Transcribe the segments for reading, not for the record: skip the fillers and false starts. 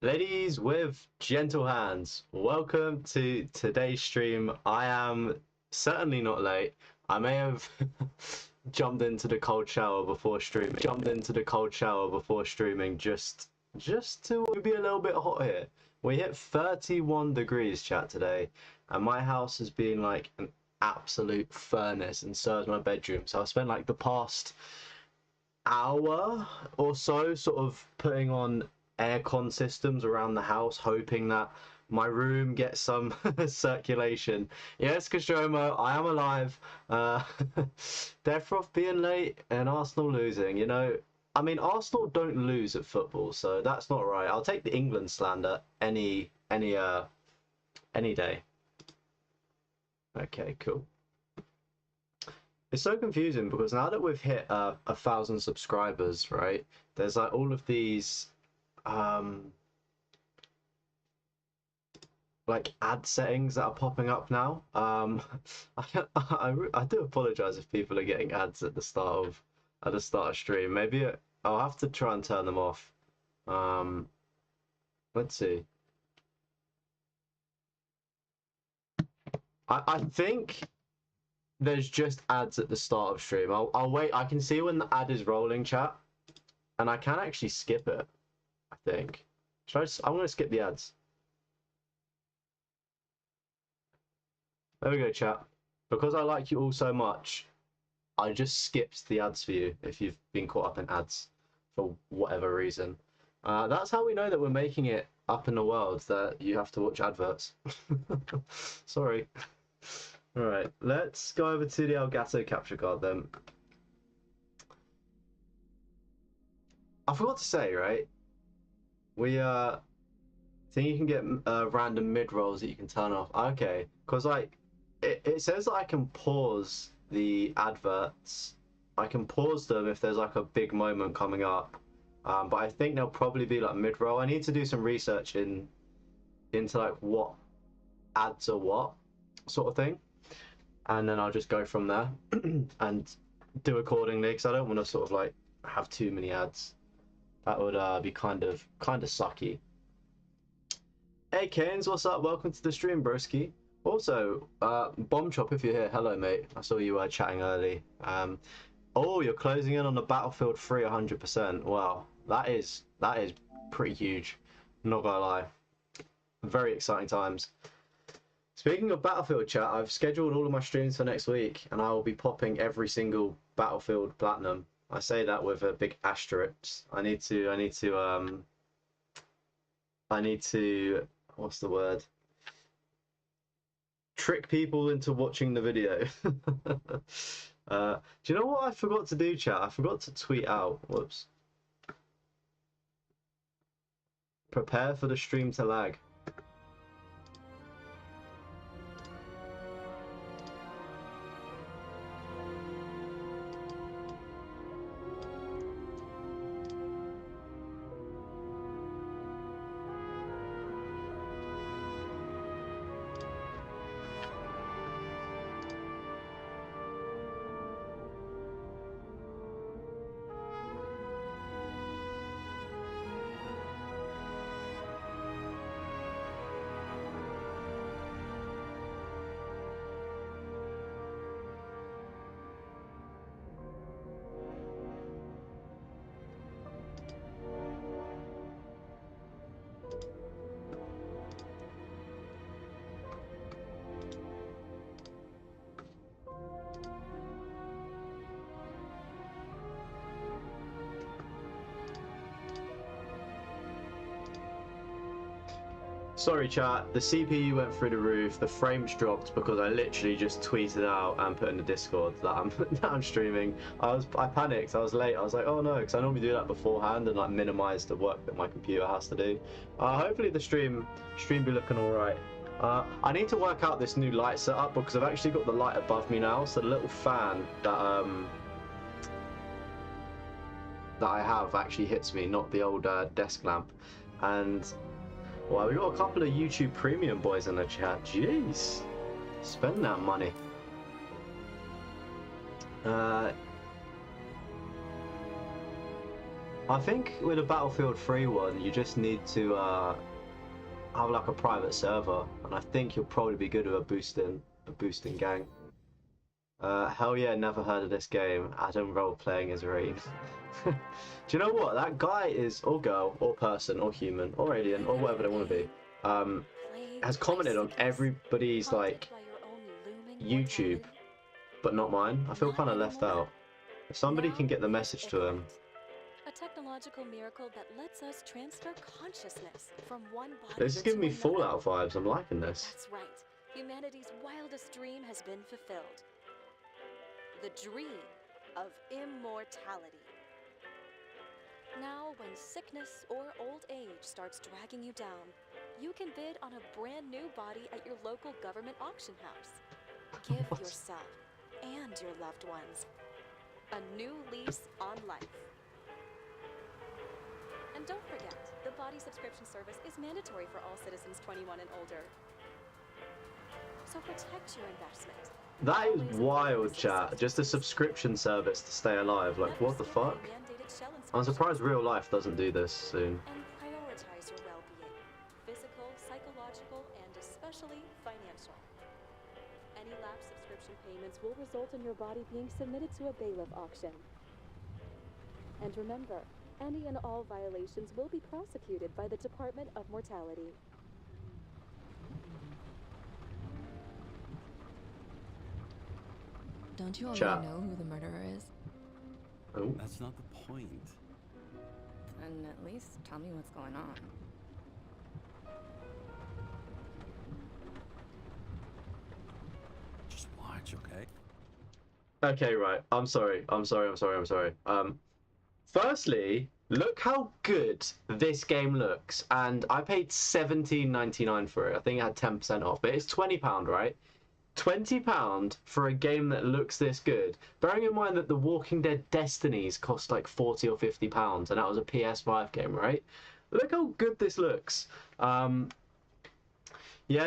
Ladies with gentle hands, welcome to today's stream. I am certainly not late. I may have jumped into the cold shower before streaming. Just to be a little bit hot here. We hit 31 degrees, chat, today, and my house has been like an absolute furnace, and so has my bedroom. So I spent like the past hour or so sort of putting on aircon systems around the house, hoping that my room gets some circulation. Yes, Kastromo, I am alive. Defroth being late and Arsenal losing. You know, I mean, Arsenal don't lose at football, so that's not right. I'll take the England slander any day. Okay, cool. It's so confusing because now that we've hit 1,000 subscribers, right? There's like all of these like ad settings that are popping up now. I do apologize if people are getting ads at the start of stream. Maybe I'll have to try and turn them off. Let's see. I think there's just ads at the start of stream. I'll wait. I can see when the ad is rolling, chat, and I can actually skip it. I think. I'm going to skip the ads. There we go, chat. Because I like you all so much, I just skipped the ads for you if you've been caught up in ads for whatever reason. That's how we know that we're making it up in the world, that you have to watch adverts. Sorry. Alright, let's go over to the Elgato capture card then. I forgot to say, right? We think you can get random mid rolls that you can turn off. Okay, because like it says that I can pause the adverts. I can pause them if there's like a big moment coming up, but I think they'll probably be like mid roll. I need to do some research into like what ads are what sort of thing, and then I'll just go from there and do accordingly, because I don't want to sort of like have too many ads. That would be kind of sucky. Hey Canes, what's up? Welcome to the stream, broski. Also, Bomb Chop, if you're here, hello mate. I saw you chatting early. Oh, you're closing in on the Battlefield 3 100%. Wow, that is pretty huge. Not gonna lie, very exciting times. Speaking of Battlefield, chat, I've scheduled all of my streams for next week, and I will be popping every single Battlefield Platinum. I say that with a big asterisk. I need to what's the word? Trick people into watching the video. Do you know what I forgot to do, chat? I forgot to tweet out. Whoops. Prepare for the stream to lag. Sorry chat, the CPU went through the roof, the frames dropped because I literally just tweeted out and put in the Discord that I'm streaming. I panicked, I was late, I was like, oh no, because I normally do that beforehand and like minimize the work that my computer has to do. Hopefully the stream be looking alright. I need to work out this new light setup because I've actually got the light above me now, so the little fan that I have actually hits me, not the old desk lamp. And well, we got a couple of YouTube Premium boys in the chat. Jeez, spend that money. I think with a Battlefield 3 one, you just need to have like a private server, and I think you'll probably be good with a boosting gang. Hell yeah, never heard of this game. Adam role playing as Reed. Do you know what? That guy is, or girl, or person, or human, or alien, or whatever they want to be. Has commented on everybody's like YouTube, but not mine. I feel kind of left out. If somebody can get the message to him. A technological miracle that lets us transfer consciousness from one body This is giving me to another. Fallout vibes. I'm liking this. That's right. Humanity's wildest dream has been fulfilled. The dream of immortality. Now, when sickness or old age starts dragging you down, you can bid on a brand new body at your local government auction house. Give yourself and your loved ones a new lease on life. And don't forget, the body subscription service is mandatory for all citizens 21 and older. So protect your investment. That is wild, chat. Just a subscription service to stay alive. Like, what the fuck? I'm surprised real life doesn't do this soon. And prioritize your well-being, physical, psychological, and especially financial. Any lapsed subscription payments will result in your body being submitted to a bailiff auction. And remember, any and all violations will be prosecuted by the Department of Mortality. Don't you already Chat. know who the murderer is? Oh. That's not the point. And at least tell me what's going on. Just watch, okay? Okay, right. I'm sorry. Firstly, look how good this game looks, and I paid £17.99 for it. I think it had 10% off, but it's £20, right? £20 for a game that looks this good. Bearing in mind that The Walking Dead Destinies cost like £40 or £50, and that was a PS5 game, right? Look how good this looks. Yeah,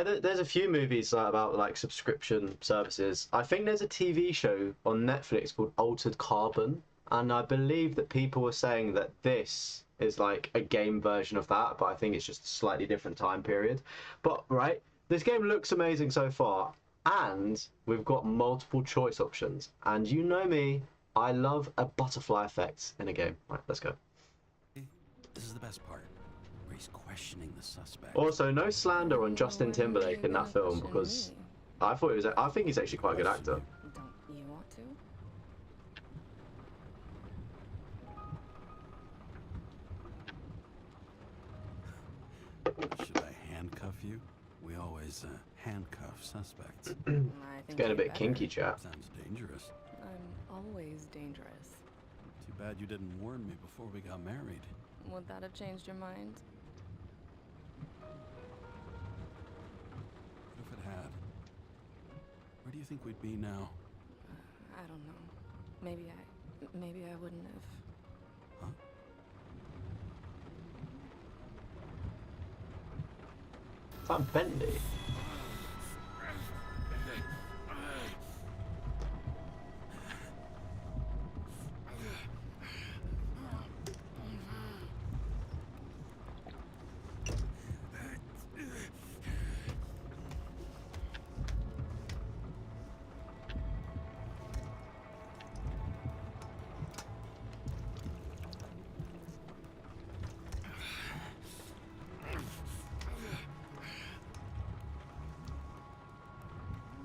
there's a few movies about like subscription services. I think there's a TV show on Netflix called Altered Carbon, and I believe that people were saying that this is like a game version of that, but I think it's just a slightly different time period. But right, this game looks amazing so far, and we've got multiple choice options. And you know me, I love a butterfly effect in a game. Right, let's go. This is the best part, where he's questioning the suspect. Also, no slander on Justin Why Timberlake are you in that gonna film, question because me? I think he's actually quite a good actor. Don't you want to? Should I handcuff you? We always handcuff suspects. I It's think getting a you bit better. kinky, chat. Sounds dangerous. I'm always dangerous. Too bad you didn't warn me before we got married. Would that have changed your mind? What if it had? Where do you think we'd be now? I don't know. Maybe I wouldn't have. Huh? Is that Bentley?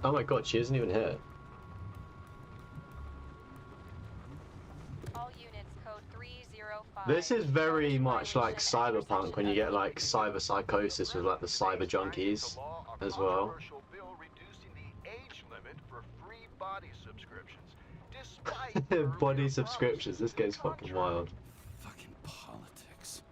Oh my god, she isn't even here. All units code 305. This is very much like Cyberpunk when you get like cyber psychosis with like the cyber junkies as well. Body subscriptions, this game's fucking wild. Fucking politics.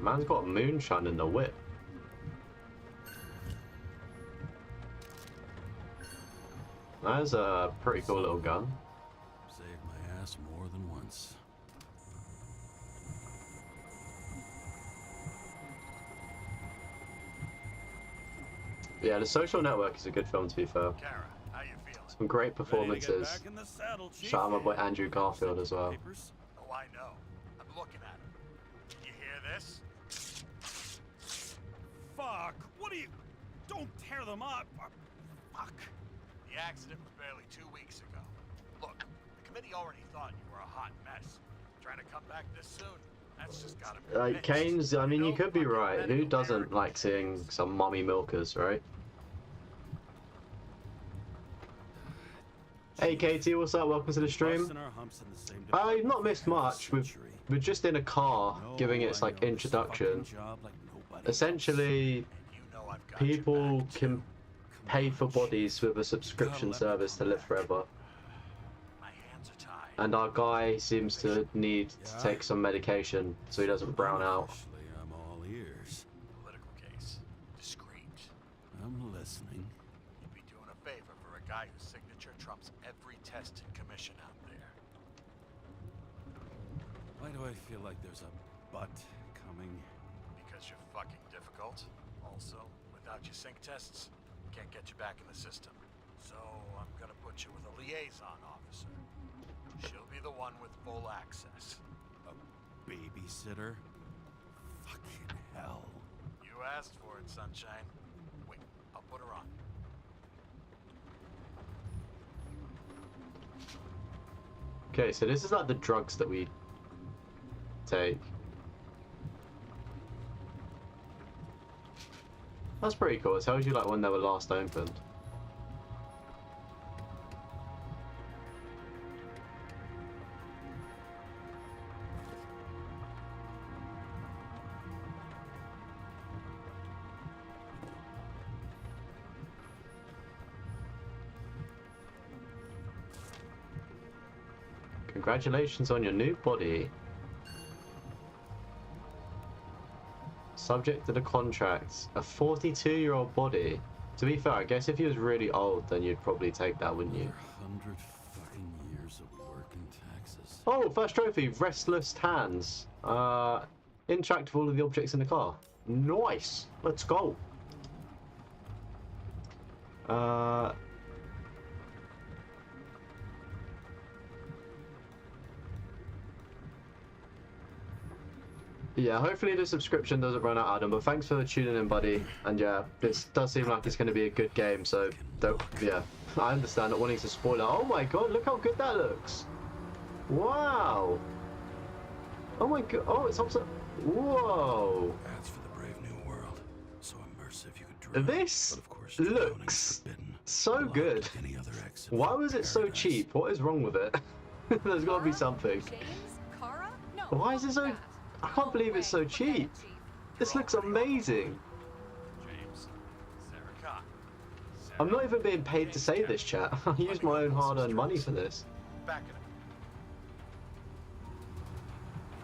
Man's got moonshine in the whip. That's a pretty cool little gun. Saved my ass more than once. Yeah, The Social Network is a good film, to be fair. Kara, how you feeling? Some great Ready to get performances. back in the saddle, Chief? Shout out my boy Andrew Garfield as well. Papers? Oh, I know. I'm looking at him. You hear this? Fuck! What are you? Don't tear them up! Fuck! The accident was barely 2 weeks ago. Look, the committee already thought you were a hot mess. Trying to come back this soon? That's just gotta be Like mixed. Kane's, I mean, you No could be fucking right. Who medical doesn't error. like seeing some mummy milkers, right? Hey Katie, what's up? Welcome to the stream. Busting our humps in the same I've not missed much. century. We're just in a car No, giving its I like know this introduction. fucking job like nobody Essentially, And you know I've got your people back. can pay for bodies with a subscription service to live forever. My hands are tied. And our guy seems to need to Yeah. take some medication so he doesn't brown out. Officially, I'm all ears. Political case. Discreet. I'm listening. You'd be doing a favor for a guy whose signature trumps every test and commission out there. Why do I feel like there's a butt coming? Because you're fucking difficult. Also, without your sync tests, can't get you back in the system. So I'm gonna put you with a liaison officer. She'll be the one with full access. A babysitter? Fucking hell. You asked for it, sunshine. Wait, I'll put her on. Okay, so this is like the drugs that we take. That's pretty cool. It tells you like when they were last opened. Congratulations on your new body. Subject to the contract. A 42-year-old body. To be fair, I guess if he was really old, then you'd probably take that, wouldn't you? 100 fucking years of work and taxes. Oh, first trophy, Restless Hands. Interact with all of the objects in the car. Nice. Let's go. Yeah, hopefully the subscription doesn't run out, Adam, but thanks for tuning in, buddy. And yeah, this does seem like it's going to be a good game, so don't, yeah, I understand not wanting to spoil it. Oh my god, look how good that looks. Wow. Oh my god, oh, it's also, whoa. That's for the brave new world. So immersive you could drown. This But of course, drowning's looks forbidden. so Locked good. like any other exit Why from was it so paradise. cheap? What is wrong with it? There's got to be Kara? something. James? Kara? No. Why is it so... I can't believe it's so cheap. This looks amazing. James, Sarah Cotton. I'm not even being paid to say this, chat. I used my own hard-earned money for this. Back it up.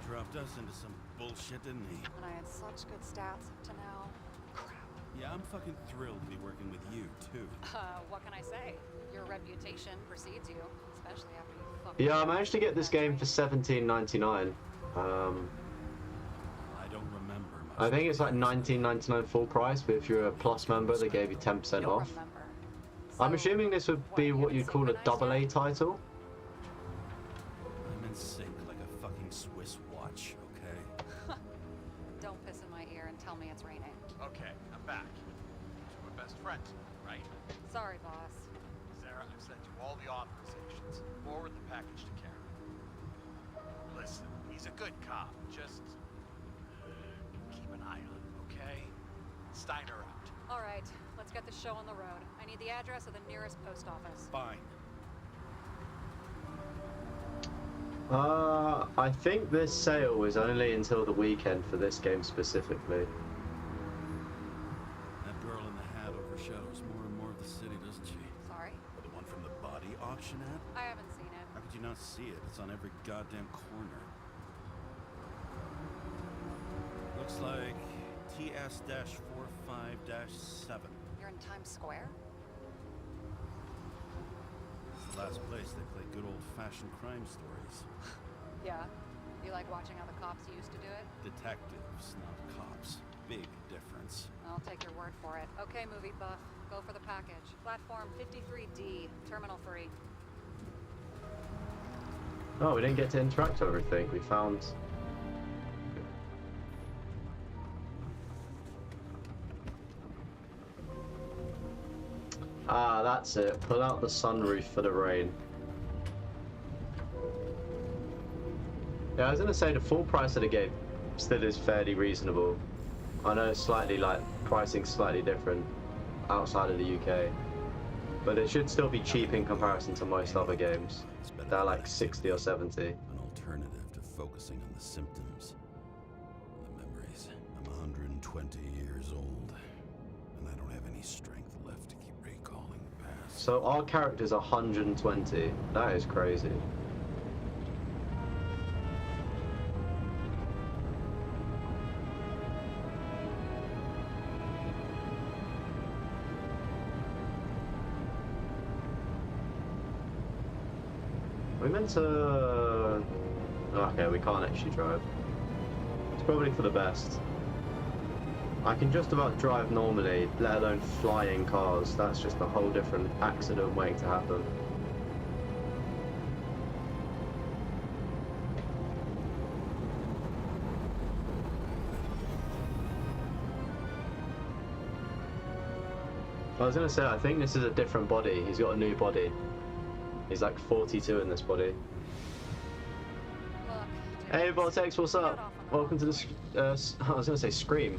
He dropped us into some bullshit, didn't he? And I had such good stats up to now. Crap. Yeah, I'm fucking thrilled to be working with you, too. What can I say? Your reputation precedes you, especially after you fucked Yeah, I up managed to get this that game for train. $17.99. I don't remember much. I think it's like $19.99 full price, but if you're a Plus member, they gave you 10% You'll off. remember. I'm So, assuming this would be you what gonna you'd call a synchronize double A yet? title. I'm in sync like a fucking Swiss watch, okay? Don't piss in my ear and tell me it's raining. Okay, I'm back. So we're best friends, right? Sorry, boss. Sarah, I've sent you all the authorizations. Forward the package to Karen. Listen, he's a good cop. Just keep an eye on him, okay? Steiner out. All right, let's get the show on the road. I need the address of the nearest post office. Fine. I think this sale is only until the weekend for this game specifically. That girl in the hat overshadows more and more of the city, doesn't she? Sorry? The one from the body auction ad? I haven't seen it. How could you not see it? It's on every goddamn corner. Looks like TS-45-7. You're in Times Square? It's the last place they play good old-fashioned crime stories. Yeah. You like watching how the cops used to do it? Detectives, not cops. big difference. I'll take your word for it. Okay, movie buff. Go for the package. Platform 53D, terminal 3. Oh, we didn't get to interact with everything. We found. Ah, that's it. Pull out the sunroof for the rain. Yeah, I was gonna say the full price of the game still is fairly reasonable. I know it's slightly like pricing slightly different outside of the UK, but it should still be cheap in comparison to most other games. It's better They're than like that. 60 or 70. An alternative to focusing on the symptoms. The memories. I'm 120 years old, and I don't have any strength left to keep recalling the past. So our character's 120. That is crazy. We meant to... Okay, we can't actually drive. It's probably for the best. I can just about drive normally, let alone fly in cars. That's just a whole different accident waiting to happen. I was gonna say, I think this is a different body. He's got a new body. He's like 42 in this body. Look, Hey James, Vortex, what's get up? off on the Welcome to the... wrong I was gonna say Scream.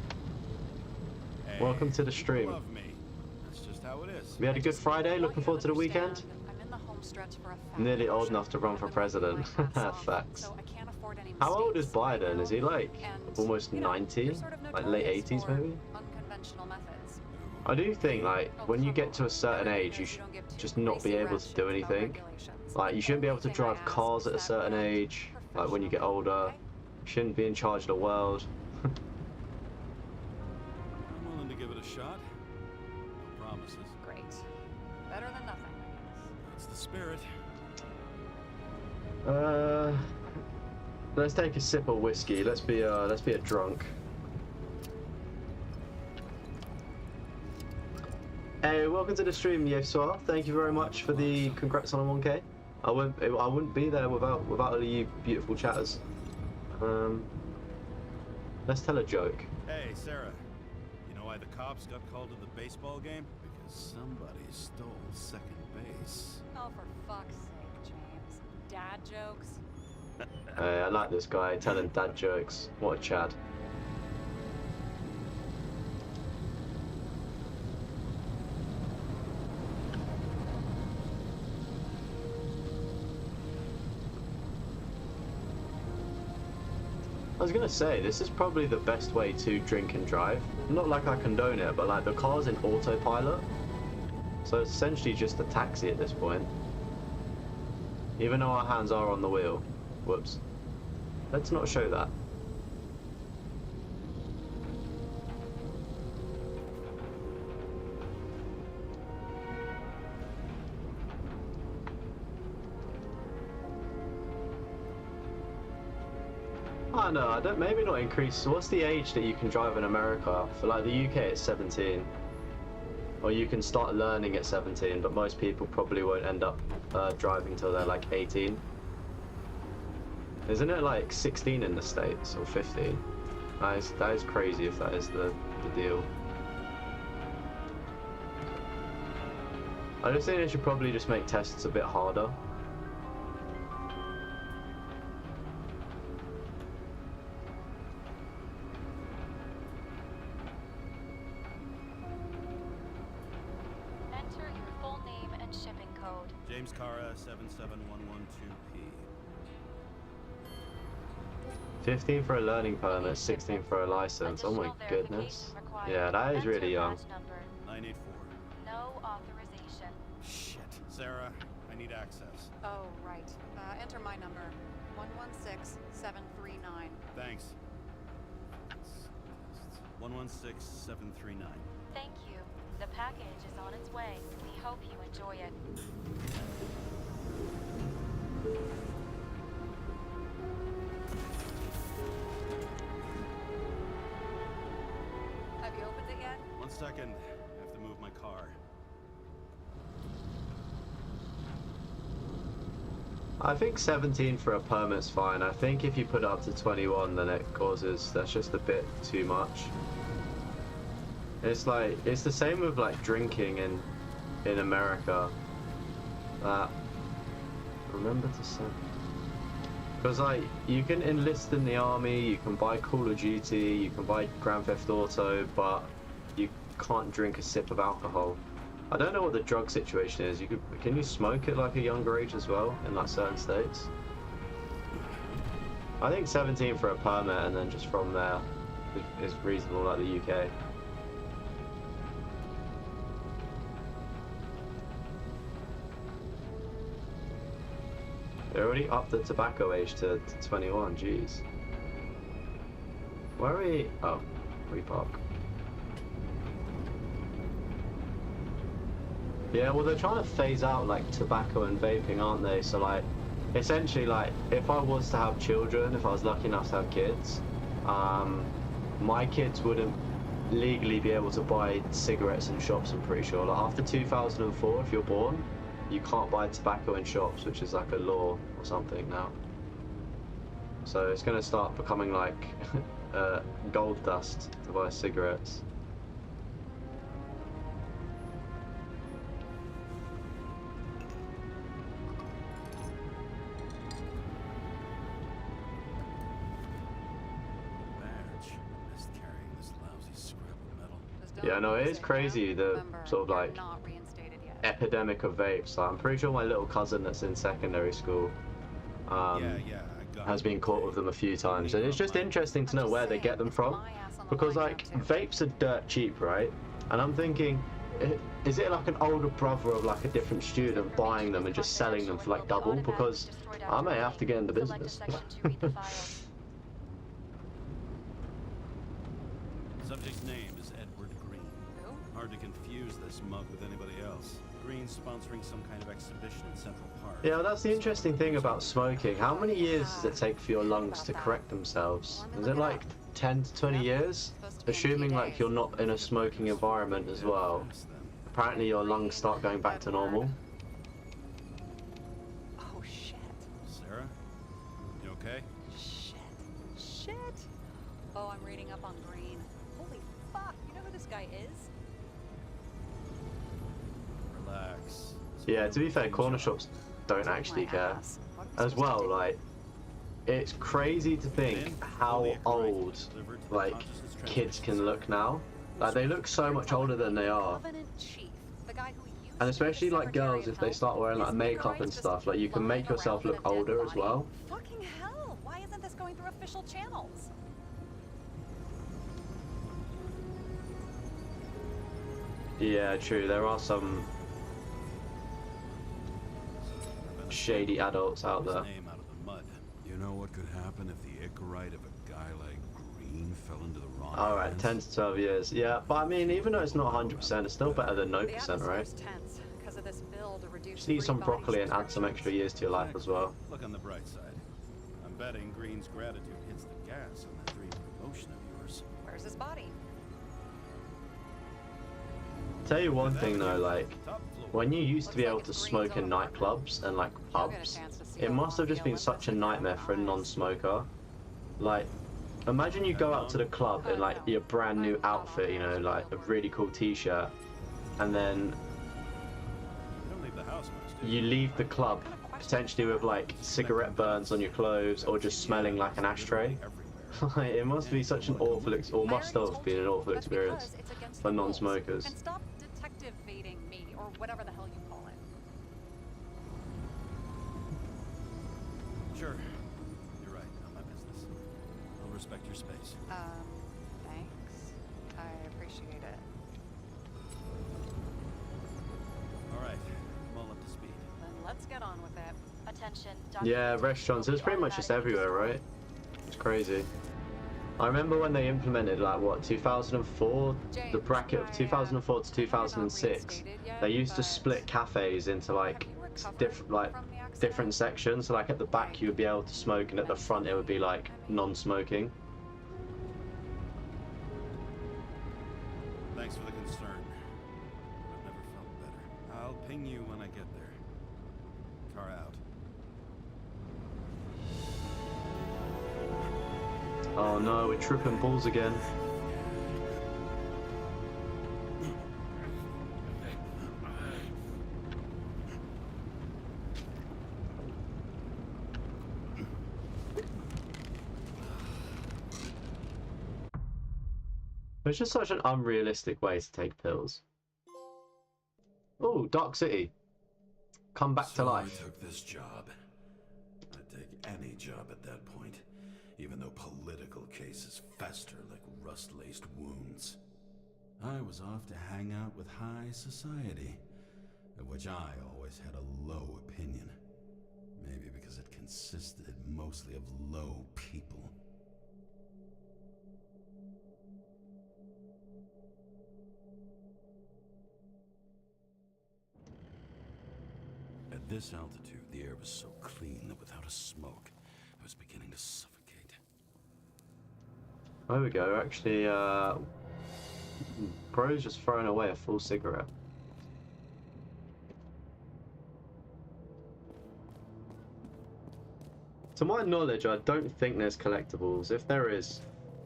Hey, Welcome to the you stream. love me. That's just how it is. We had a good Friday, Want looking you forward to the weekend. understand, I'm in the home stretch for a Nearly old portion. enough to run for I've been working president. my ass off, Facts. so I can't afford any How old is mistakes right Biden? now. Is he like And, almost you know, 90? you're sort of Like late notorious 80s for maybe? Unconventional methods. I do think like Oh, when you come get to on. a certain Everything age, you is should don't give two just not be racy able rat to do shits about anything. regulations. Like you shouldn't be able to Anything I drive ask cars is at a that certain right? age. Like when you get older, Okay? you shouldn't be in charge of the world. I'm willing to give it a shot. No promises. Great. Better than nothing, I guess. That's the spirit. Let's take a sip of whiskey. Let's be a drunk. Hey, welcome to the stream, Yevswa. Thank you very much for the congrats on a 1K. I wouldn't be there without all you beautiful chatters. Let's tell a joke. Hey, Sarah. You know why the cops got called to the baseball game? Because somebody stole second base. Oh, for fuck's sake, James. Dad jokes? Hey, I like this guy telling dad jokes. What a Chad. I was gonna say, this is probably the best way to drink and drive. Not like I condone it, but like the car's in autopilot. So it's essentially just a taxi at this point. Even though our hands are on the wheel. Whoops. Let's not show that. Oh no, I don't. Maybe not increase. What's the age that you can drive in America? For like the UK, it's 17, or you can start learning at 17. But most people probably won't end up driving till they're like 18. Isn't it like 16 in the States or 15? That is crazy if that is the deal. I just think they should probably just make tests a bit harder. Enter your full name and shipping code. James Cara 77112P. 15 for a learning permit, 16 for a license. Oh my Additional goodness. verification required. Yeah, that is Enter really young. badge number. 984. No authorization. Shit. Sarah, I need access. Oh, right. Enter my number. 116739. Thanks. 116739. Thank you. The package is on its way. We hope you enjoy it. second. I have to move my car. I think 17 for a permit's fine. I think if you put it up to 21, then it causes, that's just a bit too much. It's like, it's the same with like drinking in America. Remember to say. Because like, you can enlist in the army, you can buy Call of Duty, you can buy Grand Theft Auto, but you can't drink a sip of alcohol. I don't know what the drug situation is. Can you smoke at like a younger age as well in like certain states? I think 17 for a permit, and then just from there is reasonable, like the UK. They already upped the tobacco age to 21. Jeez. Where are we? Oh, repark. Yeah, well, they're trying to phase out like tobacco and vaping, aren't they? So like, essentially, like, if I was to have children, if I was lucky enough to have kids, my kids wouldn't legally be able to buy cigarettes in shops. I'm pretty sure. Like after 2004, if you're born, you can't buy tobacco in shops, which is like a law or something now. So it's going to start becoming like gold dust to buy cigarettes. Yeah, no, it is crazy, the sort of like epidemic of vapes. I'm pretty sure my little cousin that's in secondary school has been caught with them a few times, and it's just interesting to know where they get them from, because like vapes are dirt cheap, right? And I'm thinking, is it like an older brother of like a different student buying them and just selling them for like double? Because I may have to get into business. Subject's name is Edward Green. Hard to confuse this mug with anybody else. Green's sponsoring some kind of exhibition in Central Park. Yeah, well, that's the interesting thing about smoking. How many years does it take for your lungs to correct themselves? Is it like 10 to 20 years? Assuming like you're not in a smoking environment as well. Apparently your lungs start going back to normal. Oh, shit. Sarah? You okay? Shit. Oh, I'm reading up on Green. Holy fuck, you know who this guy is? Relax. Yeah, to be fair, corner shops don't actually care. As well, like, it's crazy to think how old, like, kids can look now. Like, they look so much older than they are. And especially, like, girls, if they start wearing, like, makeup and stuff, like, you can make yourself look older as well. Fucking hell, why isn't this going through official channels? Yeah, true, there are some shady adults out there. You know what could happen if the Icarite of a guy like Green fell into the wrong Alright, hands? 10 to 12 years. Yeah, but I mean, even though it's not 100%, it's still better than no percent, right? Just eat some broccoli and add some extra years to your life as well. Look on the bright side. I'm betting Green's gratitude hits the gas on that dream promotion of yours. Where's his body? Tell you one thing though, like, when you used to be able to smoke in nightclubs and like pubs, it must have just been such a nightmare for a non-smoker. Like, imagine you go out to the club in like your brand new outfit, you know, like a really cool t-shirt, and then you leave the club potentially with like cigarette burns on your clothes or just smelling like an ashtray. Like, it must be such an awful, or must have been an awful experience for non-smokers. And stop detective baiting me, or whatever the hell you call it. Sure. You're right. Not my business. I'll respect your space. Thanks. I appreciate it. All right. I'm all up to speed. Then let's get on with it. Attention, Yeah, restaurants, it's pretty much just everywhere, right? It's crazy. I remember when they implemented, like, what, 2004, the bracket of 2004 to 2006, they used to split cafes into, like, different sections. So, like, at the back you would be able to smoke, and at the front it would be, like, non-smoking. Thanks Thanks for the concern. I've never felt better. I'll ping you when I get there. Car out. Oh no, we're tripping balls again. It's just such an unrealistic way to take pills. Oh, Dark City. Come back to So life. I took this job. I'd take any job at that point, even though political cases fester like rust-laced wounds. I was off to hang out with high society, of which I always had a low opinion. Maybe because it consisted mostly of low people. At this altitude, the air was so clean that without a smoke, I was beginning to suffocate. There we go. Actually, bro's just throwing away a full cigarette. To my knowledge, I don't think there's collectibles. If there is,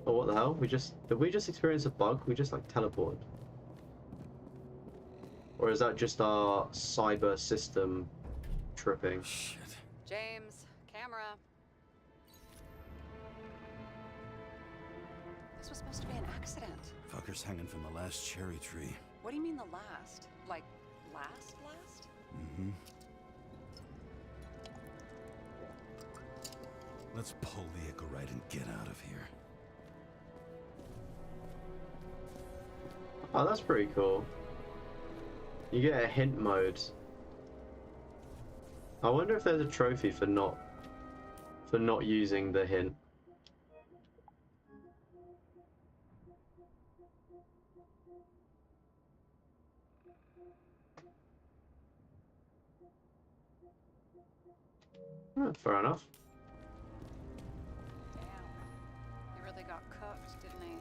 oh what the hell? Did we just experience a bug? We just like teleported. Or is that just our cyber system tripping? Shit. James, camera. This was supposed to be an accident. Fuckers hanging from the last cherry tree. What do you mean the last? Like, last? Mm-hmm. Let's pull the Icarite and get out of here. Oh, that's pretty cool. You get a hint mode. I wonder if there's a trophy for not using the hint. Fair enough. Damn. He really got cooked, didn't he?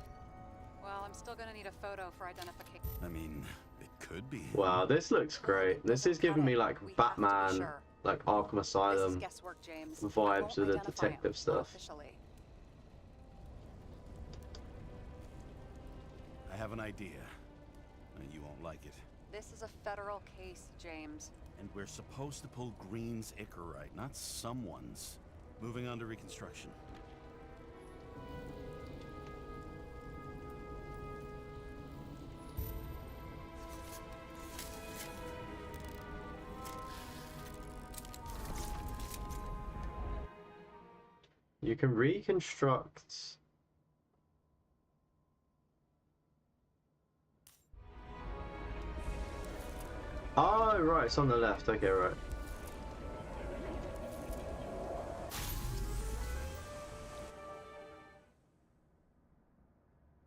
Well, I'm still gonna need a photo for identification. I mean, it could be. Wow, this looks great. This is giving me like Batman, like Arkham Asylum Guesswork, James. vibes with the detective stuff. I have an idea. You won't like it. This is a federal case, James. And we're supposed to pull Green's Icarite, not someone's. Moving on to reconstruction. You can reconstruct. Oh, right, it's on the left. Okay, right.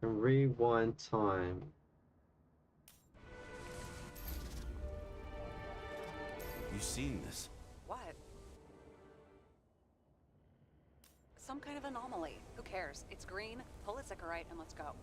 And rewind time. You seen this? What? Some kind of anomaly. Who cares? It's green, pull its Icarite, and let's go.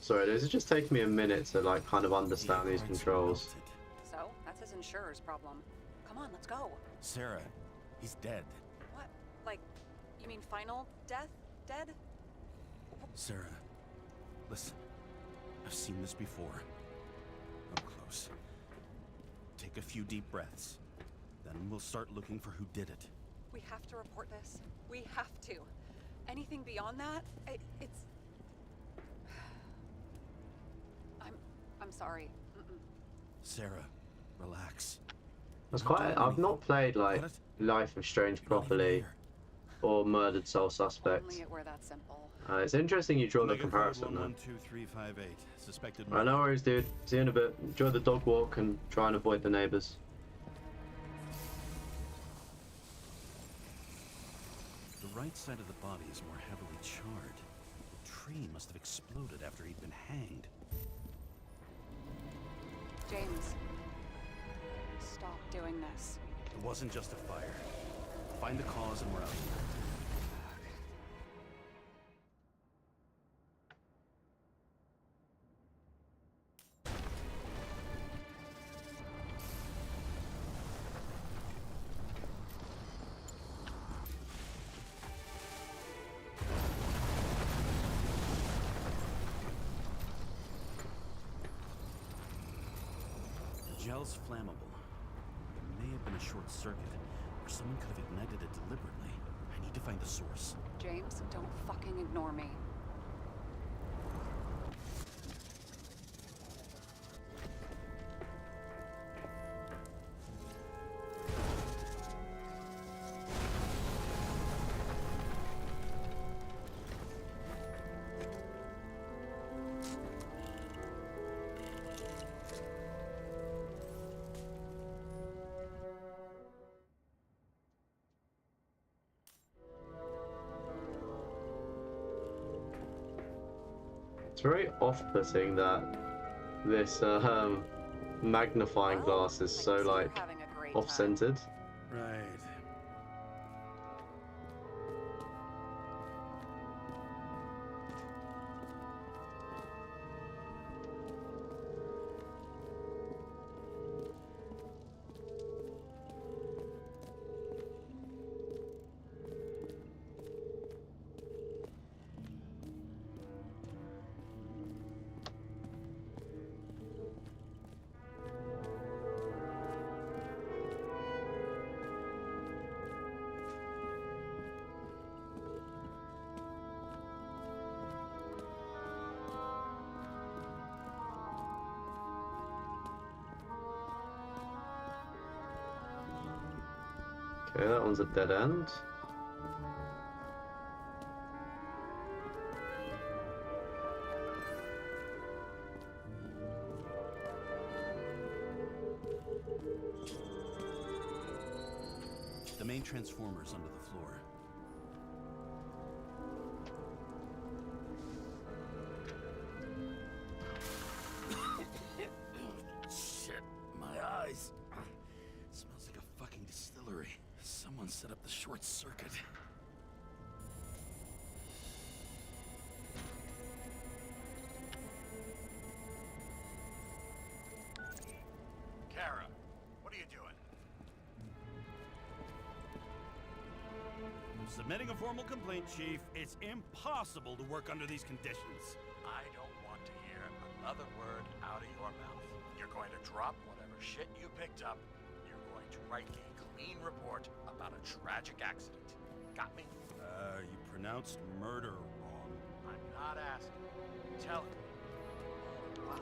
Sorry, this is just taking me a minute to like kind of understand these controls. So, that's his insurer's problem. Come on, let's go. Sarah, he's dead. What? Like, you mean final death? Dead? Sarah, listen. I've seen this before. Up close. Take a few deep breaths. Then we'll start looking for who did it. We have to report this. We have to. Anything beyond that, it's... I'm sorry. Sarah, relax. That's quite. I've not played like Life is Strange properly, or Murdered Soul Suspects. Only it were that simple. It's interesting you draw the comparison though. Right, no worries, dude. See you in a bit. Enjoy the dog walk and try and avoid the neighbours. The right side of the body is more heavily charred. The tree must have exploded after he'd been hanged. James, stop doing this. It wasn't just a fire. Find the cause and we're out. The gel's flammable. There may have been a short circuit, or someone could have ignited it deliberately. I need to find the source. James, don't fucking ignore me. It's very off-putting that this magnifying glass is so like Having a great off-centered. Right. Okay, that one's a dead end. The main transformer's under the floor. Shit, my eyes. Smells like a fucking distillery. Someone set up the short circuit. Kara, what are you doing? I'm submitting a formal complaint, Chief. It's impossible to work under these conditions. I don't want to hear another word out of your mouth. You're going to drop whatever shit you picked up. You're going to write a clean report about a tragic accident. Got me? You pronounced murder wrong. I'm not asking. Tell it. Wow.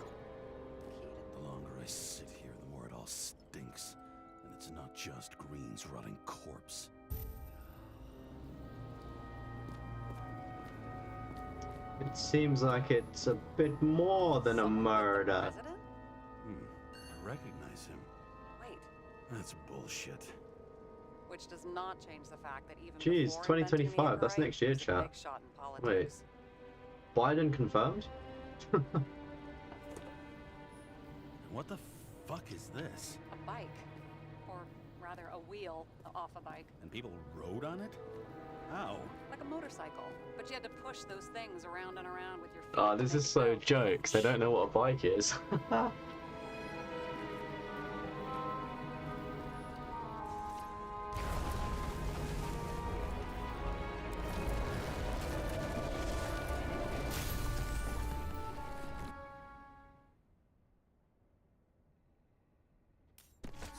The longer I sit here, the more it all stinks. And it's not just Green's rotting corpse. It seems like it's a bit more than a murder. President? I recognize him. Wait, That's bullshit. which does not change the fact that even Jeez, before inventing the 2025, that's Upright, next year, he was a chat. big shot in politics. Biden confirmed? What the fuck is this? A bike, or rather a wheel off a bike, And people rode on it? How? like a motorcycle. But you had to push those things around and around with your feet. Ah, to this make is it so go. jokes. They don't know what a bike is.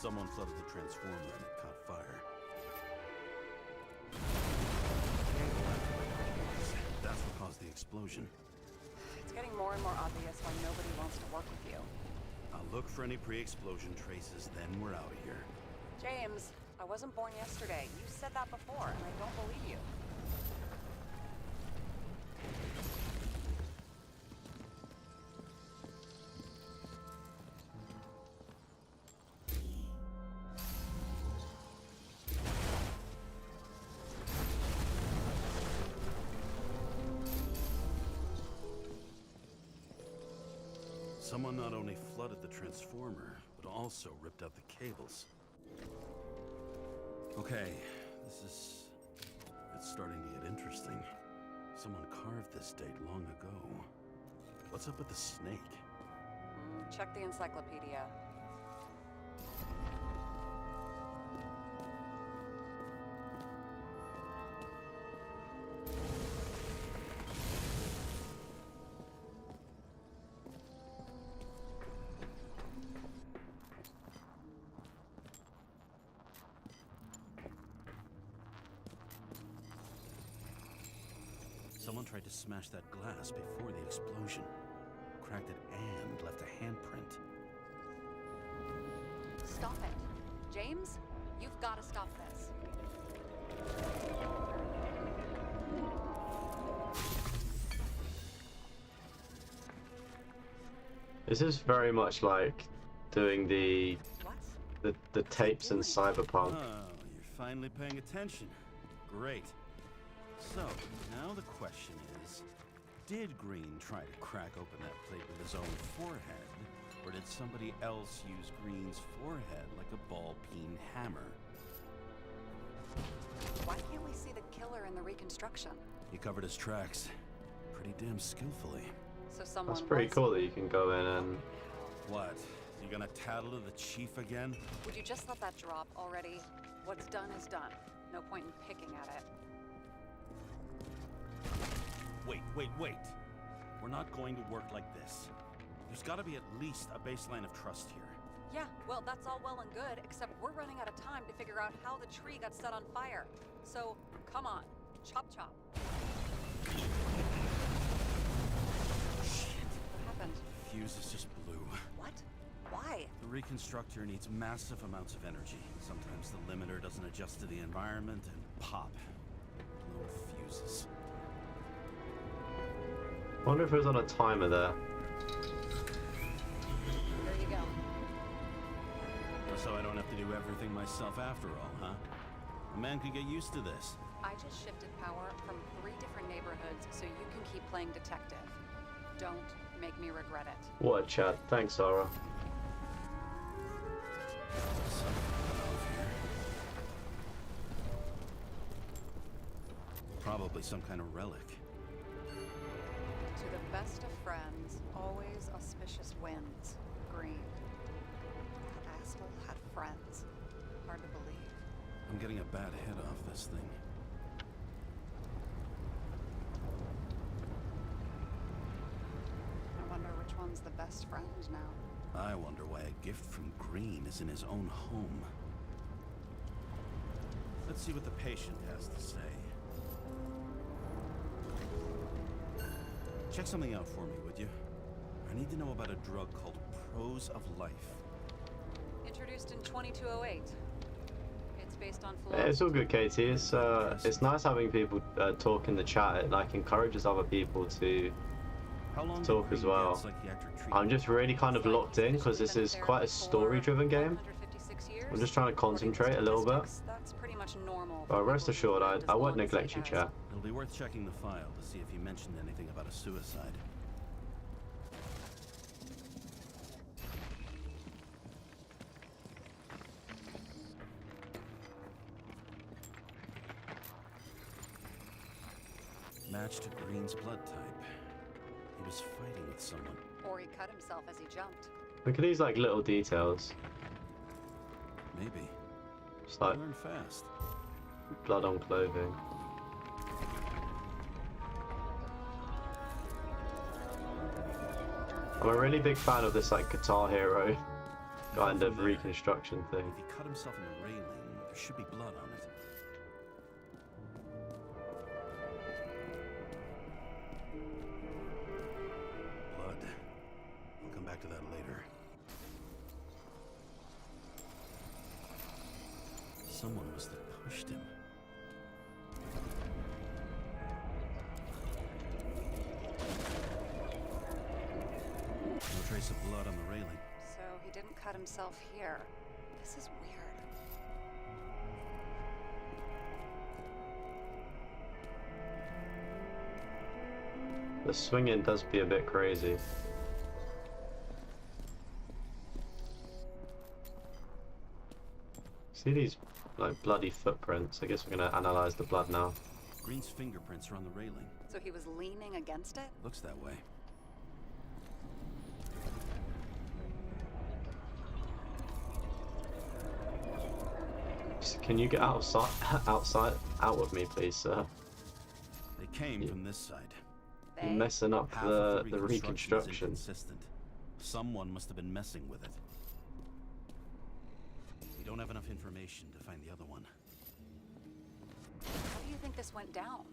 Someone flooded the transformer and it caught fire. That's what caused the explosion. It's getting more and more obvious why nobody wants to work with you. I'll look for any pre-explosion traces, then we're out of here. James, I wasn't born yesterday. You said that before, and I don't believe you. Someone not only flooded the transformer, but also ripped out the cables. Okay, it's starting to get interesting. Someone carved this date long ago. What's up with the snake? Check the encyclopedia. Someone tried to smash that glass before the explosion. Cracked it and left a handprint. Stop it. James, you've got to stop this. This is very much like doing the What? tapes in Cyberpunk. Oh, you're finally paying attention. Great. So, now the question is, did Green try to crack open that plate with his own forehead, or did somebody else use Green's forehead like a ball-peen hammer? Why can't we see the killer in the reconstruction? He covered his tracks pretty damn skillfully. So someone That's pretty was- cool that you can go in and... What? You gonna tattle to the chief again? Would you just let that drop already? What's done is done. No point in picking at it. Wait. We're not going to work like this. There's gotta be at least a baseline of trust here. Yeah, well, that's all well and good, except we're running out of time to figure out how the tree got set on fire. So, come on. Chop chop. Shit. What happened? Fuses just blew. What? Why? The reconstructor needs massive amounts of energy. Sometimes the limiter doesn't adjust to the environment and pop. Blown fuses. I wonder if it was on a timer there. There you go. So I don't have to do everything myself after all, huh? A man could get used to this. I just shifted power from 3 different neighborhoods so you can keep playing detective. Don't make me regret it. What a chat. Thanks, Sarah. Probably some kind of relic. To the best of friends, always auspicious winds. Green. That asshole had friends. Hard to believe. I'm getting a bad hit off this thing. I wonder which one's the best friend now. I wonder why a gift from Green is in his own home. Let's see what the patient has to say. Check something out for me, would you? I need to know about a drug called Prose of Life. Introduced in 2208. It's based on Yeah, it's all good, Katie. It's nice having people talk in the chat. It like encourages other people to How long talk did as Green get well. psychiatric treatment? I'm just really kind of locked in because this is quite a story-driven game. 156 years. I'm just trying to concentrate a little bit. That's pretty much normal. But rest assured, I won't As long as neglect he you, has. chat. It'll be worth checking the file to see if he mentioned anything about a suicide. Matched to Green's blood type. He was fighting with someone. Or he cut himself as he jumped. Look at these like little details. Maybe. It's like Learn fast. blood on clothing. I'm a really big fan of this like Guitar Hero kind of reconstruction thing. If he cut himself in the railing, there should be blood on it. Blood. I'll come back to that later. Someone must have pushed him. No trace of blood on the railing. So he didn't cut himself here. This is weird. The swinging does be a bit crazy. See these like bloody footprints. I guess we're gonna analyze the blood now. Green's fingerprints are on the railing. So he was leaning against it? Looks that way. Can you get out with me, please, sir? They came from this side. You're They? messing up Half of the is reconstruction. inconsistent. Someone must have been messing with it. We don't have enough information to find the other one. How do you think this went down?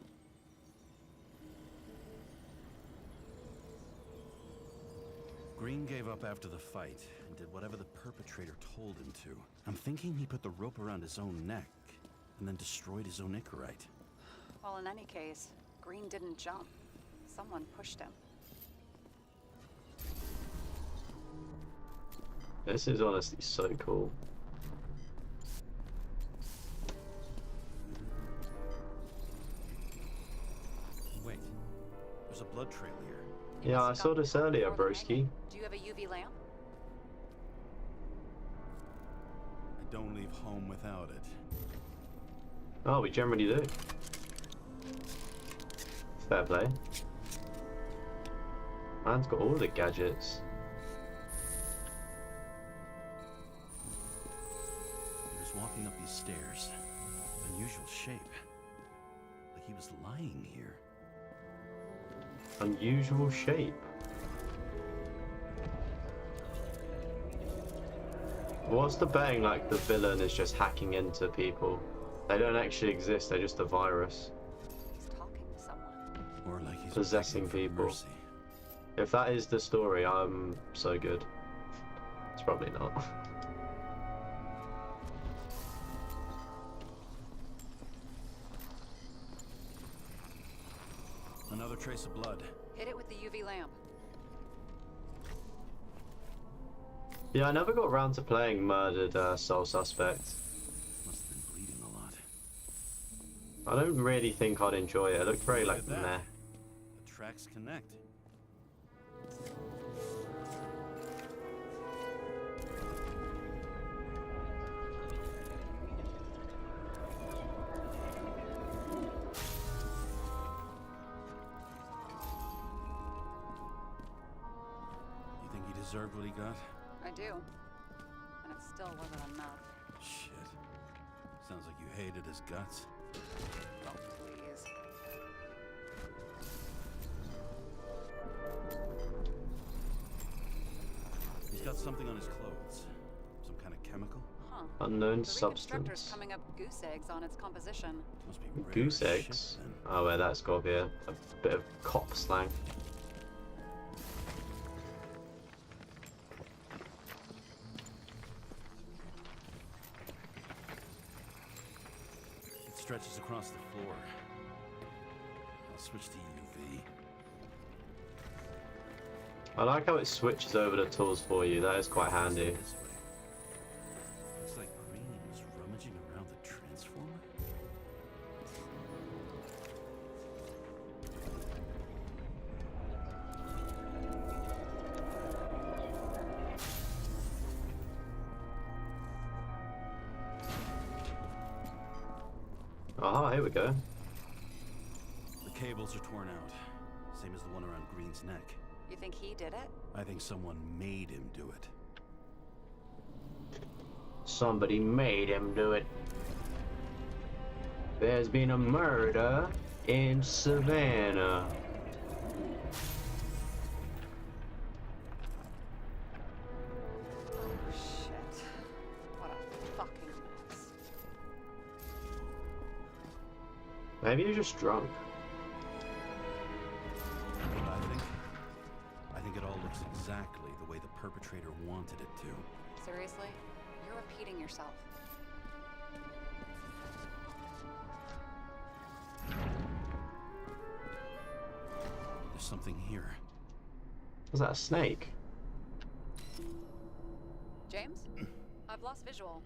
Green gave up after the fight and did whatever the perpetrator told him to. I'm thinking he put the rope around his own neck and then destroyed his own Icarite. Well, in any case, Green didn't jump. Someone pushed him. This is honestly so cool. Wait, there's a blood trail here. You Yeah, must I have saw gotten this home earlier, before the broski. hanging. Do you have a UV lamp? I don't leave home without it. Oh, we generally do. Fair play. Man's got all the gadgets. He was walking up these stairs. Unusual shape. Like he was lying here. Unusual shape. What's the betting like the villain is just hacking into people? They don't actually exist, they're just a virus. He's talking to someone. Or like he's Possessing begging for people. mercy. If that is the story, I'm so good. It's probably not. Another trace of blood. Hit it with the UV lamp. Yeah, I never got around to playing Murdered Soul Suspect. Must have been bleeding a lot. I don't really think I'd enjoy it. It looked very Look like at that. meh. The tracks connect. You think he deserved what he got? I do. And it still wasn't enough. Shit. Sounds like you hated his guts. Oh, please. He's got something on his clothes. Some kind of chemical? Huh. Unknown The reconstructor's substance. coming up goose eggs on its composition. Must be rare Goose as eggs? shit, then. Oh, well, that's got to be a bit of cop slang. It stretches across the floor. I'll switch to UV. I like how it switches over the tools for you. That is quite handy. This way. Looks like Green was rummaging around the transformer. Ah, here we go. The cables are torn out. Same as the one around Green's neck. You think he did it? I think someone made him do it. Somebody made him do it. There's been a murder in Savannah. Oh, shit. What a fucking mess. Maybe you're just drunk. I think it all looks exactly the way the perpetrator wanted it to. Seriously? You're repeating yourself. There's something here. Was that a snake? James? I've lost visual.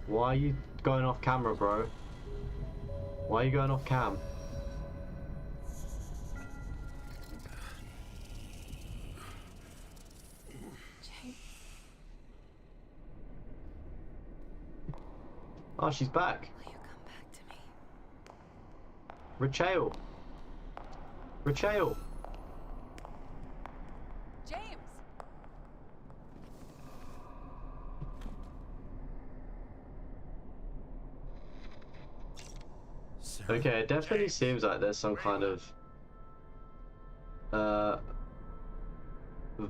Why are you going off camera, bro? Why are you going off cam? Oh, she's back. Will you come back to me? Rachel. Rachel. James! Sarah? Okay, it definitely seems like there's some kind of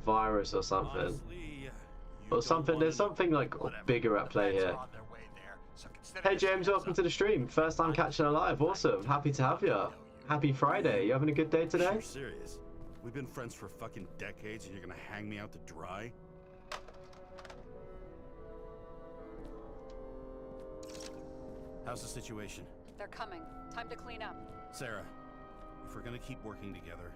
virus or something. Honestly, you Or don't something, wanna there's know. something like Whatever. bigger at The play feds here. are on their way there, so consider Hey this James, a welcome heads to the up. stream. First time catching a live. Awesome. Happy to have you. Happy Friday. You having a good day today? You're serious? We've been friends for fucking decades and you're gonna hang me out to dry? How's the situation? They're coming. Time to clean up. Sarah, if we're gonna keep working together,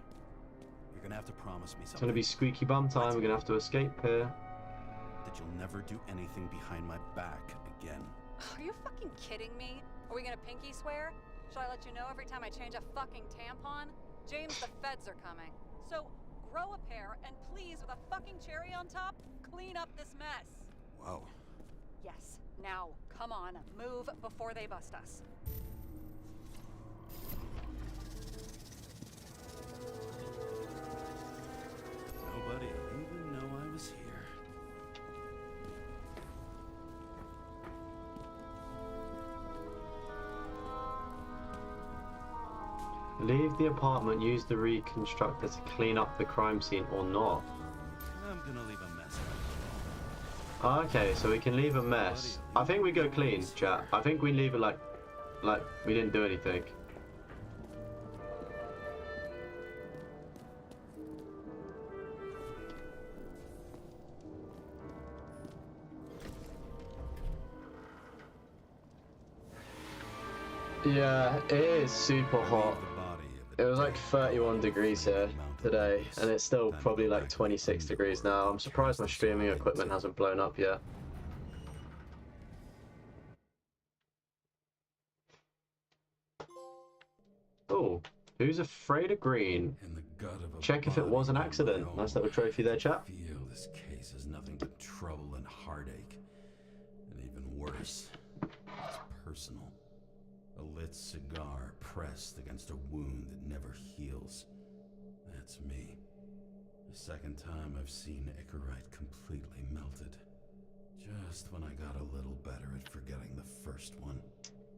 you're gonna have to promise me It's something. gonna be squeaky bum time. We're gonna have to escape here. That you'll never do anything behind my back again. Are you fucking kidding me? Are we gonna pinky swear? Should I let you know every time I change a fucking tampon? James, the feds are coming. So, grow a pair, and please, with a fucking cherry on top, clean up this mess. Wow. Yes, now, come on, move before they bust us. Nobody will even know I was here. Leave the apartment. Use the reconstructor to clean up the crime scene or not. I'm gonna leave a mess. Okay, so we can leave a mess. I think we go clean, chat. I think we leave it like we didn't do anything. Yeah, it is super hot. It was like 31 degrees here today, and it's still probably like 26 degrees now. I'm surprised my streaming equipment hasn't blown up yet. Oh, who's afraid of green? In the gut of a Check if it was an body accident. of my Nice own. little trophy there, chap. I feel this case is nothing but trouble and heartache. And even worse, it's personal. A lit cigar pressed against a wound that never heals. That's me. The second time I've seen Icarite completely melted. Just when I got a little better at forgetting the first one.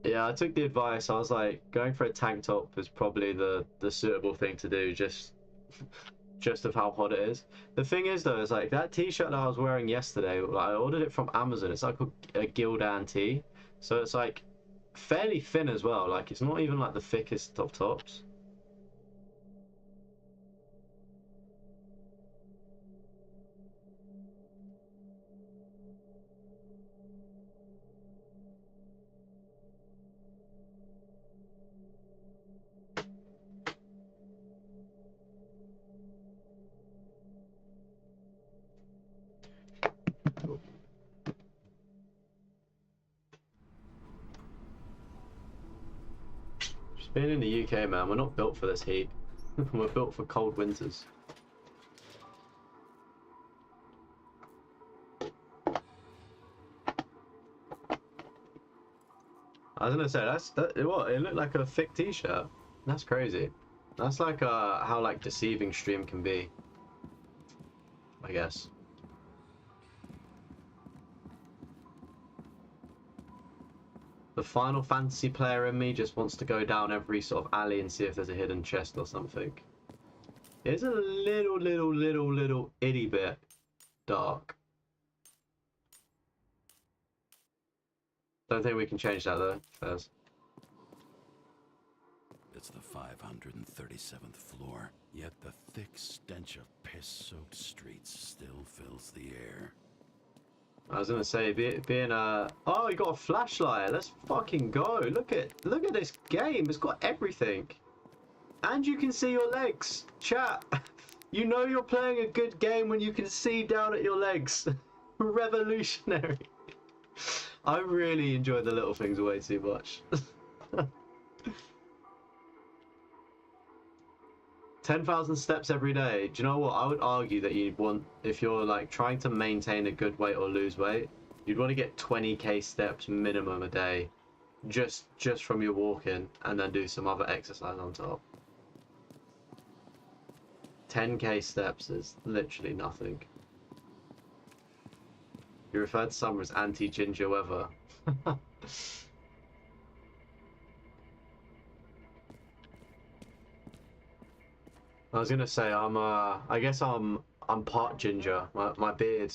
Yeah, I took the advice. I was like, going for a tank top is probably the suitable thing to do, just of how hot it is. The thing is though, is like that t-shirt that I was wearing yesterday, like, I ordered it from Amazon. It's like a Gildan tee, so it's like fairly thin as well. Like it's not even like the thickest of tops. Just being in the UK, man, we're not built for this heat. We're built for cold winters. I was gonna say what it looked like a thick t-shirt. That's crazy. That's like how like deceiving stream can be, I guess. The Final Fantasy player in me just wants to go down every sort of alley and see if there's a hidden chest or something. It's a little itty bit dark. Don't think we can change that though, Fez. It's the 537th floor, yet the thick stench of piss-soaked streets still fills the air. I was gonna say, being a... Oh, you got a flashlight. Let's fucking go. Look at this game. It's got everything. And you can see your legs. Chat. You know you're playing a good game when you can see down at your legs. Revolutionary. I really enjoy the little things way too much. 10,000 steps every day. Do you know what? I would argue that you'd want, if you're like trying to maintain a good weight or lose weight, You'd want to get 20k steps minimum a day, just from your walking, and then do some other exercise on top. 10k steps is literally nothing. You referred to summer as anti-ginger weather. I was gonna say I guess I'm part ginger. My beard,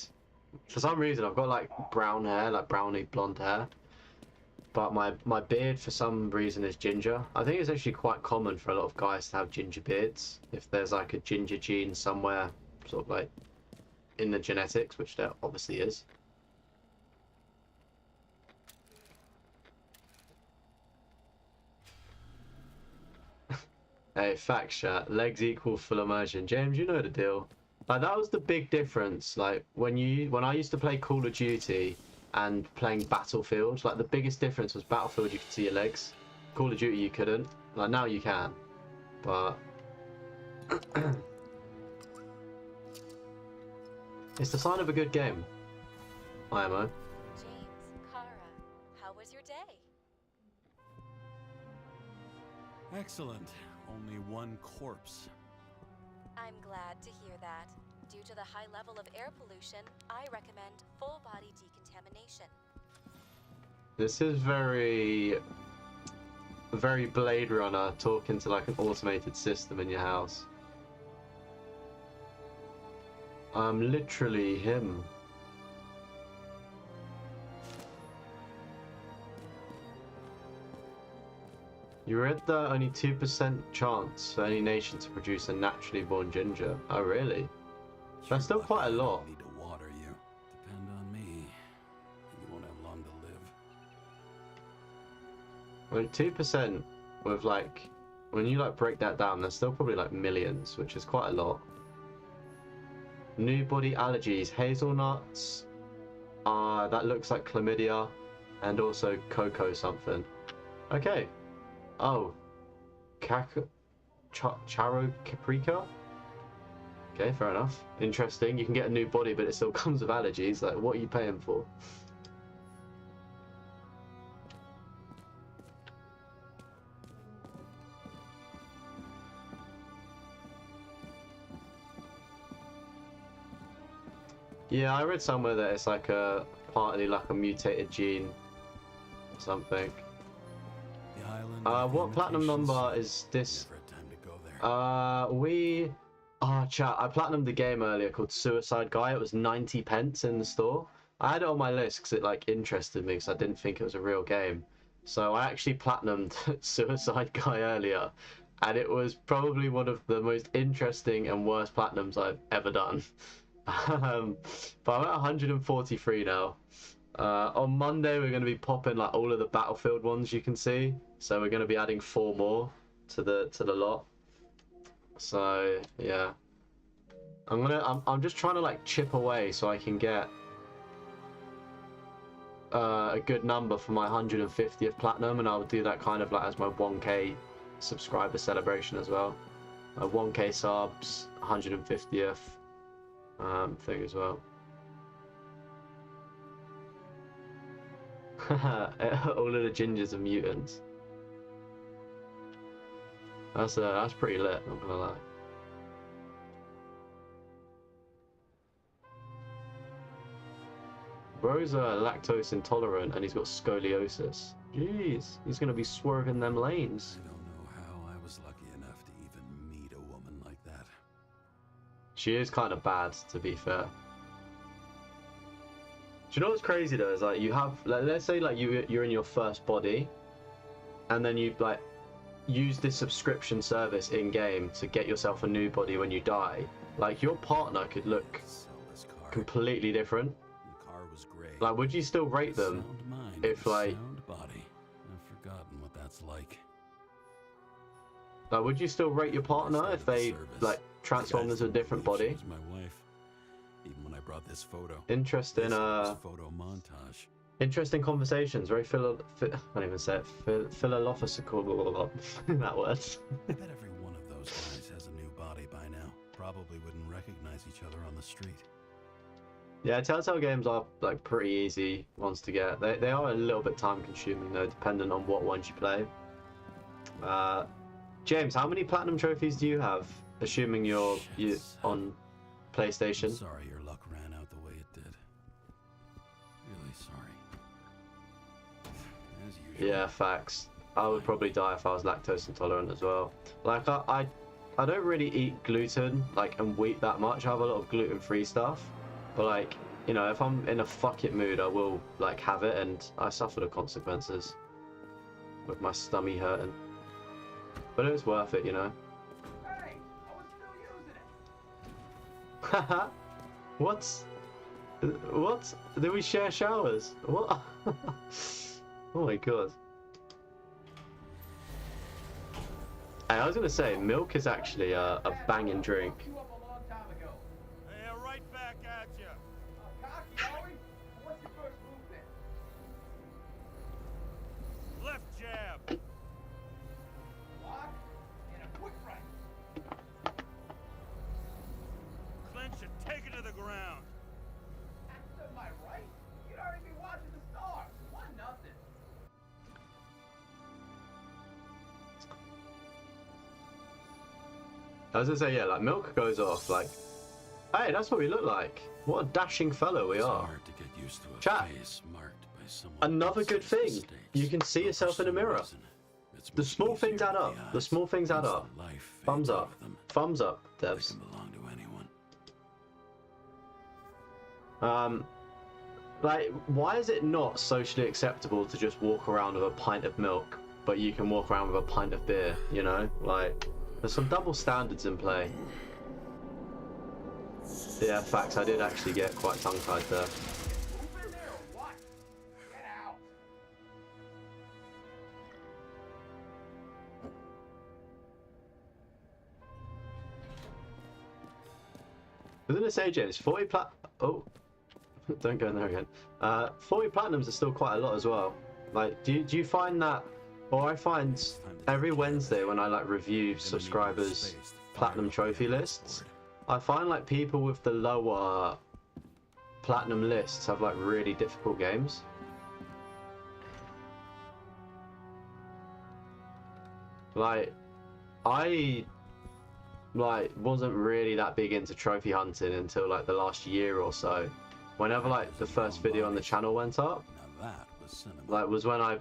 for some reason I've got like brown hair, like browny blonde hair, but my beard for some reason is ginger. I think it's actually quite common for a lot of guys to have ginger beards if there's like a ginger gene somewhere, sort of like in the genetics, which there obviously is. Hey, fact chat. Legs equal full immersion. James, you know the deal. Like that was the big difference. Like when I used to play Call of Duty and playing Battlefield, like the biggest difference was Battlefield you could see your legs. Call of Duty you couldn't. Like now you can. But it's the sign of a good game. IMO. James, Kara, how was your day? Excellent. Only one corpse. I'm glad to hear that. Due to the high level of air pollution, I recommend full body decontamination. This is very Blade Runner, talking to like an automated system in your house. I'm literally him. You read that only 2% chance for any nation to produce a naturally born ginger. Oh really? That's still quite a lot. I need to water you. Depend on me. You won't have long to live. Well, 2% with like, when you like break that down, there's still probably like millions, which is quite a lot. New body allergies, hazelnuts. That looks like chlamydia, and also cocoa something. Okay. Oh, Charo Caprica? Okay, fair enough. Interesting. You can get a new body, but it still comes with allergies. Like, what are you paying for? Yeah, I read somewhere that it's like partly like a mutated gene or something. What platinum number is this? Chat, I platinumed the game earlier called Suicide Guy. It was 90 pence in the store. I had it on my list because it like interested me because I didn't think it was a real game. So I actually platinumed Suicide Guy earlier, and it was probably one of the most interesting and worst platinums I've ever done. But I'm at 143 now. On Monday we're going to be popping like all of the Battlefield ones you can see. So we're going to be adding 4 more to the lot. So yeah, I'm just trying to like chip away so I can get a good number for my 150th platinum, and I'll do that kind of like as my 1k subscriber celebration as well. 1k subs, 150th thing as well. All of the gingers are mutants. That's pretty lit, not gonna lie. Bro's lactose intolerant and he's got scoliosis. Jeez, he's gonna be swerving them lanes. I don't know how I was lucky enough to even meet a woman like that. She is kind of bad, to be fair. Do you know what's crazy though? Is like you have, like, let's say like you're in your first body, and then you like use this subscription service in game to get yourself a new body when you die. Like your partner could look completely different. The car was great. Like, would you still rate them Sound mind, if like? sound body. I've forgotten what that's like. Like, would you still rate your partner if they like transformed into a different body? My wife. Even when I brought this photo. Interesting. Photo montage. Interesting conversations. Very I can't even say it. Philosophical. That word. I bet every one of those guys has a new body by now. Probably wouldn't recognize each other on the street. Yeah, Telltale games are like pretty easy ones to get. They are a little bit time consuming though, depending on what ones you play. James, how many platinum trophies do you have? Assuming you on PlayStation. I'm sorry your luck ran out the way it did. Really sorry. As usual. Yeah, facts. I would probably die if I was lactose intolerant as well. Like I don't really eat gluten like and wheat that much. I have a lot of gluten-free stuff, but like, you know, if I'm in a fuck it mood, I will like have it, and I suffer the consequences with my stomach hurting. But it was worth it, you know. Hey, I was still using it. Haha. What? What? Do we share showers? What? Oh my god. Hey, I was gonna say, milk is actually a banging drink. You up a long time ago. Hey, right back at you. Cocky, are we? What's your first movement? Left jab. Block and a quick right. Clinch and take it to the ground. To my right? You'd already be watching the stars. 1-0. I was gonna say, yeah, like milk goes off, like, hey, that's what we look like. What a dashing fellow we It's are. hard to get used to a Chat. face marked by someone Another else's good thing. mistakes. You can see But yourself for in a some mirror. reason, it's The much small things easier add with up. the The eyes. small things add up. Instant life fades Thumbs out up. of them. Thumbs up, They devs. can belong to anyone. Like, why is it not socially acceptable to just walk around with a pint of milk, but you can walk around with a pint of beer, you know? Like, there's some double standards in play. Yeah, facts, I did actually get quite tongue-tied there. Move in there or what? Get out. I was gonna say, James, 40 oh, don't go in there again. 40 platinums are still quite a lot as well. Like, do you find that, or I find every Wednesday when I like review subscribers' platinum trophy lists, I find like people with the lower platinum lists have like really difficult games. Like, I wasn't really that big into trophy hunting until like the last year or so. Whenever like the first video on the channel went up, Now that was cinema. like was when I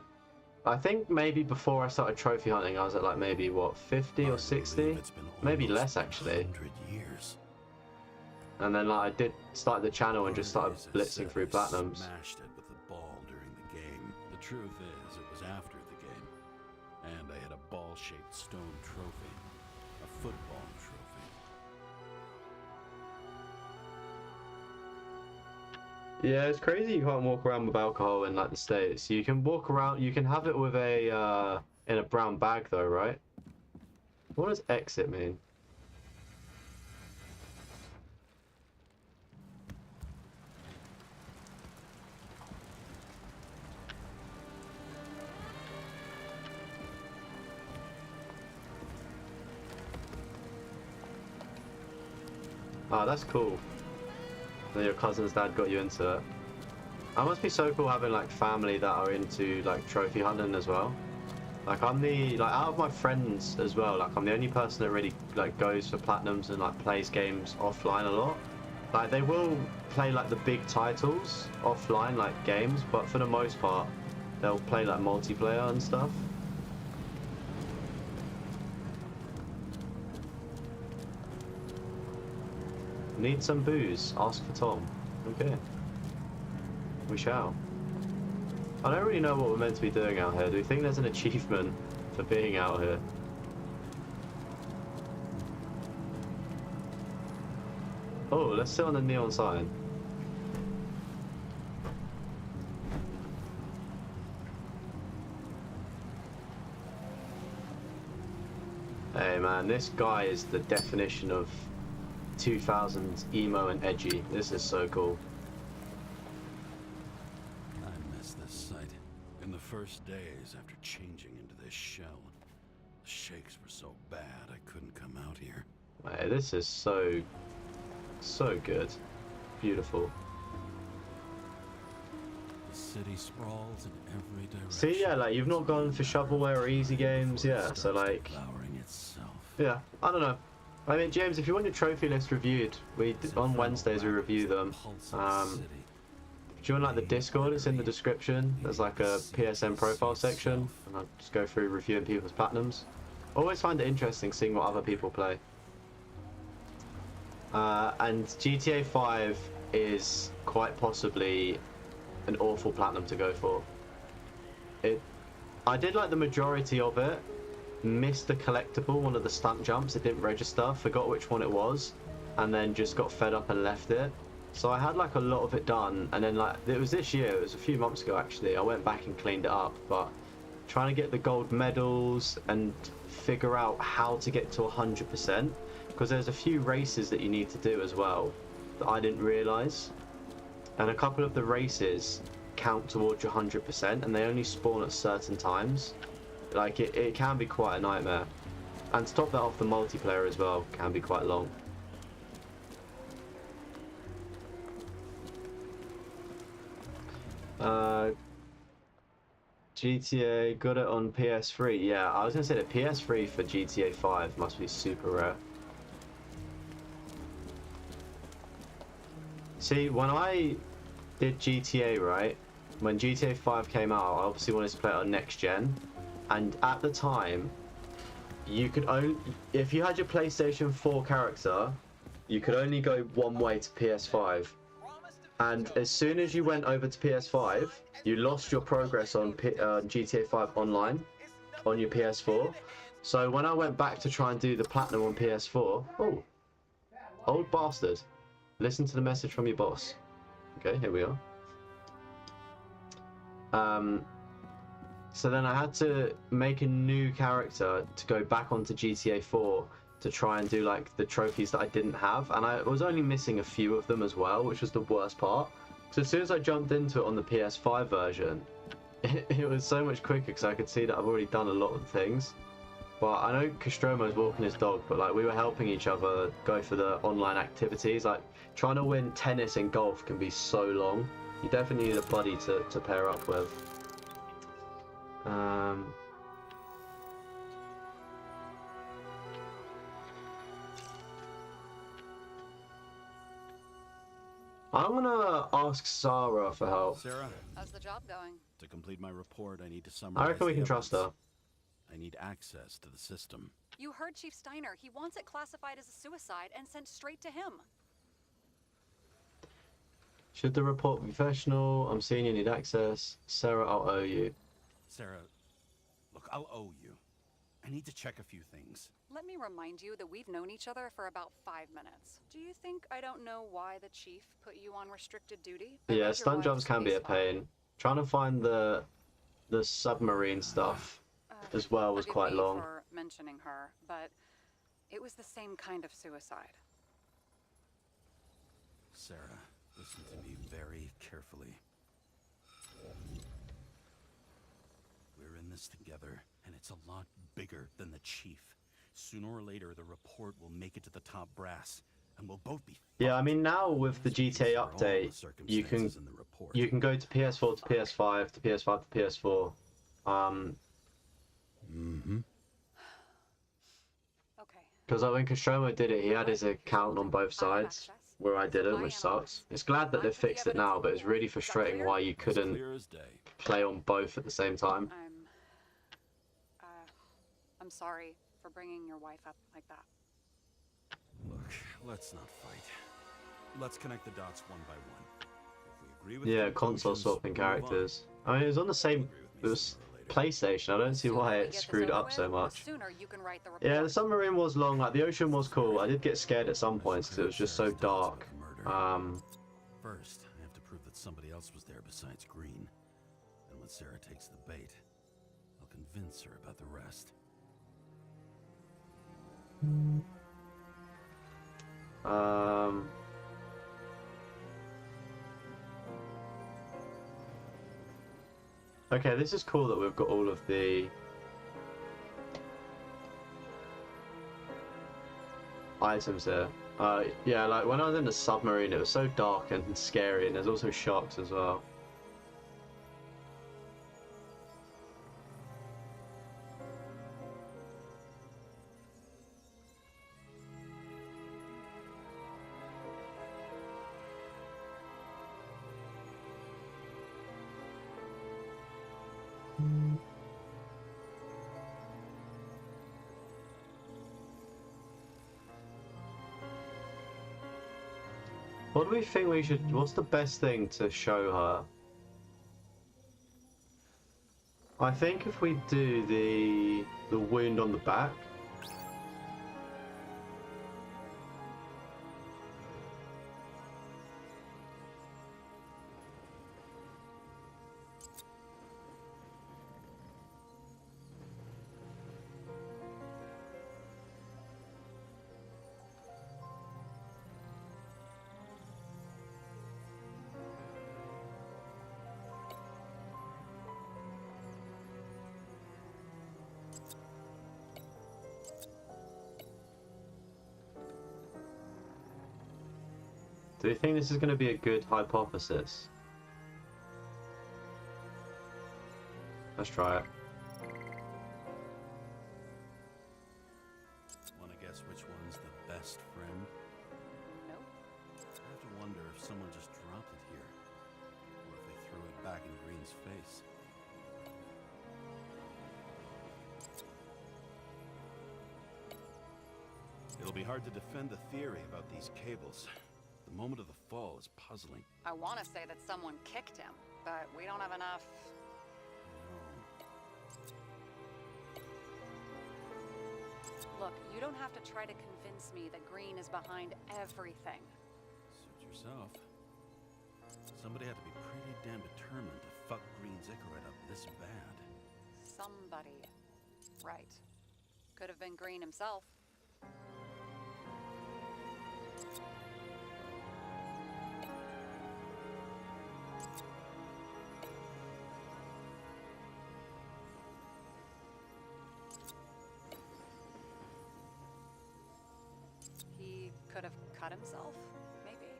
think maybe before I started trophy hunting, I was at like maybe what 50 or 60, maybe less actually. 100 years. And then like I did start the channel and just started Days, I blitzing said through I platinums. Smashed it with the ball during the game. The truth is, it was after the game, and I had a ball-shaped stone trophy, a football trophy. Yeah, it's crazy you can't walk around with alcohol in like the States. You can walk around, you can have it with a in a brown bag though, right? What does exit mean? Oh, that's cool. That your cousin's dad got you into it. That must be so cool having like family that are into like trophy hunting as well. Like I'm the out of my friends as well, like I'm the only person that really like goes for platinums and like plays games offline a lot. Like they will play like the big titles offline, like games, but for the most part they'll play like multiplayer and stuff. Need some booze? Ask for Tom. Okay. We shall. I don't really know what we're meant to be doing out here. Do you think there's an achievement for being out here? Oh, let's sit on the neon sign. Hey man, this guy is the definition of 2000s emo and edgy. This is so cool. I miss this site. In the first days after changing into this shell, the shakes were so bad I couldn't come out here. Hey, this is so good. Beautiful. The city sprawls in every direction. See, yeah, like you've not gone for shovelware or easy games, yeah. So like, Devouring itself. yeah, I don't know. I mean, James, if you want your trophy list reviewed, on Wednesdays we review them. If you want like the Discord, it's in the description. There's like a PSN profile section, and I'll just go through reviewing people's platinums. Always find it interesting seeing what other people play. And GTA 5 is quite possibly an awful platinum to go for. I did like the majority of it. Missed the collectible, one of the stunt jumps. It didn't register. Forgot which one it was, and then just got fed up and left it. So I had like a lot of it done, and then like it was this year. It was a few months ago actually. I went back and cleaned it up, but trying to get the gold medals and figure out how to get to 100%, because there's a few races that you need to do as well that I didn't realize, and a couple of the races count towards your 100%, and they only spawn at certain times. Like it can be quite a nightmare, and to top that off, the multiplayer as well can be quite long. GTA got it on PS3. Yeah, I was gonna say the PS3 for GTA 5 must be super rare. See, when I did GTA, right, when GTA 5 came out, I obviously wanted to play it on next gen, and at the time, you could only, if you had your PlayStation 4 character, you could only go one way to PS5. And as soon as you went over to PS5, you lost your progress on GTA 5 online on your PS4. So when I went back to try and do the platinum on PS4, oh, old bastard, listen to the message from your boss. Okay, here we are. So then I had to make a new character to go back onto GTA 4 to try and do like the trophies that I didn't have, and I was only missing a few of them as well, which was the worst part. So as soon as I jumped into it on the PS5 version, it was so much quicker because I could see that I've already done a lot of things. But I know Castromo's walking his dog, but like we were helping each other go for the online activities. Like trying to win tennis and golf can be so long. You definitely need a buddy to pair up with. I'm gonna ask Sarah for help. Sarah, How's the job going? to complete my report, I need to summarize. I reckon we the can trust evidence. her. I need access to the system. You heard Chief Steiner. He wants it classified as a suicide and sent straight to him. Should the report be professional? I'm seeing you need access. Sarah, I'll owe you. Sarah, look, I'll owe you. I need to check a few things. Let me remind you that we've known each other for about 5 minutes. Do you think I don't know why the chief put you on restricted duty? I read Yeah, your stunt jumps wife's can be a case file. pain. Trying to find the submarine stuff as well was Forgive quite me long. for mentioning her, but it was the same kind of suicide. Sarah, listen to me very carefully. We're in this together, and it's a lot bigger than the chief. Sooner or later, the report will make it to the top brass, and we'll both be. Yeah, I mean now with the GTA These are all the update, you can circumstances in the report. go to PS4 to PS5 to PS5 to PS4. Okay. Because like when Castromo did it, he had his account on both sides, where I didn't, which sucks. It's glad that they've fixed it now, but it's really frustrating why you couldn't Clear as day. play on both at the same time. I'm sorry for bringing your wife up like that. Look, let's not fight. Let's connect the dots one by one. If we agree with Yeah, console conclusions, swapping we'll move on. characters. I mean, it was on the same. It was PlayStation. I don't see why We it get this screwed over up with, so the much. sooner you can write the report. Yeah, the submarine was long. Like the ocean was cool. I did get scared at some points because it was just so dark. First, I have to prove that somebody else was there besides Green. And when Sarah takes the bait, I'll convince her about the rest. Okay, this is cool that we've got all of the items here. Yeah, like when I was in the submarine, it was so dark and scary, and there's also sharks as well. What do we think we should... What's the best thing to show her? I think if we do the wound on the back. Do you think this is going to be a good hypothesis? Let's try it. Want to guess which one's the best friend? Nope. I have to wonder if someone just dropped it here, or if they threw it back in Green's face. It'll be hard to defend the theory about these cables. The moment of the fall is puzzling. I want to say that someone kicked him, but we don't have enough. Look, you don't have to try to convince me that Green is behind everything. Suit yourself. Somebody had to be pretty damn determined to fuck Green's Icarite up this bad. Somebody. Right. Could have been Green himself. He could have cut himself, maybe?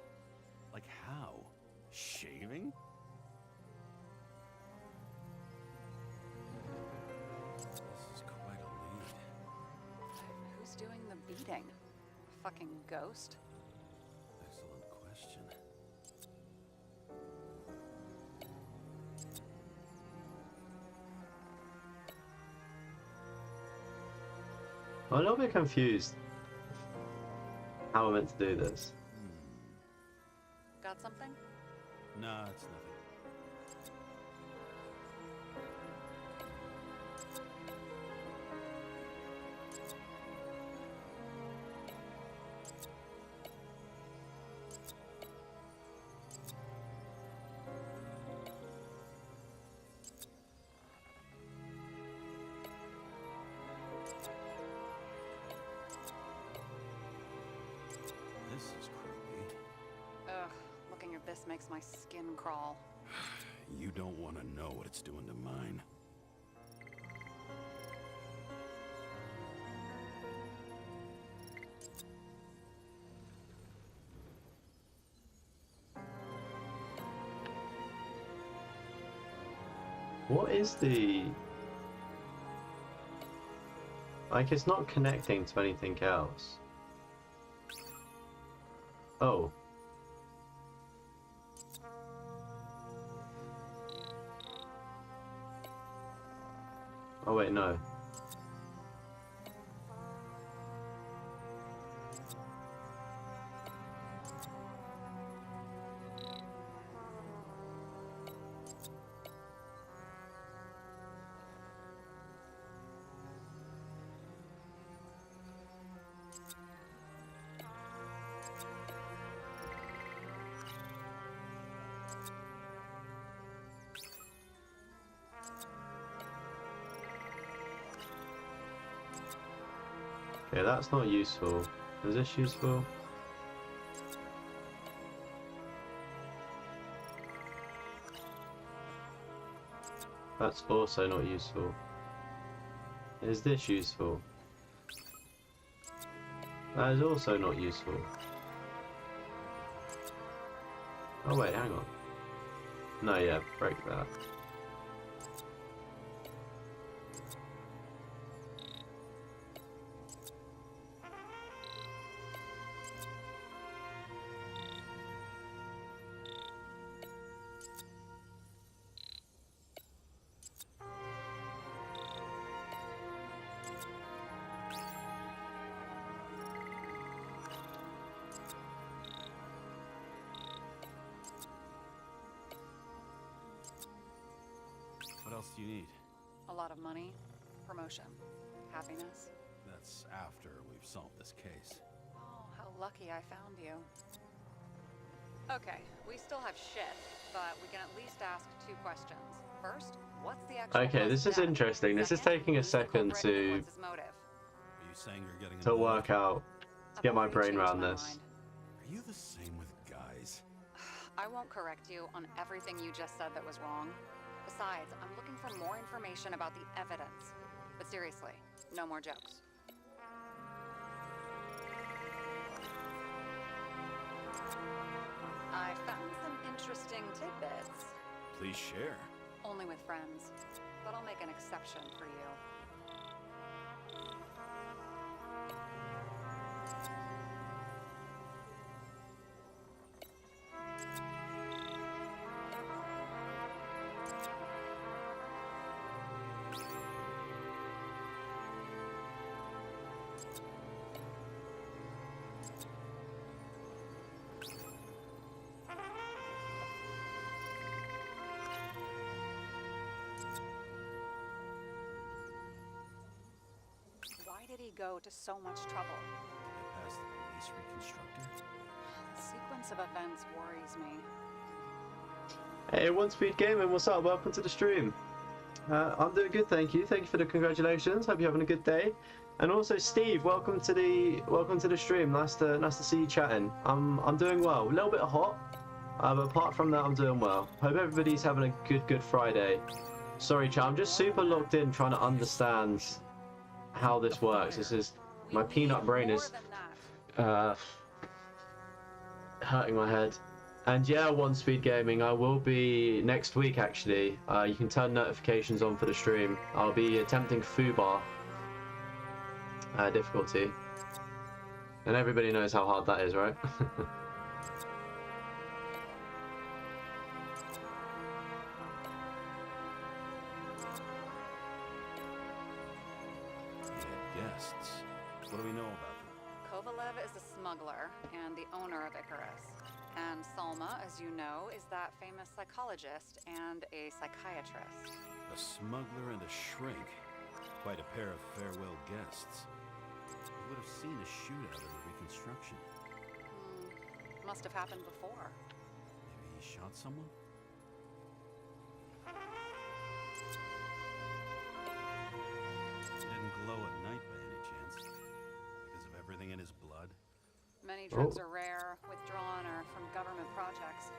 Like how? Shaving? This is quite a lead. Who's doing the beating? A fucking ghost? Excellent question. I'm a little bit confused how we're meant to do this. Got something? Nah, it's nothing. This is creepy. Ugh, looking at this makes my skin crawl. You don't want to know what it's doing to mine. What is the... Like, it's not connecting to anything else. Oh. Oh wait, no. Okay, that's not useful. Is this useful? That's also not useful. Is this useful? That is also not useful. Oh wait, hang on. No, yeah, break that. else do you need? A lot of money, promotion, happiness. That's after we've solved this case. Oh, how lucky I found you. Okay, we still have shit, but we can at least ask 2 questions. First, what's the actual Okay, this is death? interesting. This is Second, taking a who's the second culprit and to what's his motive? Are you saying you're getting to involved? work out, to I've get my already brain changed around my this. mind. Are you the same with guys? I won't correct you on everything you just said that was wrong. Besides, I'm looking for more information about the evidence. But seriously, no more jokes. I found some interesting tidbits. Please share. Only with friends. But I'll make an exception for you. Why did he go to so much trouble? Get past the police reconstructor? The sequence of events worries me. Hey, One Speed Gaming, what's up? Welcome to the stream. I'm doing good, thank you. Thank you for the congratulations. Hope you're having a good day. And also, Steve, welcome to the stream. Nice to see you chatting. I'm doing well. A little bit hot, but apart from that, I'm doing well. Hope everybody's having a good Friday. Sorry, chat. I'm just super locked in trying to understand how this works. This is my peanut brain is hurting my head. And yeah, One Speed Gaming, I will be next week actually. You can turn notifications on for the stream. I'll be attempting Fubar difficulty. And everybody knows how hard that is, right? Guests. What do we know about them? Kovalev is a smuggler and the owner of Icarus. And Salma, as you know, is that famous psychologist and a psychiatrist. A smuggler and a shrink. Quite a pair of farewell guests. You would have seen a shootout in the reconstruction. Must have happened before. Maybe he shot someone? He didn't glow at night by any chance? Because of everything in his blood? Many drugs are rare, withdrawn, or from government projects.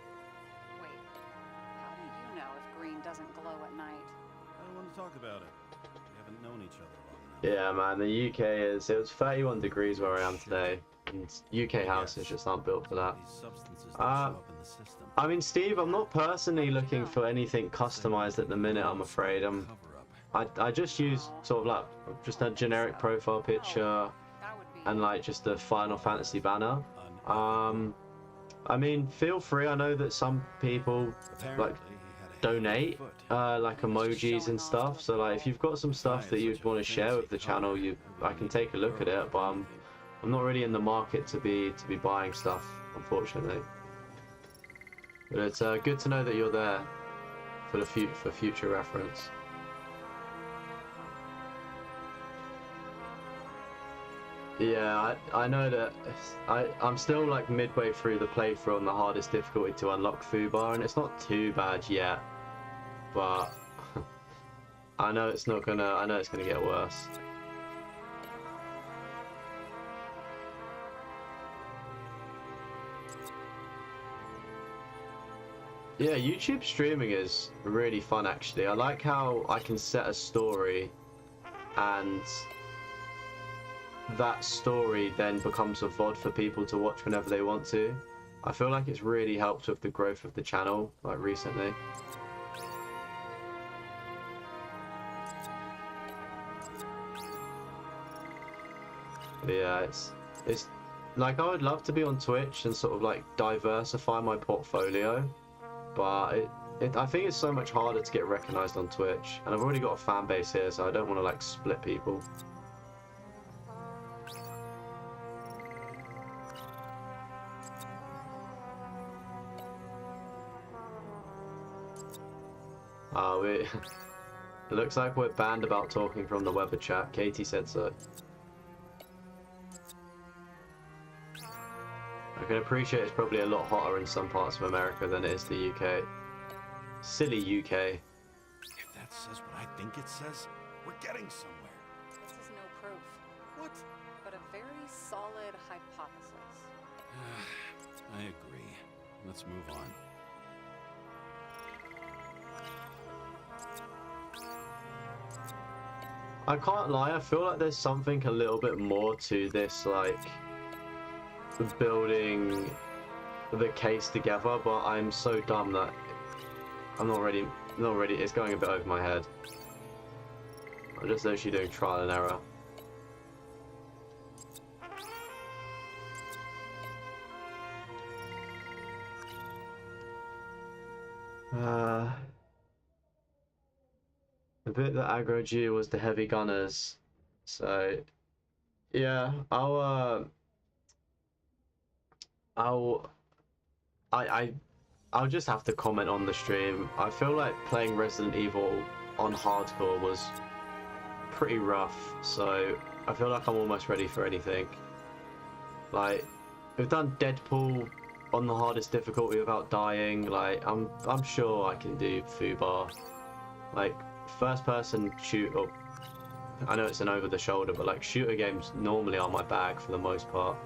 Wait, how do you know if green doesn't glow at night? I don't want to talk about it. We haven't known each other long enough. Yeah, man, the UK it was 31 degrees where I am today. And UK houses just aren't built for that. These substances that show up in the system. I mean, Steve, I'm not personally looking for anything customized at the minute, I'm afraid. I just use sort of like just a generic profile picture and like just the Final Fantasy banner. I mean, feel free. I know that some people like donate like emojis and stuff. So like, if you've got some stuff that you'd want to share with the channel, I can take a look at it. But I'm not really in the market to be buying stuff, unfortunately. But it's good to know that you're there for future reference. Yeah, I know that I'm still like midway through the playthrough on the hardest difficulty to unlock Fubar, and it's not too bad yet, but I know it's gonna get worse. Yeah, YouTube streaming is really fun actually. I like how I can set a story and that story then becomes a VOD for people to watch whenever they want to. I feel like it's really helped with the growth of the channel, like recently. But yeah, it's like I would love to be on Twitch and sort of like diversify my portfolio, but I think it's so much harder to get recognized on Twitch, and I've already got a fan base here, so I don't want to like split people. It looks like we're banned about talking from the Weber chat. Katie said so. I can appreciate it's probably a lot hotter in some parts of America than it is the UK. Silly UK. If that says what I think it says, we're getting somewhere. This is no proof. What? But a very solid hypothesis. I agree. Let's move on. I can't lie, I feel like there's something a little bit more to this, like, building the case together, but I'm so dumb that I'm not ready, it's going a bit over my head. I'm just actually doing trial and error. The bit that aggroed you was the heavy gunners, so yeah, I'll just have to comment on the stream. I feel like playing Resident Evil on hardcore was pretty rough, so I feel like I'm almost ready for anything. Like, we've done Deadpool on the hardest difficulty without dying. Like, I'm sure I can do Fubar. Like, first person shooter, I know it's an over the shoulder, but like shooter games normally are my bag for the most part.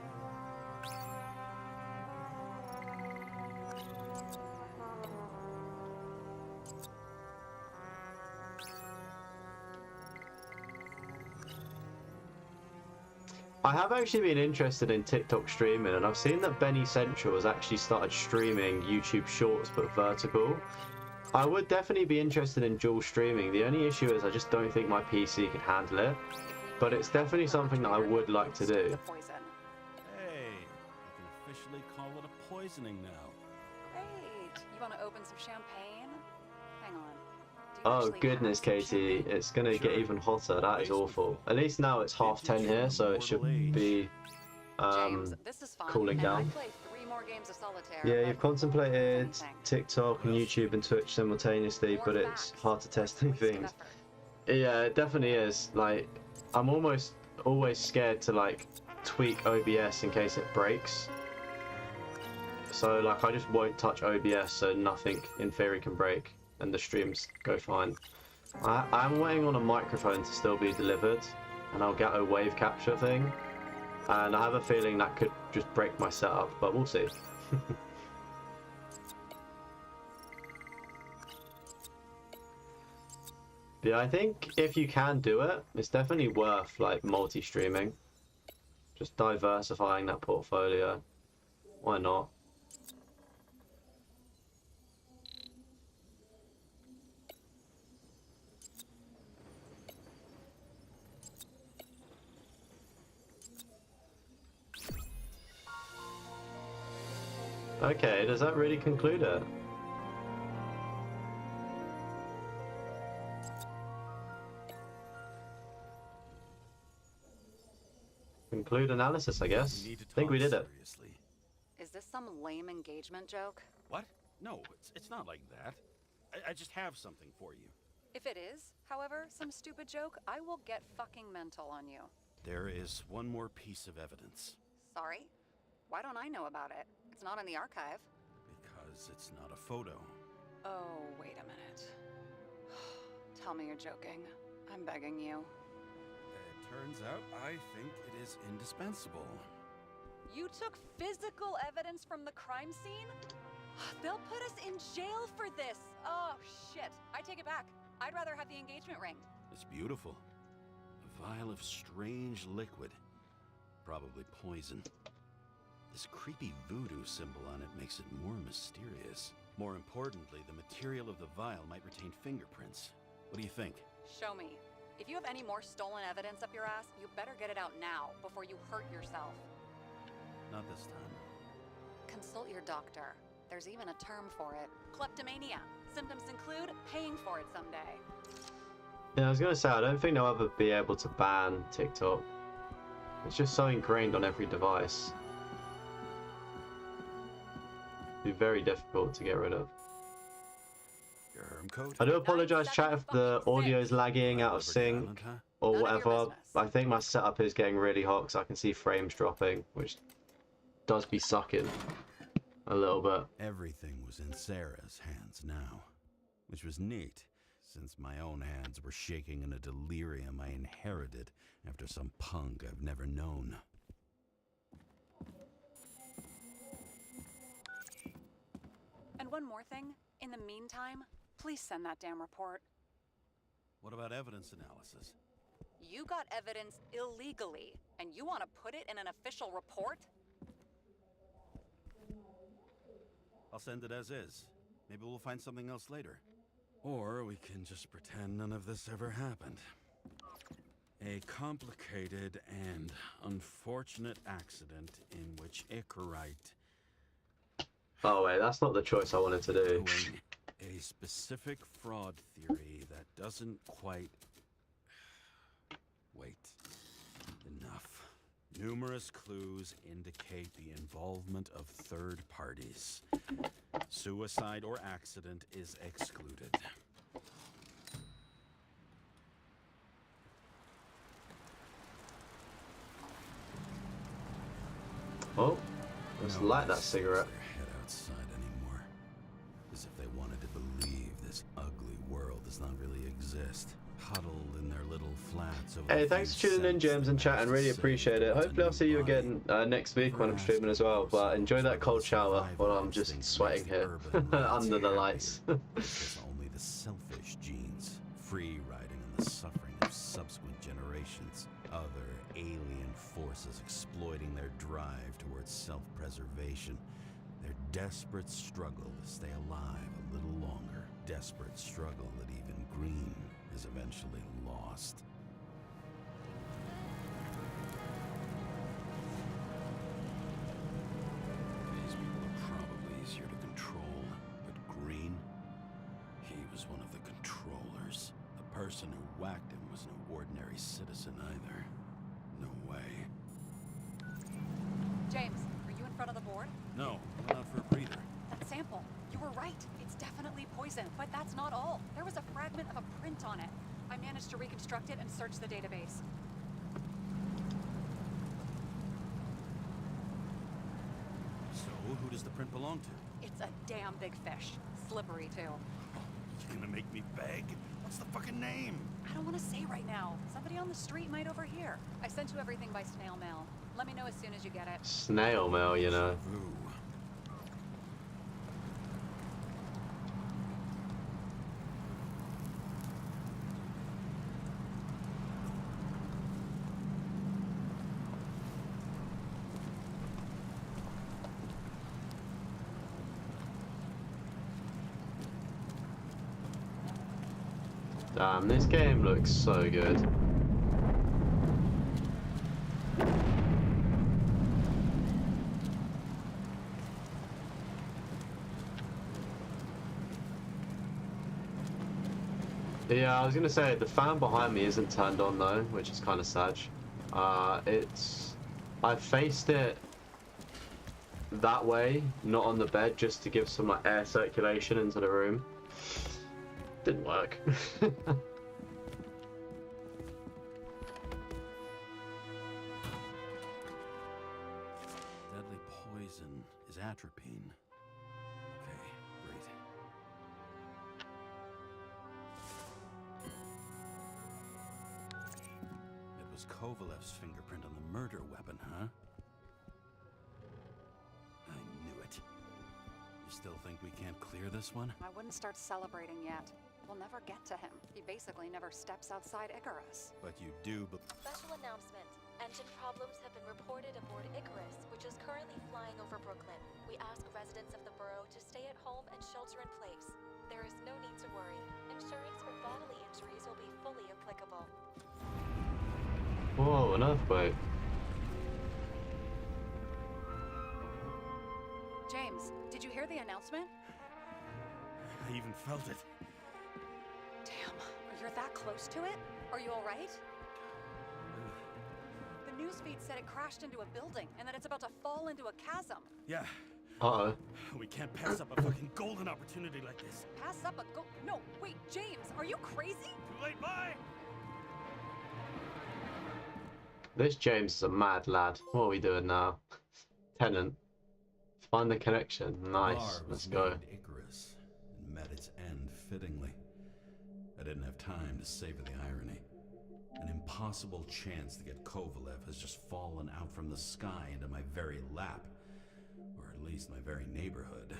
I have actually been interested in TikTok streaming, and I've seen that Benny Central has actually started streaming YouTube Shorts but vertical. I would definitely be interested in dual streaming. The only issue is I just don't think my PC can handle it, but it's definitely something that I would like to do. Hey, you can officially call it a poisoning now. Great. You want to open some champagne? Hang on. Do you Oh actually goodness, have some Katie, champagne? it's gonna get even hotter. That is awful. At least now it's 10:30 here, so it should be James, this is fun, cooling and down. I play 3 more games of solitaire, Yeah, but you've contemplated anything. TikTok and YouTube and Twitch simultaneously, More but it's facts, hard to test less wasted things. effort. Yeah, it definitely is. Like, I'm almost always scared to like tweak OBS in case it breaks. So like, I just won't touch OBS, so nothing in theory can break, and the streams go fine. I'm waiting on a microphone to still be delivered, and I'll get a wave capture thing. And I have a feeling that could just break my setup, but we'll see. Yeah, I think if you can do it, it's definitely worth like multi-streaming. Just diversifying that portfolio. Why not? Okay, does that really conclude it? Conclude analysis, I guess. We need to I think we talk did it. seriously. Is this some lame engagement joke? What? No, it's not like that. I just have something for you. If it is, however, some stupid joke, I will get fucking mental on you. There is one more piece of evidence. Sorry? Why don't I know about it? It's not in the archive. Because it's not a photo. Oh, wait a minute. Tell me you're joking. I'm begging you. It turns out I think it is indispensable. You took physical evidence from the crime scene? They'll put us in jail for this! Oh, shit. I take it back. I'd rather have the engagement ring. It's beautiful. A vial of strange liquid. Probably poison. This creepy voodoo symbol on it makes it more mysterious. More importantly, the material of the vial might retain fingerprints. What do you think? Show me. If you have any more stolen evidence up your ass, you better get it out now, before you hurt yourself. Not this time. Consult your doctor. There's even a term for it. Kleptomania. Symptoms include paying for it someday. Yeah, I was gonna say, I don't think they'll ever be able to ban TikTok. It's just so ingrained on every device. It'd be very difficult to get rid of. Your herm coat? I do apologize, chat, if the fucking audio is lagging, out of Liberty sync, Island, huh? or None of your whatever. business. I think my setup is getting really hot because I can see frames dropping, which does be sucking a little bit. Everything was in Sarah's hands now, which was neat, since my own hands were shaking in a delirium I inherited after some punk I've never known. And one more thing. In the meantime, please send that damn report. What about evidence analysis? You got evidence illegally, and you want to put it in an official report? I'll send it as is. Maybe we'll find something else later. Or we can just pretend none of this ever happened. A complicated and unfortunate accident in which Icarite, Oh wait, that's not the choice I wanted to do. doing a specific fraud theory that doesn't quite... Wait. Enough. Numerous clues indicate the involvement of third parties. Suicide or accident is excluded. Oh, let's No light one that cigarette. sticks their head outside anymore. As if they wanted to believe this ugly world does not really exist. Huddled in their little flats over Hey, a thanks few for tuning in, cents James that and chat, managed and to really save appreciate it. what's a Hopefully I'll new see you body. again next week when I'm streaming as well, but enjoy that cold shower while I'm just sweating here under the lights. It's only the selfish genes, free riding on the suffering of subsequent generations. Other alien forces exploiting their drive towards self-preservation. Their desperate struggle to stay alive a little longer. Desperate struggle that even Green is eventually lost. These people are probably easier to control, but Green, he was one of the controllers. The person who whacked him was no ordinary citizen either. No way. James, are you in front of the board? No, I went out for a breather. That sample. You were right. It's definitely poison, but that's not all. There was a fragment of a print on it. I managed to reconstruct it and search the database. So, who does the print belong to? It's a damn big fish. Slippery, too. You gonna make me beg? What's the fucking name? I don't want to say right now. Somebody on the street might overhear. I sent you everything by snail mail. Let me know as soon as you get it. Snail mail, you know. Vu. Damn, this game looks so good. Yeah, I was gonna say the fan behind me isn't turned on though, which is kind of sad. I faced it that way, not on the bed, just to give some like air circulation into the room. Didn't work. Deadly poison is atropine. Okay, great. It was Kovalev's fingerprint on the murder weapon, huh? I knew it. You still think we can't clear this one? I wouldn't start celebrating yet. We'll never get to him. He basically never steps outside Icarus. But you do, but Special announcement. Engine problems have been reported aboard Icarus, which is currently flying over Brooklyn. We ask residents of the borough to stay at home and shelter in place. There is no need to worry. Insurance for bodily injuries will be fully applicable. Whoa, an earthquake. James, did you hear the announcement? I even felt it. Damn, you're that close to it? Are you alright? The newsfeed said it crashed into a building and that it's about to fall into a chasm. Yeah, Uh-oh. We can't pass up a fucking golden opportunity like this. Pass up a go. No, wait, James, are you crazy? Too late, bye! This James is a mad lad. What are we doing now? Tenant. Find the connection. Nice. Bar was Let's go. named Icarus and met its end fittingly. I didn't have time to savor the irony. An impossible chance to get Kovalev has just fallen out from the sky into my very lap. Or at least my very neighborhood.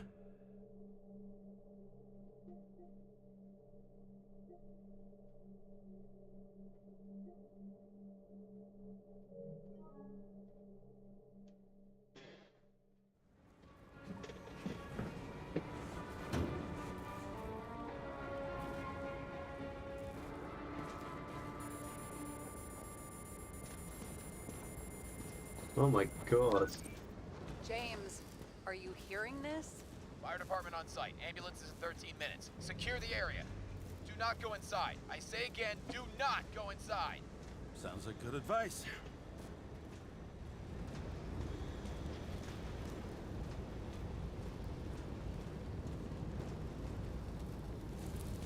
Oh my god. James, are you hearing this? Fire department on site. Ambulances in 13 minutes. Secure the area. Do not go inside. I say again, do not go inside. Sounds like good advice.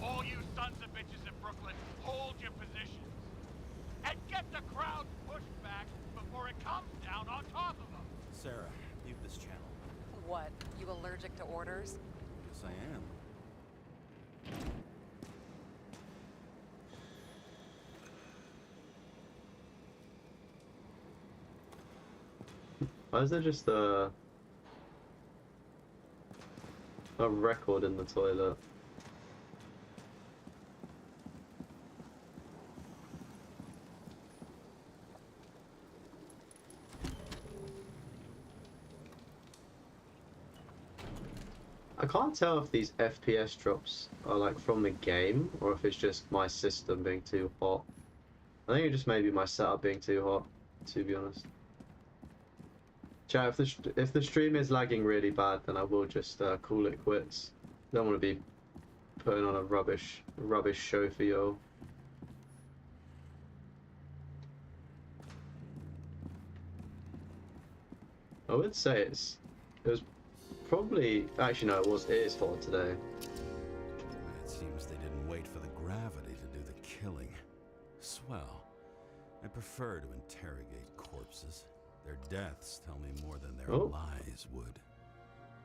All you sons of bitches in Brooklyn, hold your positions. And get the crowd pushed back before it comes down on top of them. Sarah, leave this channel. What? You allergic to orders? Yes, I am. Why is there just a record in the toilet? I can't tell if these FPS drops are like from the game or if it's just my system being too hot. I think it just may be my setup being too hot, to be honest. Chat, if the stream is lagging really bad, then I will just call it quits. Don't want to be putting on a rubbish show for y'all. I would say it was probably, actually no, it is hot today. It seems they didn't wait for the gravity to do the killing. Swell. I prefer to interrogate corpses. Their deaths tell me more than their lies would.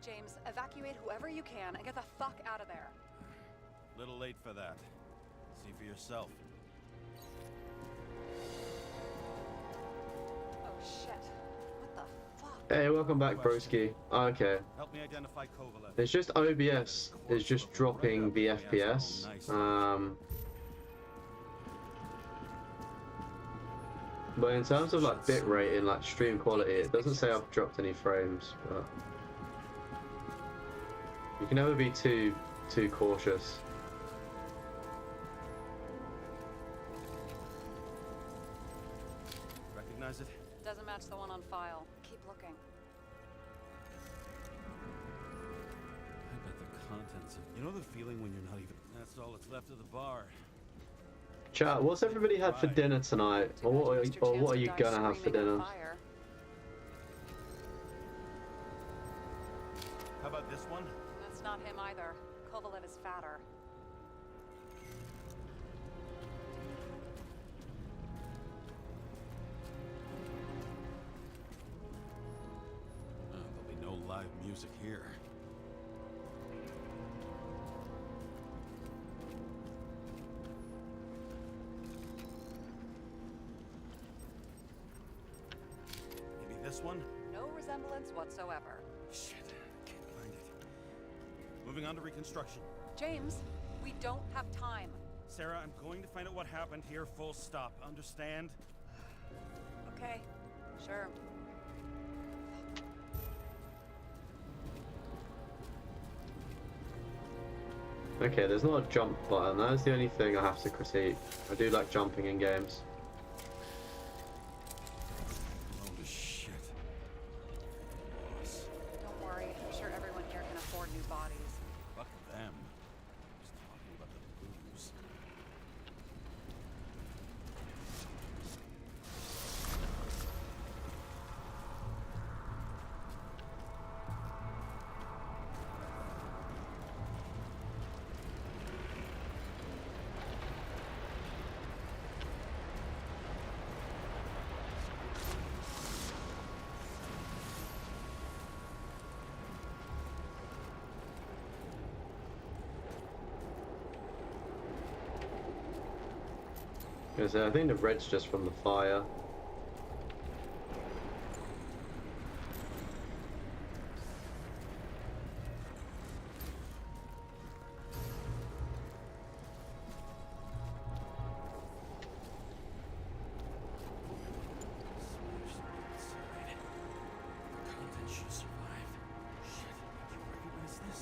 James, evacuate whoever you can and get the fuck out of there. Little late for that. See for yourself. Oh shit. What the fuck? Hey, welcome back, broski. Okay. Help me identify Kovalev. It's just OBS is just dropping the FPS. But in terms of like bit rate and like stream quality, it doesn't say I've dropped any frames, but you can never be too cautious. Recognize it? Doesn't match the one on file. Keep looking. I bet the contents of... You know the feeling when you're not even... That's all that's left of the bar. Chat, what's everybody had for dinner tonight? Or what are you gonna have for dinner? How about this one? That's not him either. Kovalev is fatter. There'll be no live music here. Maybe this one? No resemblance whatsoever. Shit, can't find it. Moving on to reconstruction. James, we don't have time. Sarah, I'm going to find out what happened here, full stop. Understand? Okay, sure. Okay, there's not a jump button. That is the only thing I have to critique. I do like jumping in games. Holy shit. Boss. Don't worry, I'm sure everyone here can afford new bodies. Fuck them. Just talking about the booze. I think the red's just from the fire. Content should survive. Shit, you recognize this?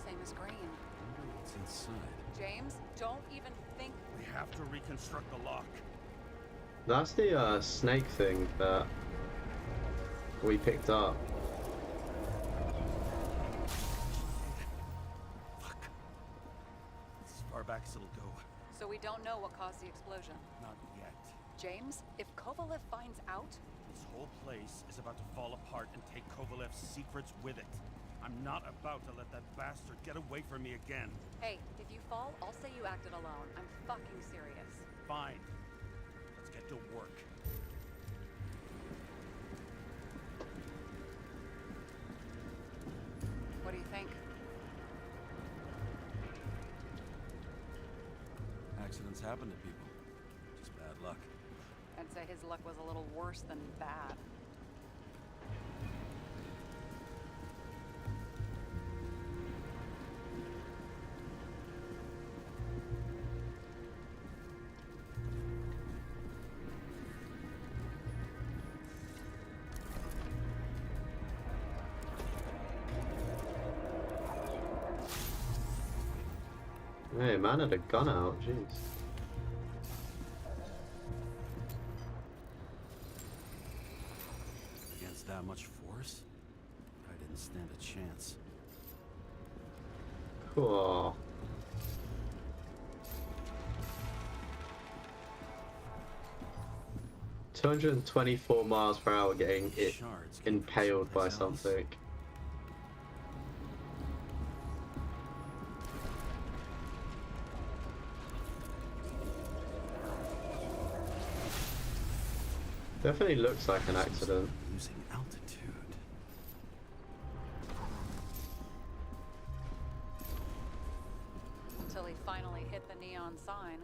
Same as green. I wonder what's inside. James, don't even think. We have to reconstruct the lock. That's the snake thing that we picked up. Fuck. It's as far back as it'll go. So we don't know what caused the explosion. Not yet. James, if Kovalev finds out, This whole place is about to fall apart and take Kovalev's secrets with it. I'm not about to let that bastard get away from me again. hey, if you fall, I'll say you acted alone. I'm fucking serious. Fine. Let's get to work. What do you think? Accidents happen to people. Just bad luck. I'd say his luck was a little worse than bad. Hey, man had a gun out, jeez. Against that much force, I didn't stand a chance. Cool. "224 miles per hour getting it Shards came from impaled by someplace else. something." Definitely looks like an accident. Losing altitude. Until he finally hit the neon sign.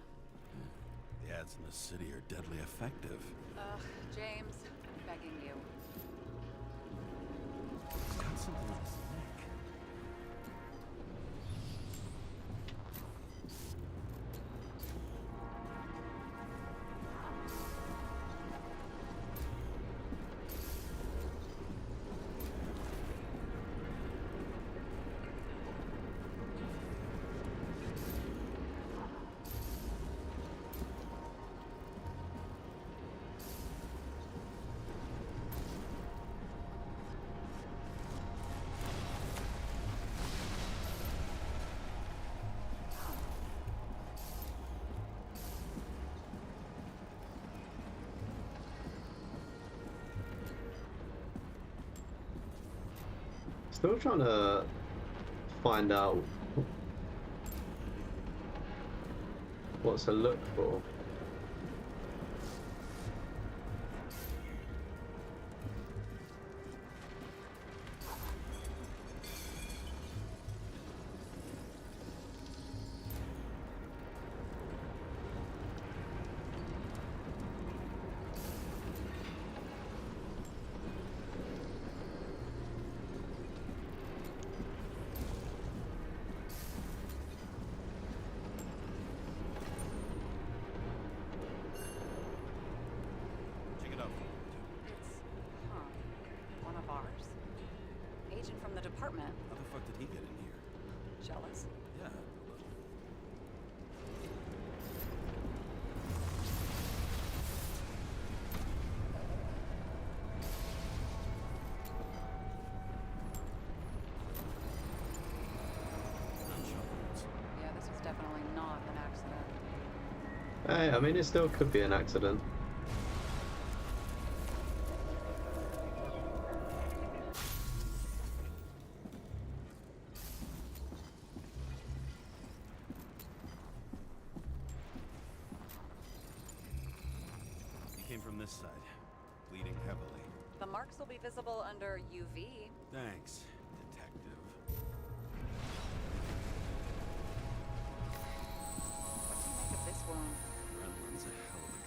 The ads in the city are deadly effective. Ugh, James, I'm begging you. He's got something on his neck. Still trying to find out what's to look for. Check it out. It's, one of ours. Agent from the department. How the fuck did he get in here? Jealous? Yeah, a little. Gunshot wounds. Yeah, this was definitely not an accident. Hey, I mean, it still could be an accident. He came from this side, bleeding heavily. The marks will be visible under UV. Thanks, detective. What do you make of this wound? Renlin's a hell of a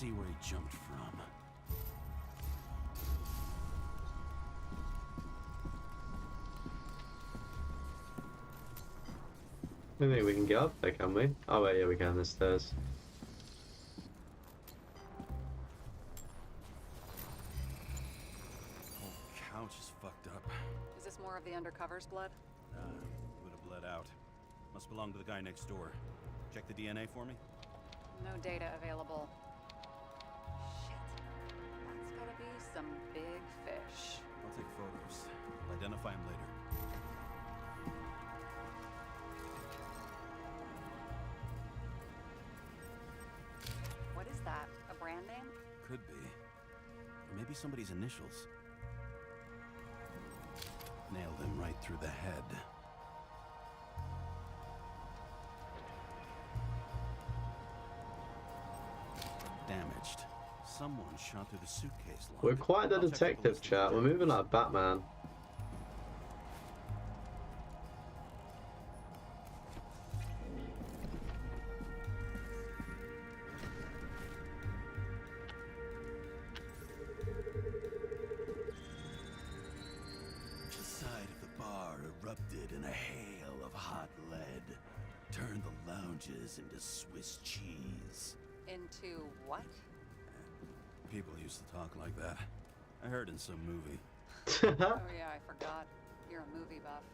see where he jumped from. I don't think we can get up there, can we? Oh wait, yeah we can, there's stairs. Whole couch is fucked up. Is this more of the undercover's blood? Would have bled out. Must belong to the guy next door. Check the DNA for me. No data available. Shit. That's gotta be some big fish. I'll take photos. I'll identify him later. What is that? A brand name? Could be. Or maybe somebody's initials. Nailed him right through the head. Damaged. Someone shot through the suitcase lock. We're quite the I'll check detective ballistic chat, we're moving like Batman. The side of the bar erupted in a hail of hot lead. Turned the lounges into Swiss cheese. Into what? People used to talk like that. I heard in some movie. Oh yeah, I forgot. You're a movie buff.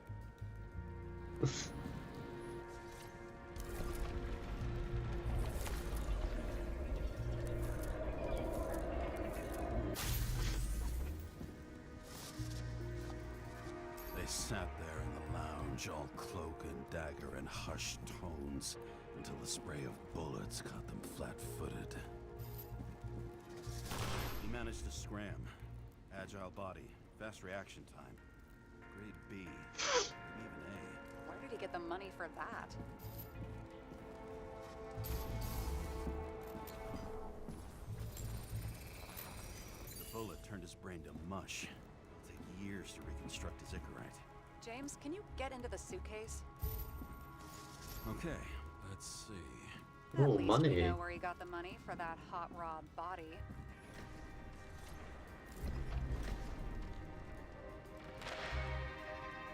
They sat there in the lounge, all cloak and dagger and hushed tones, until the spray of bullets caught them flat-footed. He managed to scram. Agile body, fast reaction time. Grade B, maybe even A. Where did he get the money for that? The bullet turned his brain to mush. It'll take years to reconstruct his Icarite. James, can you get into the suitcase? Okay, let's see. At Oh, least money. we know where he got the money for that hot raw body.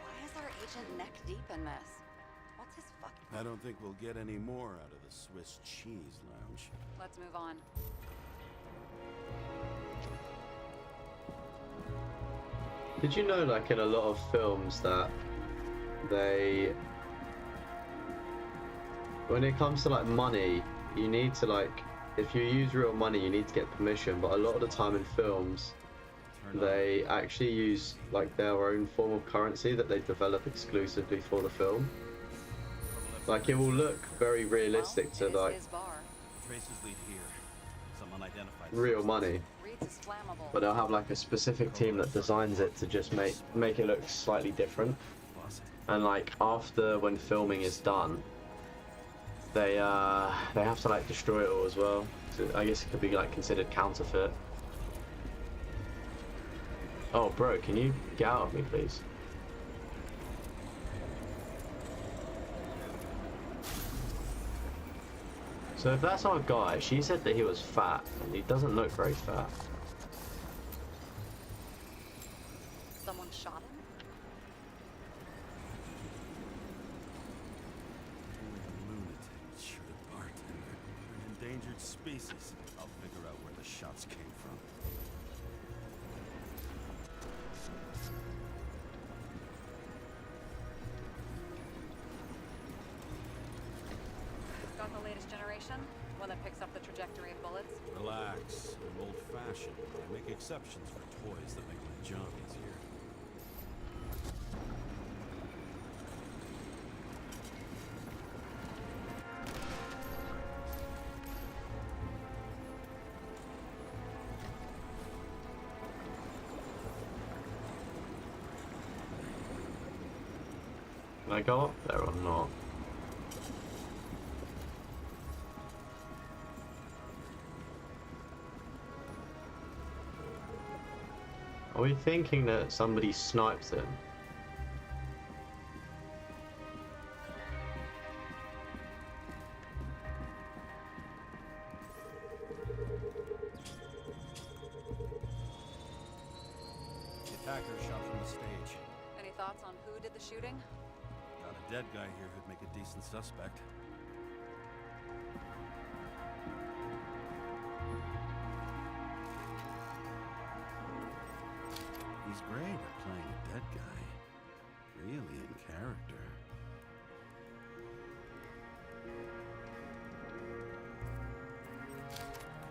Why is our agent neck deep in this? What's his fucking... I don't think we'll get any more out of the Swiss cheese lounge. Let's move on. Did you know, like, in a lot of films that they... When it comes to, like, money, you need to, like... If you use real money, you need to get permission, but a lot of the time in films, they actually use, like, their own form of currency that they develop exclusively for the film. Like, it will look very realistic to, Well, it is like, his bar. Traces lead here. Someone identified real money. Reed's is flammable. But they'll have, like, a specific team that designs it to just make it look slightly different. And, like, after, when filming is done, they have to, like, destroy it all as well. So I guess it could be, like, considered counterfeit. Oh, bro, can you get out of me, please? So if that's our guy, she said that he was fat, and he doesn't look very fat. Someone shot him? Lunatic, sure, bartender. An endangered species. I'll figure out where the shots came from. Got the latest generation? One that picks up the trajectory of bullets? Relax. I'm old-fashioned. I make exceptions for toys that make my job easier. Can I go up there or not? Are we thinking that somebody sniped him? thoughts on who did the shooting? Got a dead guy here who'd make a decent suspect. He's great at playing a dead guy. Really in character.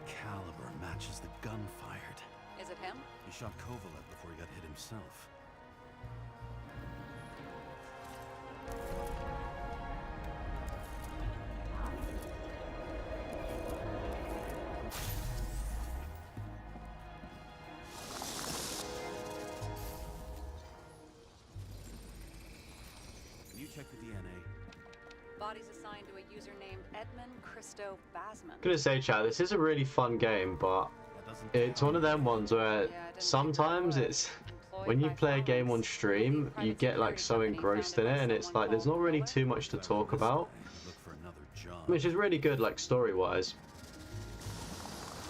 Caliber matches the gun fired. Is it him? He shot Kovalev before he got hit himself. Can you check the DNA? Body's assigned to a user named Edmund Christo Basman. Gonna say, chat, this is a really fun game, but it's one of them ones where sometimes it's when you play a game on stream, you get like so engrossed in it, and it's like there's not really too much to talk about, Look for another job. which is really good, like story-wise.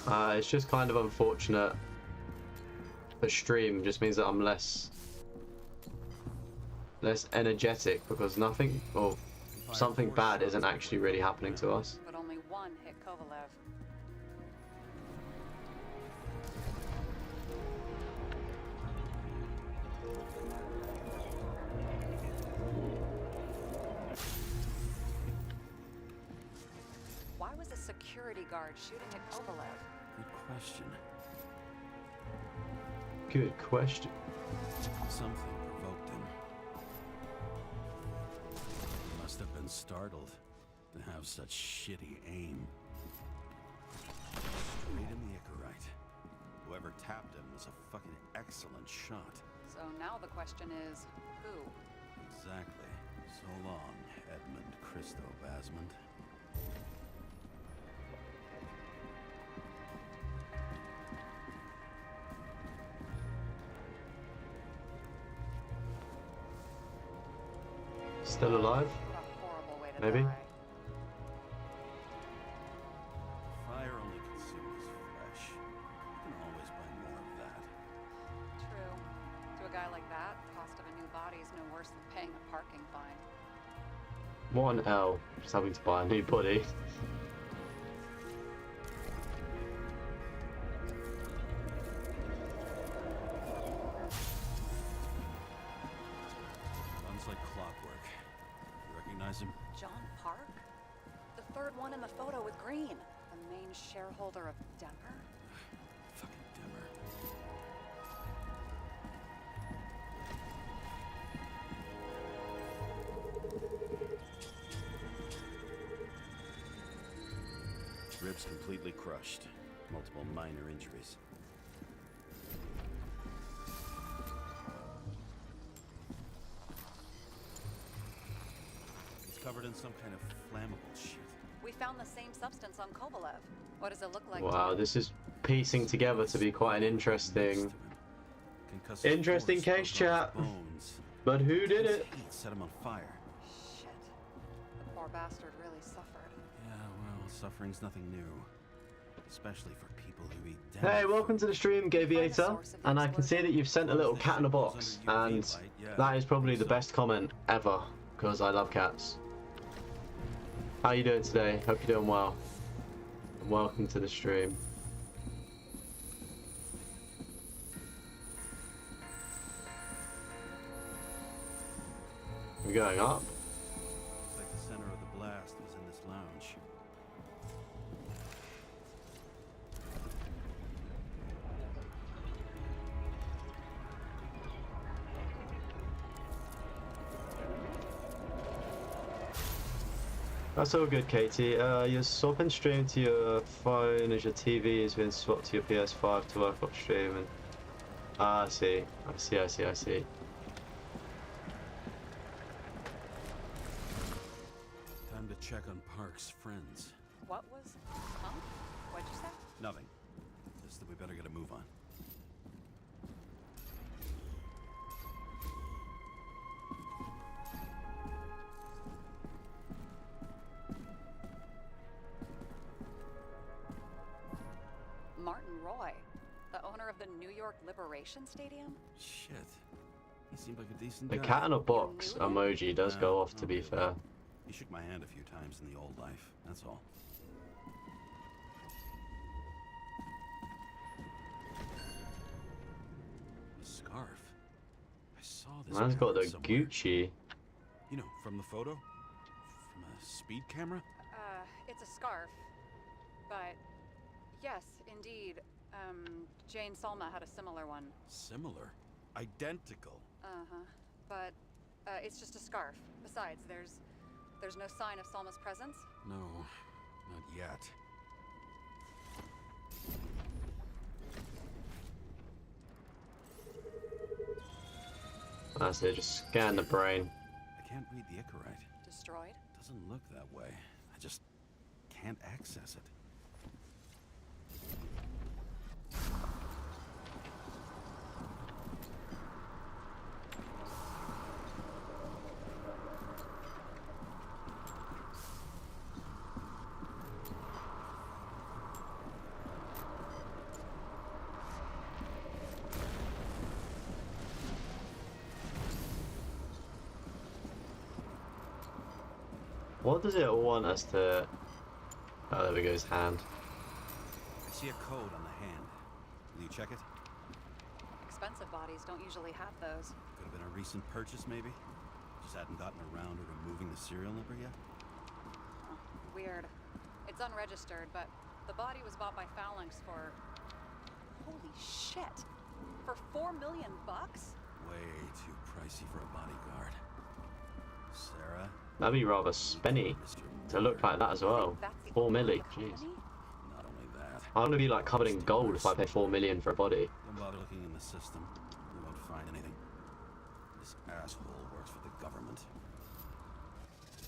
It's just kind of unfortunate. The stream just means that I'm less energetic because nothing or something bad isn't actually really happening to us. But only one hit Kovalev. Why was a security guard shooting at Kovalev? Good question. Good question. Something provoked him. He must have been startled to have such shitty aim. Straight in the Icarite. Whoever tapped him was a fucking excellent shot. So now the question is, who? Exactly. So long, Edmund Christo Basman. Still alive? What a horrible way to Maybe. die. Fire only consumes flesh. You can always buy more of that. True. To a guy like that, the cost of a new body is no worse than paying a parking fine. What an L, just having to buy a new body. Runs like clockwork. You recognize him? John Park? The third one in the photo with Green. The main shareholder of Denver? Fucking dimmer. Ribs completely crushed. Multiple minor injuries. He's covered in some kind of flammable shit. We found the same substance on Kovalev. What does it look like? Wow, Tom? this is piecing together to be quite an interesting Interesting case, chat. But who did it? Heat set him on fire. Shit. The poor bastard really suffered. Yeah, well, suffering's nothing new. Especially for people who eat dead. Hey, welcome to the stream, Gaviator. And I can see that you've sent a little cat in a box. And that is probably the best comment ever, because I love cats. How you doing today? Hope you're doing well. And welcome to the stream. We're going up. Looks like the center of the blast was in this lounge. That's all good, Katie. You're swapping stream to your phone as your TV is being swapped to your PS5 to work off stream. And I see. I see. Time to check on Park's friends. What was? Huh? What'd you say? Nothing. Just that we better get a move on. Martin Roy, the owner of the New York Liberation Stadium? Shit. He's seemed like a decent The guy. cat in a box emoji does go off, to be fair. He shook my hand a few times in the old life, that's all. A scarf. I saw this. Man's got the pattern somewhere. Gucci. You know, from the photo? From a speed camera? It's a scarf. But yes, indeed. Jane Salma had a similar one. Similar. Identical. Uh-huh. But it's just a scarf. Besides, there's no sign of Salma's presence. No, not yet. That's it, just scan the brain. I can't read the Icarite. Destroyed? Doesn't look that way. I just can't access it. What does it want us to... Oh, there we go, his hand. I see a code on the hand. Will you check it? Expensive bodies don't usually have those. Could have been a recent purchase, maybe? Just hadn't gotten around to removing the serial number yet? Huh, weird. It's unregistered, but the body was bought by Phalanx for... Holy shit! For $4 million bucks? Way too pricey for a bodyguard. Sarah? That'd be rather spenny to look like that as well. 4 milli, jeez. Not only that. I'm gonna be like covered in gold if I pay 4 million for a body. Don't bother looking in the system. You won't find anything. This asshole works for the government.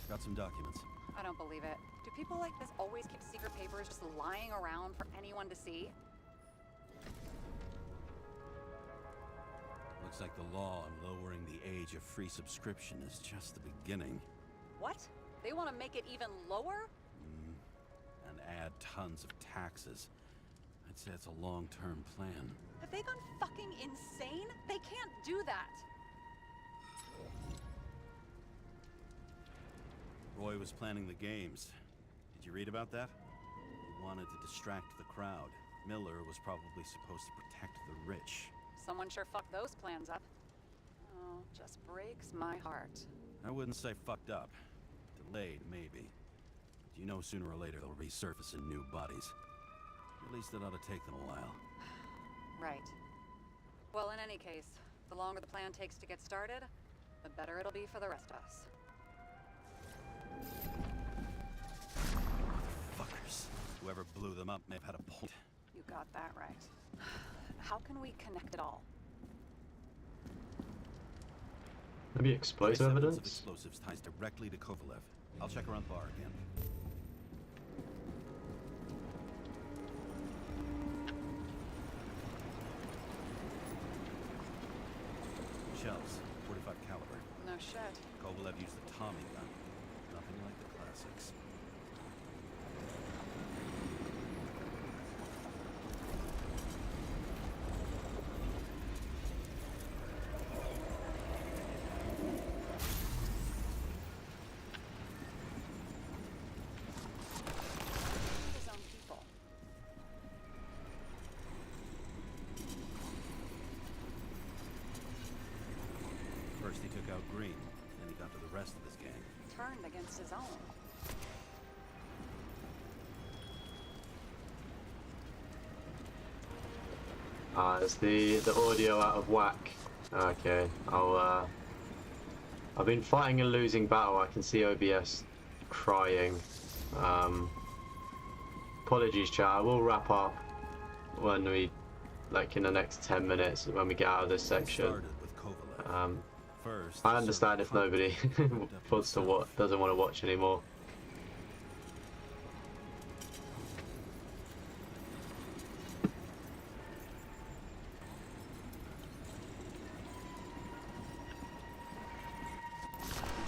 Got some documents. I don't believe it. Do people like this always keep secret papers just lying around for anyone to see? Looks like the law on lowering the age of free subscription is just the beginning. What? They want to make it even lower? And add tons of taxes. I'd say it's a long-term plan. Have they gone fucking insane? They can't do that! Roy was planning the games. Did you read about that? He wanted to distract the crowd. Miller was probably supposed to protect the rich. Someone sure fucked those plans up. Oh, just breaks my heart. I wouldn't say fucked up. Delayed, maybe. But you know sooner or later they'll resurface in new bodies. At least it ought to take them a while. Right. Well, in any case, the longer the plan takes to get started, the better it'll be for the rest of us. Motherfuckers. Whoever blew them up may have had a point. You got that right. How can we connect it all? Maybe explosive Trace evidence? of explosives ties directly to Kovalev. I'll check around the bar again. Shells, 45 caliber. No shit. Kovalev used the Tommy gun. Nothing like the classics. His own people. First he took out Green, then he got to the rest of his gang. Turned against his own. Is the audio out of whack? Okay, I've been fighting a losing battle. I can see OBS crying. Apologies, chat. I will wrap up when we, like, in the next 10 minutes when we get out of this section. Started with Kovalev. First, I understand if nobody wants to doesn't want to watch anymore.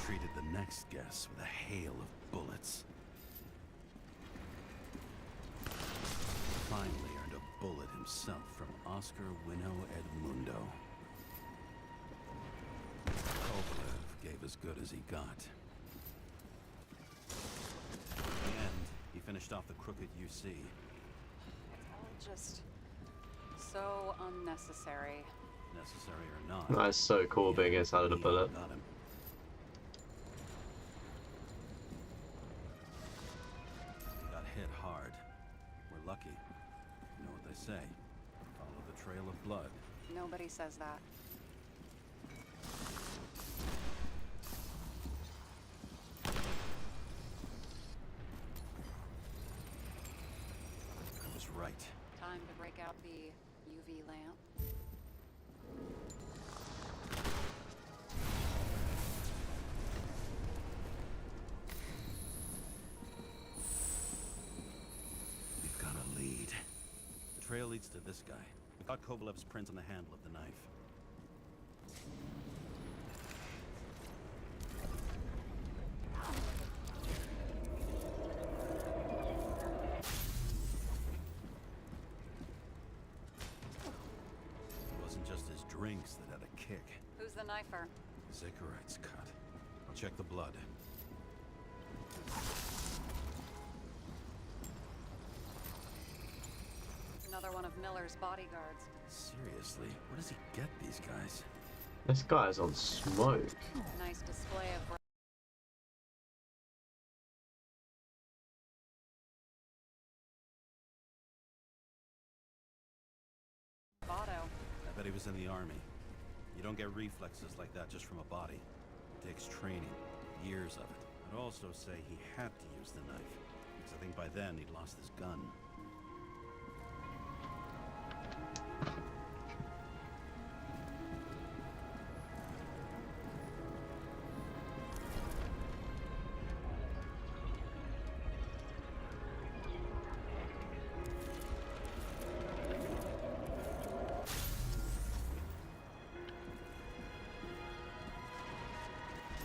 treated the next guest with a hail of bullets. Finally earned a bullet himself from Oscar Wino Edmundo. as good as he got. In the end, he finished off the crooked UC. It's all just so unnecessary. Necessary or not. That's so cool being inside of the bullet. Got him. He got hit hard. We're lucky. You know what they say. Follow the trail of blood. Nobody says that. I was right. Time to break out the UV lamp. We've got a lead. The trail leads to this guy. We got Kovalev's print on the handle of the knife. It wasn't just his drinks that had a kick. Who's the knifer? Zacharites cut. I'll check the blood. Another one of Miller's bodyguards. Seriously, where does he get these guys? This guy's on smoke. Nice display of bravado. I bet he was in the army. You don't get reflexes like that just from a body. It takes training, years of it. I'd also say he had to use the knife, because I think by then he'd lost his gun.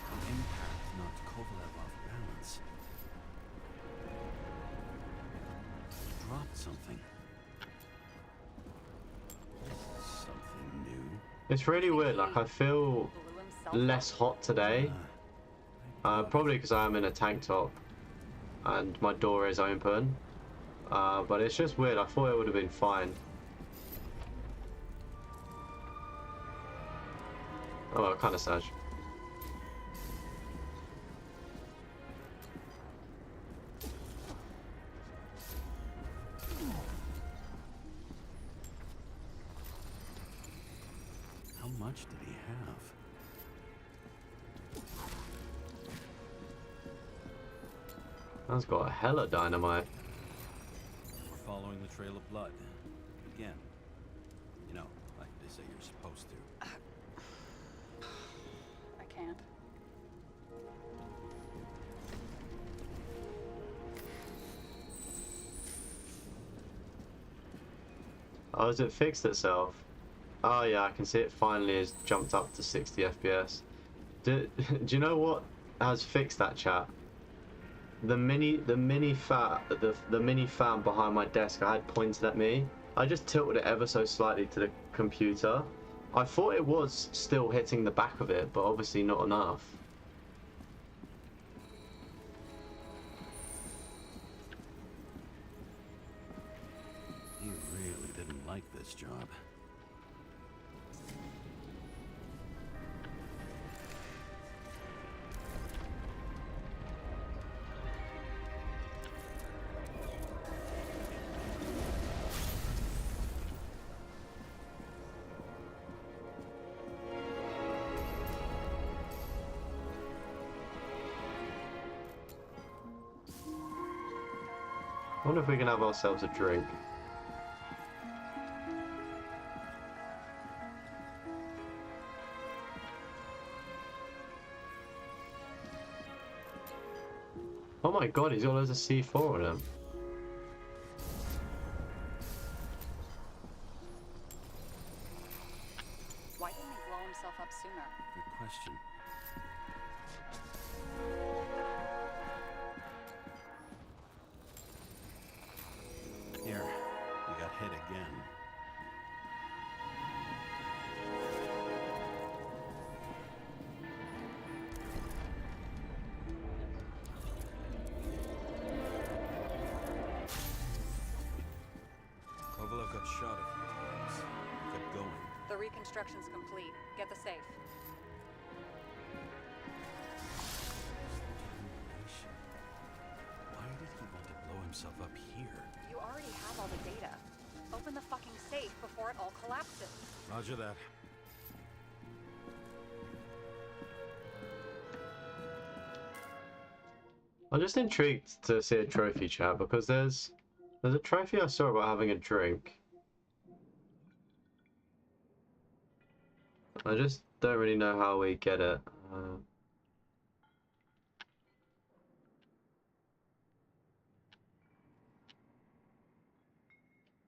The impact knocked Kovalev off balance. He dropped something. Something new. It's really weird. Like I feel Blew himself less up. hot today. Probably because I am in a tank top and my door is open. But it's just weird. I thought it would have been fine. Oh, kind of sad. How much did he have? Man's got a hella dynamite. We're following the trail of blood. Again. You know, like they say you're supposed to. I can't. Oh, has it fixed itself? Oh yeah, I can see it finally has jumped up to 60 FPS. Do you know what has fixed that, chat? The mini fan behind my desk I had pointed at me. I just tilted it ever so slightly to the computer. I thought it was still hitting the back of it, but obviously not enough. He really didn't like this job. I wonder if we can have ourselves a drink. Oh my god, he's got loads of C4 on him. Why didn't he blow himself up sooner? Good question. Here, you got hit again. construction's complete. Get the safe. Why did he want to blow himself up here? You already have all the data. Open the fucking safe before it all collapses. Roger that. I'm just intrigued to see a trophy, chat, because there's a trophy I saw about having a drink. I just don't really know how we get it.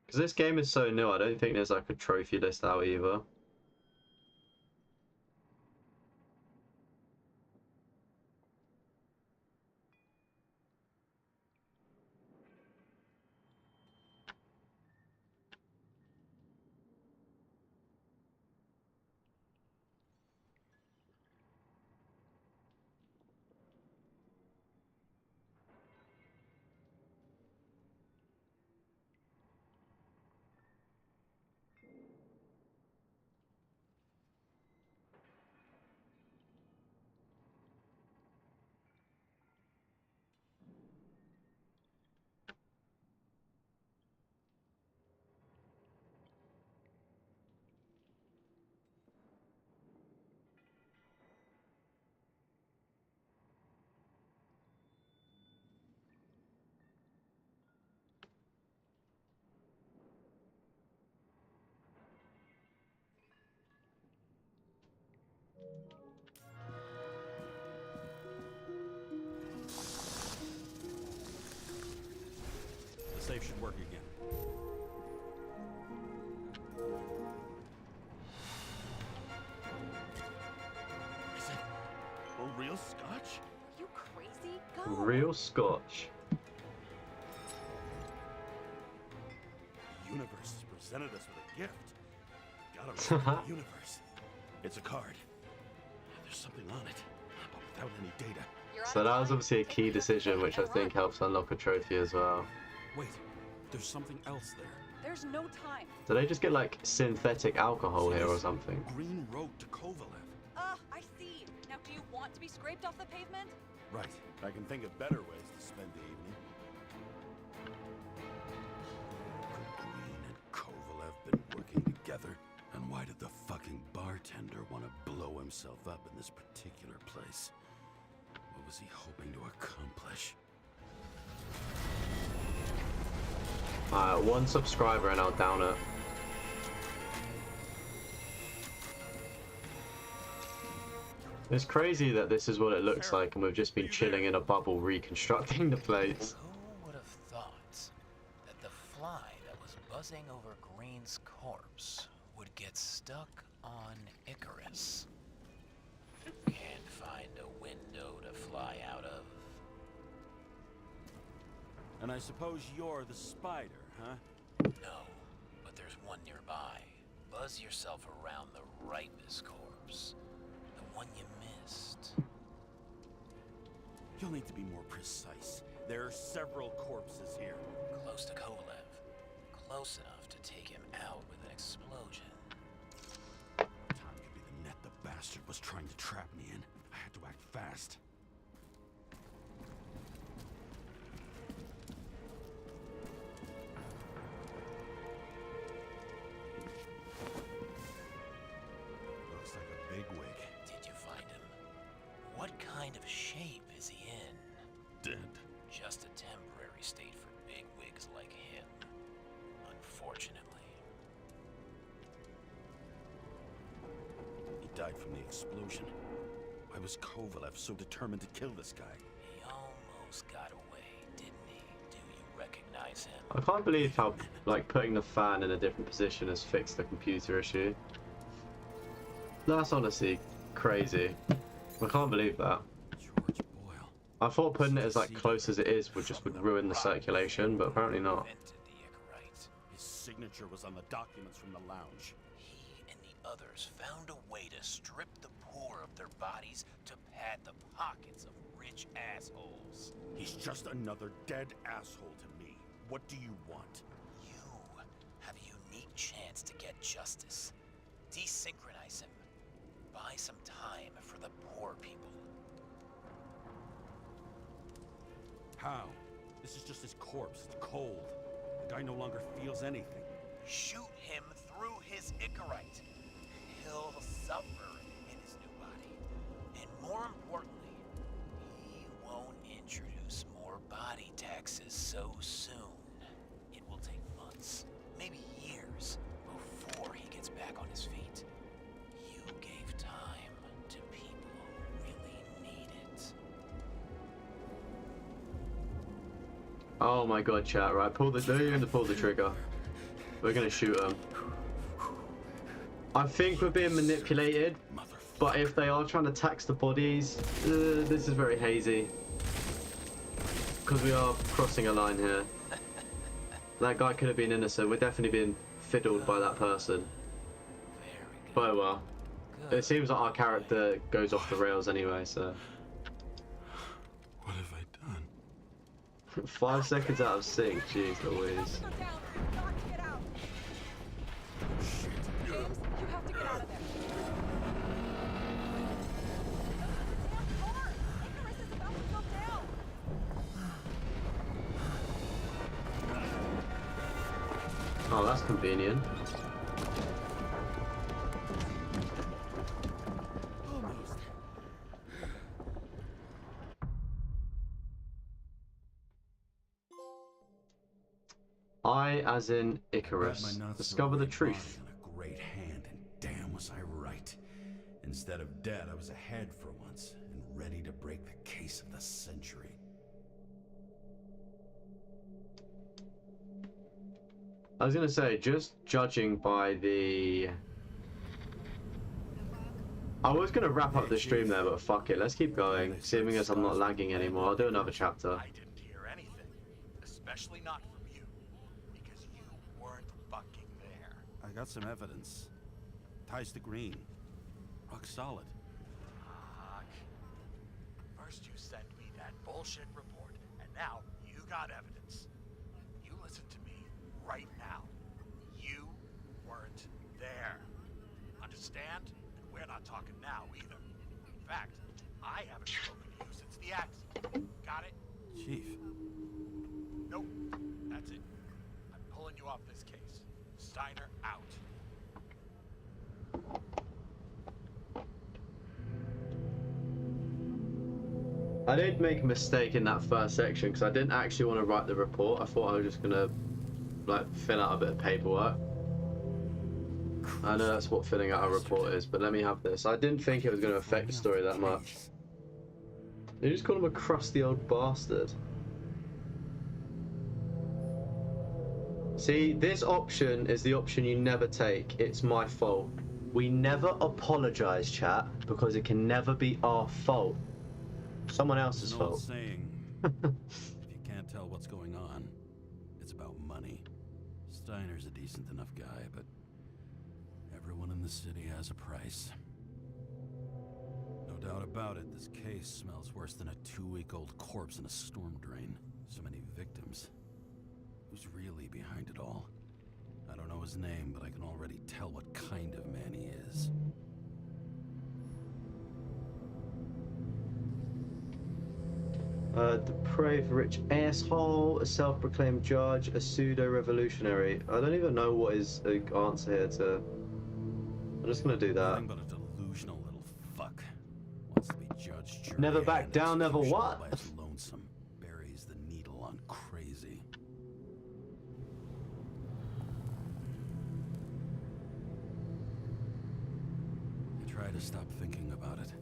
Because this game is so new, I don't think there's like a trophy list out either. The safe should work again. Is it a real scotch? Are you crazy? Go! Real scotch. The universe has presented us with a gift. Gotta respect the universe. It's a card. There's something on it, but without any data. So that was obviously a key decision, which I think helps unlock a trophy as well. Wait, there's something else there. There's no time. Do they just get like synthetic alcohol here or something? Green Road to Kovalev. I see. Now, do you want to be scraped off the pavement? Right. I can think of better ways to spend the evening. Could Green and Kovalev been working together? And why did the fucking bartender want to blow himself up in this particular place? What was he hoping to accomplish? Alright, 1 subscriber and I'll down it. It's crazy that this is what it looks like and we've just been chilling in a bubble reconstructing the place. Who would have thought that the fly that was buzzing over Green's corpse would get stuck on Icarus? Can't find a window to fly out of. And I suppose you're the spider, huh? No, but there's one nearby. Buzz yourself around the Ripus corpse. The one you missed. You'll need to be more precise. There are several corpses here. Close to Kovalev. Close enough to take him out with an explosion. Time could be the net the bastard was trying to trap me in. I had to act fast. Looks like a bigwig. Did you find him? What kind of shape is he in? Dead. Just a temporary state for bigwigs like him. Unfortunately. He died from the explosion. Why was Kovalev so determined to kill this guy? He almost got away, didn't he? Do you recognize him? I can't believe how like putting the fan in a different position has fixed the computer issue. That's honestly crazy. I can't believe that. George Boyle. I thought putting it as like close as it is would ruin the circulation, but apparently not. Invented the Icarite. His signature was on the documents from the lounge. He and the others found a way to strip the poor of their bodies to pad the pockets of rich assholes. He's just another dead asshole to me. What do you want? You have a unique chance to get justice. Desynchronize him. Buy some time for the poor people. How? This is just his corpse. It's cold. The guy no longer feels anything. Shoot him through his Icarite. He'll suffer in his new body. And more importantly, he won't introduce more body taxes so soon. It will take months, maybe years, before he gets back on his feet. You gave time to people who really need it. Oh my god, chat, right? They're going to pull the trigger. We're going to shoot them. I think we're being manipulated, but if they are trying to tax the bodies, this is very hazy. Because we are crossing a line here. That guy could have been innocent. We're definitely being fiddled by that person. But oh well. It seems like our character goes off the rails anyway, so. What have I done? 5 seconds out of sync, jeez Louise. James, you have to get out of there. Icarus is about to go down. Oh, that's convenient. I, as in Icarus, discover the truth. A great hand, and damn was I right. Instead of dead, I was ahead for once, and ready to break the case of the century. I was gonna say, just judging by the... I was gonna wrap up the stream there, but fuck it, let's keep going. Seeing as I'm not lagging anymore, I'll do another chapter. I didn't hear anything, especially not from you, because you weren't fucking there. I got some evidence. Ties to Green. Rock solid. Fuck. First you sent me that bullshit report, and now you got evidence. You listen to me right now. You weren't there. Understand? And we're not talking now either. In fact, I haven't spoken to you since the accident. Got it? Chief. Nope. That's it. I'm pulling you off this case. Steiner out. I did make a mistake in that first section because I didn't actually want to write the report. I thought I was just gonna like fill out a bit of paperwork. I know that's what filling out a report is, but let me have this. I didn't think it was going to affect the story that much. You just call him a crusty old bastard. See, this option is the option you never take. It's my fault. We never apologize, chat, because it can never be our fault. Someone else's There's an old fault. saying, if you can't tell what's going on, it's about money. Steiner's a decent enough guy, but everyone in the city has a price. No doubt about it, this case smells worse than a 2-week-old corpse in a storm drain. So many victims. Who's really behind it all? I don't know his name, but I can already tell what kind of man he is. Depraved rich asshole, a self-proclaimed judge, a pseudo-revolutionary. I don't even know what is the answer here to... I'm just gonna do that. Nothing but a delusional little fuck. Wants to be judge, jury, Never back and down, never executioner what? by his lonesome. Buries the needle on crazy. I try to stop thinking about it.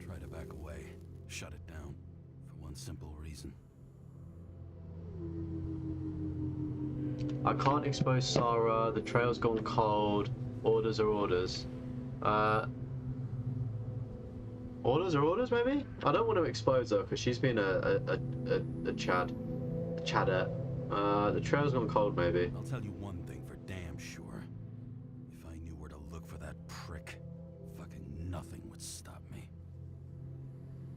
Try to back away. Shut it down. For one simple reason. I can't expose Sarah, the trail's gone cold, orders are orders. Orders are orders, maybe? I don't want to expose her, because she's been a chadette. The trail's gone cold, maybe. I'll tell you one thing for damn sure. If I knew where to look for that prick, fucking nothing would stop me.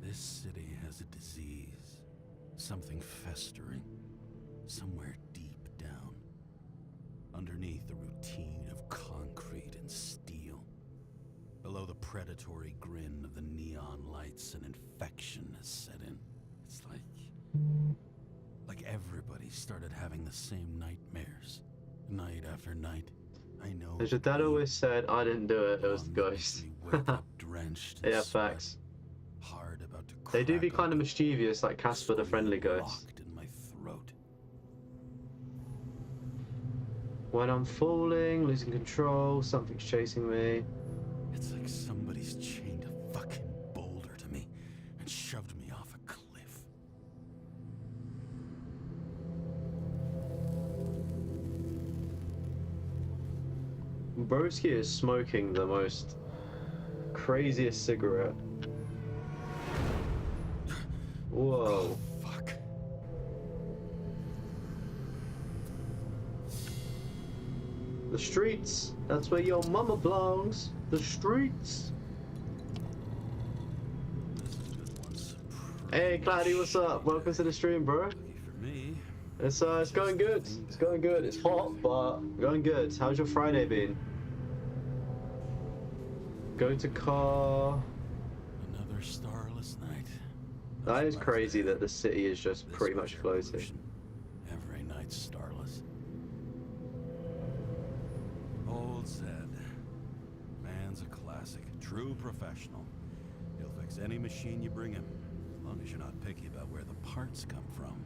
This city has a disease. Something festering. Somewhere deep down. Underneath the routine of concrete and steel. the predatory grin of the neon lights and infection has set in. It's like everybody started having the same nightmares, night after night. I know. As your dad always said, I didn't do it, it was the ghost. Wake up drenched in Yeah, sweat, facts. hard about to They do be crack kind of open, mischievous, like Casper the Friendly soul Ghost. locked in my throat. When I'm falling, losing control, something's chasing me. It's like somebody's chained a fucking boulder to me and shoved me off a cliff. Broski is smoking the most craziest cigarette. Whoa. Fuck. The streets. That's where your mama belongs. The streets. This is a good one. Hey, Cloudy, what's up? Welcome to the stream, bro. Lucky for me. It's going good. It's going good. It's hot, but going good. How's your Friday been? Go to car. Another starless night. That is That's crazy my that the city is just This pretty was much their floating. illusion. Every night starless. Old Zed. Man's a classic. True professional. He'll fix any machine you bring him, as long as you're not picky about where the parts come from.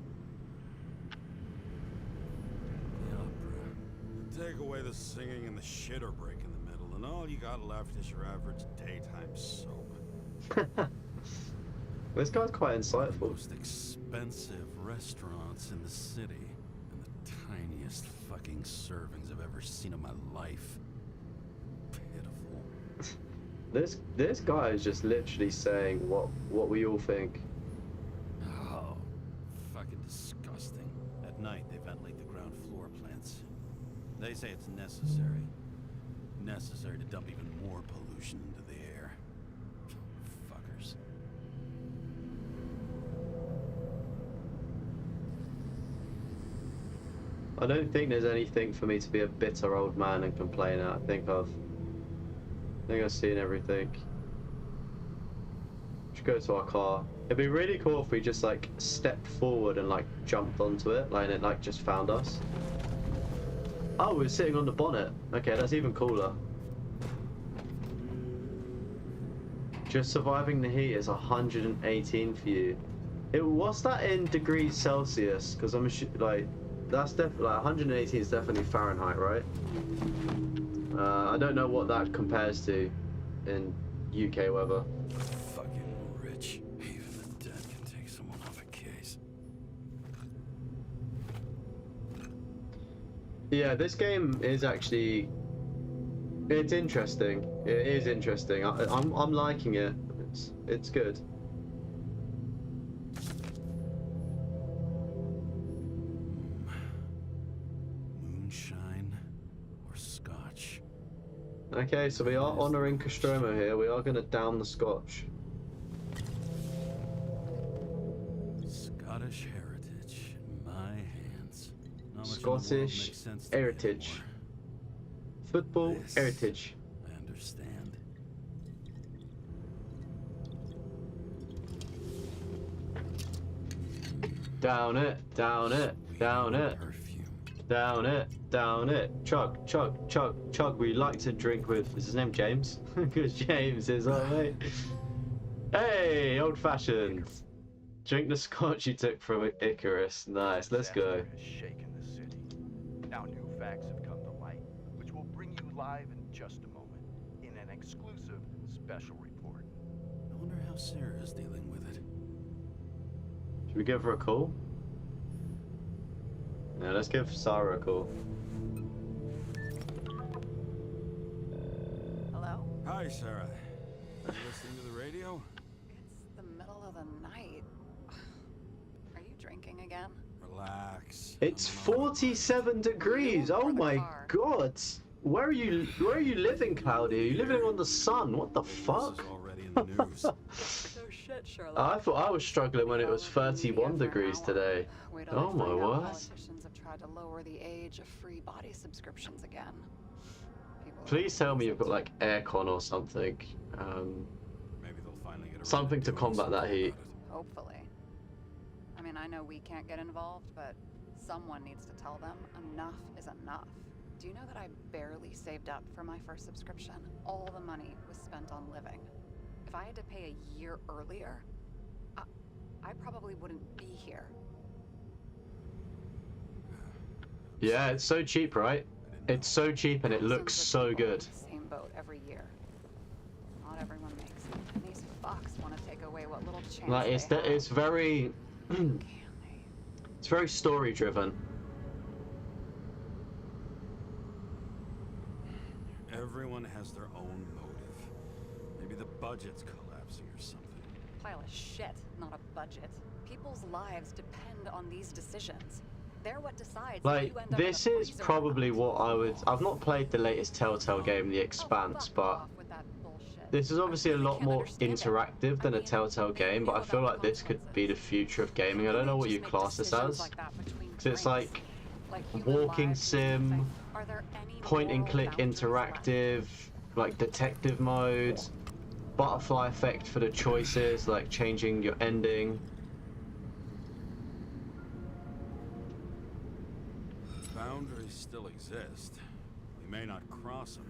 The opera. Take away the singing and the shitter break in the middle, and all you got left is your average daytime soap. This guy's quite The insightful. most expensive restaurants in the city, and the tiniest fucking servings I've ever seen in my life. Pitiful. This guy is just literally saying what we all think. Oh, fucking disgusting. At night, they ventilate the ground floor plants. They say it's necessary. Necessary to dump even more pollution into the air. Fuckers. I don't think there's anything for me to be a bitter old man and complain at. I think I've seen everything. Should go to our car. It'd be really cool if we just like stepped forward and like jumped onto it, like and it like just found us. Oh, we're sitting on the bonnet. Okay, that's even cooler. Just surviving the heat is 118 for you. What's that in degrees Celsius? Because I'm like, that's definitely like 118 is definitely Fahrenheit, right? I don't know what that compares to in UK weather. Fucking rich. Even the dead can take someone off a case. Yeah, this game is actually, it's interesting. It is interesting. I'm liking it. It's good. Moonshine or scotch? Okay, so we are honouring Nostromo here. We are going to down the scotch. Scottish heritage in my hands. Not much in the world Scottish makes sense to me heritage. anymore. Football This, heritage. I understand. Down it, down it, down it, Perfume. down it, down it. Chug, chug, chug, chug. We like to drink with. Is his name James? Because James is our mate. Hey, old fashioned. Drink the scotch you took from Icarus. Nice, let's go. Disaster has shaken the city. Now new facts have come to light, which will bring you live in just a moment in an exclusive special report. I wonder how Sarah's dealing with it. Should we give her a call? Yeah, let's give Sarah a call. Hello? Hi, Sarah. You listening to the radio? It's the middle of the night. Are you drinking again? Relax. It's I'm not- 47 degrees. Oh Or the my car. god. Where are you living, Cloudy? Are you living on the sun? What the This fuck? is already in the news. No shit, Sherlock. I thought I was struggling when it was Followed the media 31 for degrees how today. long? Wait till Oh I my find out word. Politicians have tried to lower the age of free body subscriptions again. People Please tell me you've got like aircon or something. Maybe they'll finally get around Something to doing combat that something heat. about it. Hopefully. I mean, I know we can't get involved, but someone needs to tell them enough is enough. Do you know that I barely saved up for my first subscription? All the money was spent on living. If I had to pay a year earlier, I probably wouldn't be here. Yeah, it's so cheap, right? It's so cheap and it looks so good. Same boat every year. Not everyone makes it, and these fucks want to take away what little chance Like they have. it's very it's very story driven. Everyone has their own motive. Maybe the budget's collapsing or something. Pile of shit, not a budget. People's lives depend on these decisions. They're what decides if Like you end up this in a is freezer or probably not. what I would. I've not played the latest Telltale game, The Expanse, Fuck but off with that bullshit. this is obviously a I lot can't more understand it. interactive than I a mean, Telltale they game, but knew I feel about like the this could be the consequences. future of gaming. I don't know what you Just make class this decisions as. like that between 'Cause it's drinks, like human walking lives or sim, something. Are there any point and moral click boundaries left? interactive, like detective mode, butterfly effect for the choices, like changing your ending. Boundaries still exist. We may not cross them,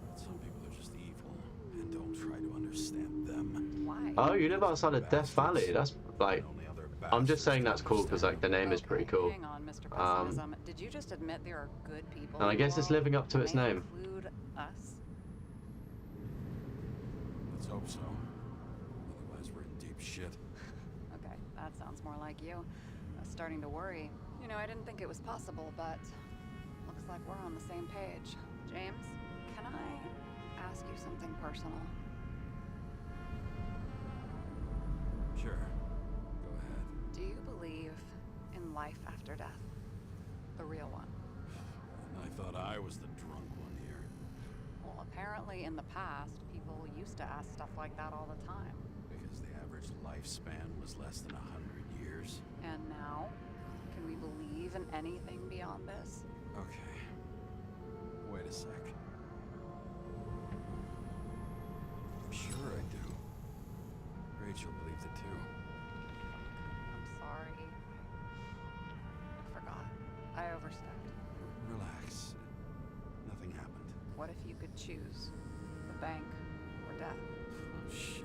but some people are just evil and don't try to understand them. Why? Oh, you live outside of Death Valley. That's like, And only other I'm just bastards saying can that's cool because like the name is pretty Okay, cool. Hang on, Mr. Pessimism. Did you just admit there are good people? And I in guess the it's world? living up to its May name. Include us. Let's hope so. Otherwise, we're in deep shit. Okay, that sounds more like you. I was starting to worry. You know, I didn't think it was possible, but looks like we're on the same page. James, can I ask you something personal? Sure. Go ahead. Do you believe in life after death? The real one? And I thought I was the drunk one here. Well, apparently in the past, people used to ask stuff like that all the time. Because the average lifespan was less than 100 years. And now, can we believe in anything beyond this? Okay. Wait a sec. Sure I do. Rachel believes it too. I'm sorry. I forgot. I overstepped. Relax. Nothing happened. What if you could choose the bank or death? Oh, shit.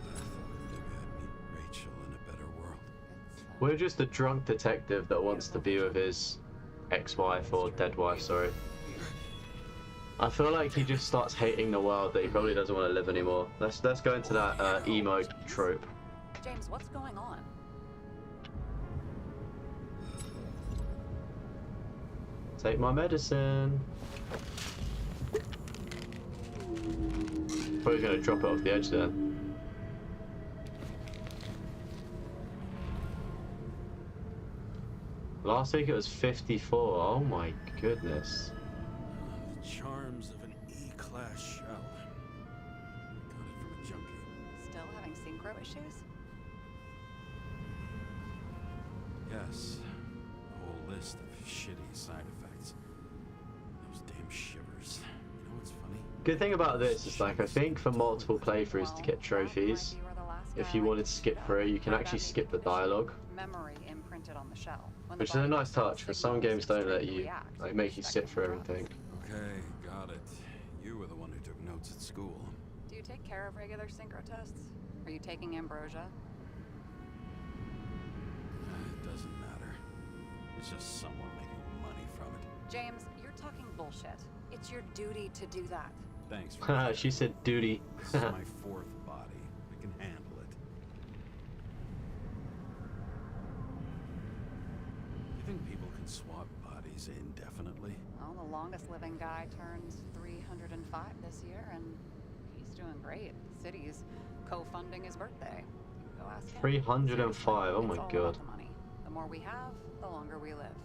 I thought maybe I'd meet Rachel in a better world. It's, We're just a drunk detective that wants to be with his ex-wife or dead wife, sorry. I feel like he just starts hating the world that he probably doesn't want to live anymore. Let's go into that emo trope. James, what's going on? Take my medicine. Probably gonna drop it off the edge then. Last week it was 54. Oh my goodness. The charms of an E-class shell. Got it from a junkie. Still having synchro issues? Yes. A whole list of shitty side effects. Those damn shivers. You know what's funny? Good thing about this is like I think for multiple playthroughs to get trophies, if you wanted to skip through, you can actually skip the dialogue, Memory imprinted on the shell. When the which is a body nice receives touch because some signals, games its don't let brain you reacts like and make you sit respect through the drugs. everything. Okay, got it. You were the one who took notes at school. Do you take care of regular synchro tests? Are you taking ambrosia? It doesn't matter. It's just someone making money from it. James, you're talking bullshit. It's your duty to do that. Thanks for Haha, she said duty. This is my fourth body. I can handle it. You think people can swap bodies indefinitely? Well, the longest living guy turns 305 this year, and he's doing great. The city's co-funding his birthday. You can go ask him. 305, oh my It's all god. about the money. The more we have, the longer we live.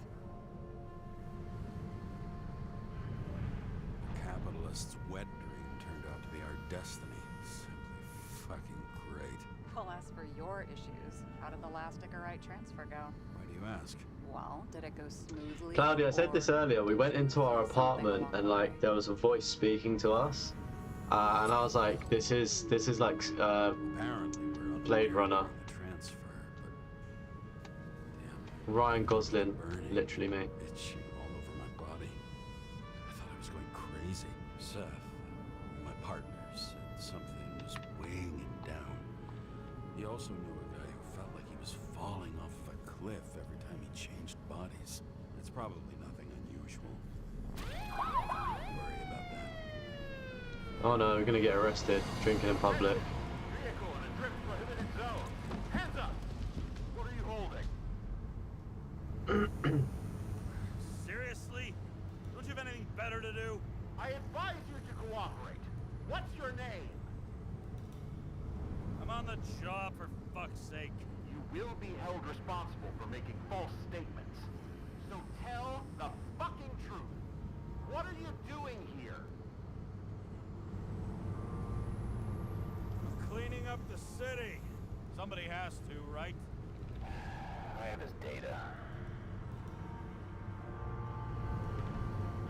The capitalist's wet dream turned out to be our destiny. Simply fucking great. Well, as for your issues, how did the last Icarite transfer go? Why do you ask? Well, did it go smoothly? Claudia, I said this or earlier. We did went you into our feel something apartment along and the like way? there was a voice speaking to us, and I was like, "This is like Apparently, we're on Blade Runner." the transfer, but damn, Ryan Gosling, burning, literally me. itching all over my body. I thought I was going crazy. Seth, my partner, said something was weighing him down. He also knew a guy who felt like he was falling off a cliff every time he changed bodies. It's probably nothing unusual. Worry about that. Oh no, we're gonna get arrested drinking in public. Vehicle in a trip prohibited zone. Hands up! What are you holding? Seriously? Don't you have anything better to do? I advise you to cooperate. What's your name? I'm on the job, for fuck's sake. You will be held responsible for making false statements. So tell the fucking truth. What are you doing here? Cleaning up the city. Somebody has to, right? I have his data.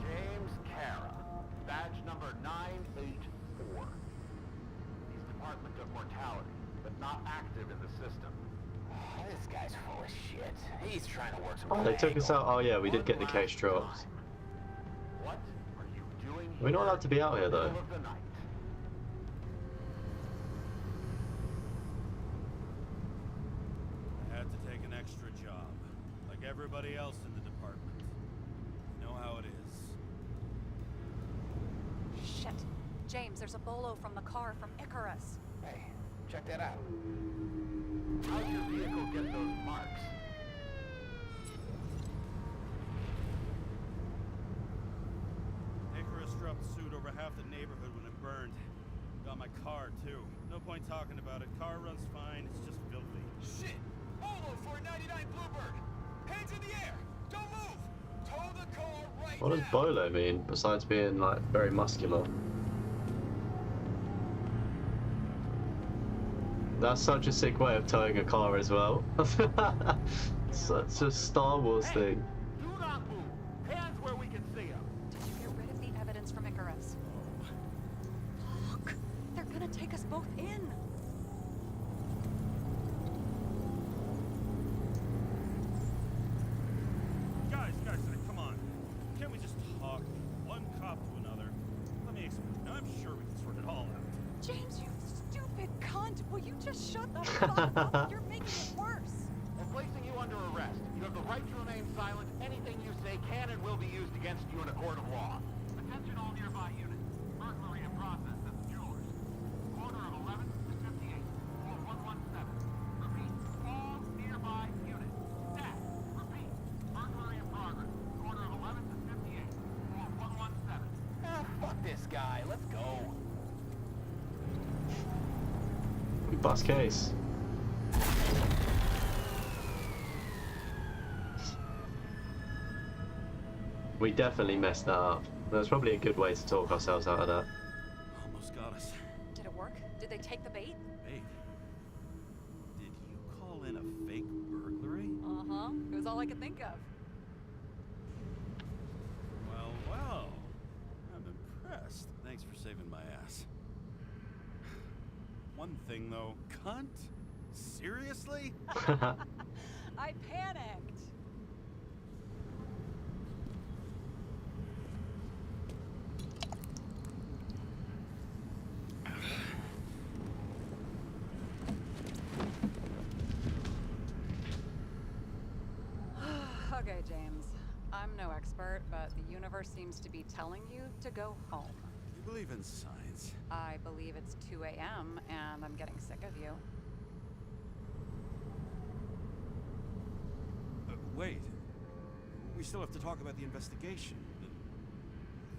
James Kara, badge number 984. He's Department of Mortality, but not active in the system. This guy's full of shit. He's trying to work some. Oh, they took us out. Oh yeah, we did get the case dropped. What are you doing We're not allowed to be out here though. middle of the night? I had to take an extra job, like everybody else in the department. You know how it is. Shit. James, there's a bolo from the car from Icarus. Hey, check that out. How'd your vehicle get those marks? Icarus dropped suit over half the neighborhood when it burned. Got my car, too. No point talking about it. Car runs fine, it's just filthy. Shit! Bolo for a 99 Bluebird! Hands in the air! Don't move! Tow the car right What does now! bolo mean besides being like very muscular? That's such a sick way of towing a car as well. Such a Star Wars thing. Do not move! Hands where we can see them! Did you get rid of the evidence from Icarus? Look, they're gonna take us both in. Guys, come on. Can't we just talk? One cop to another. Let me explain. I'm sure we can sort it all out. James, you stupid cunt! Will you just shut the fuck up? You're making it worse. We're placing you under arrest. You have the right to remain silent. Anything you say can and will be used against you in a court of law. Attention all nearby units. Burglary in process at the jewelers. Corner of 11th to 58. Or 117. Repeat. All nearby units. Staff. Repeat. Burglary in progress. Corner of 11th to 58. Or 117. Ah, fuck this guy. Let's go. Bus case. We definitely messed that up. There's probably a good way to talk ourselves out of that. Almost got us. Did it work? Did they take the bait? Fake? Did you call in a fake burglary? Uh-huh. It was all I could think of. Well. I'm impressed. Thanks for saving my ass. One thing though, cunt? Seriously? I panicked. Okay, James. I'm no expert, but the universe seems to be telling you to go home. You believe in science? I believe it's 2 a.m. and I'm getting sick of you. Wait. We still have to talk about the investigation.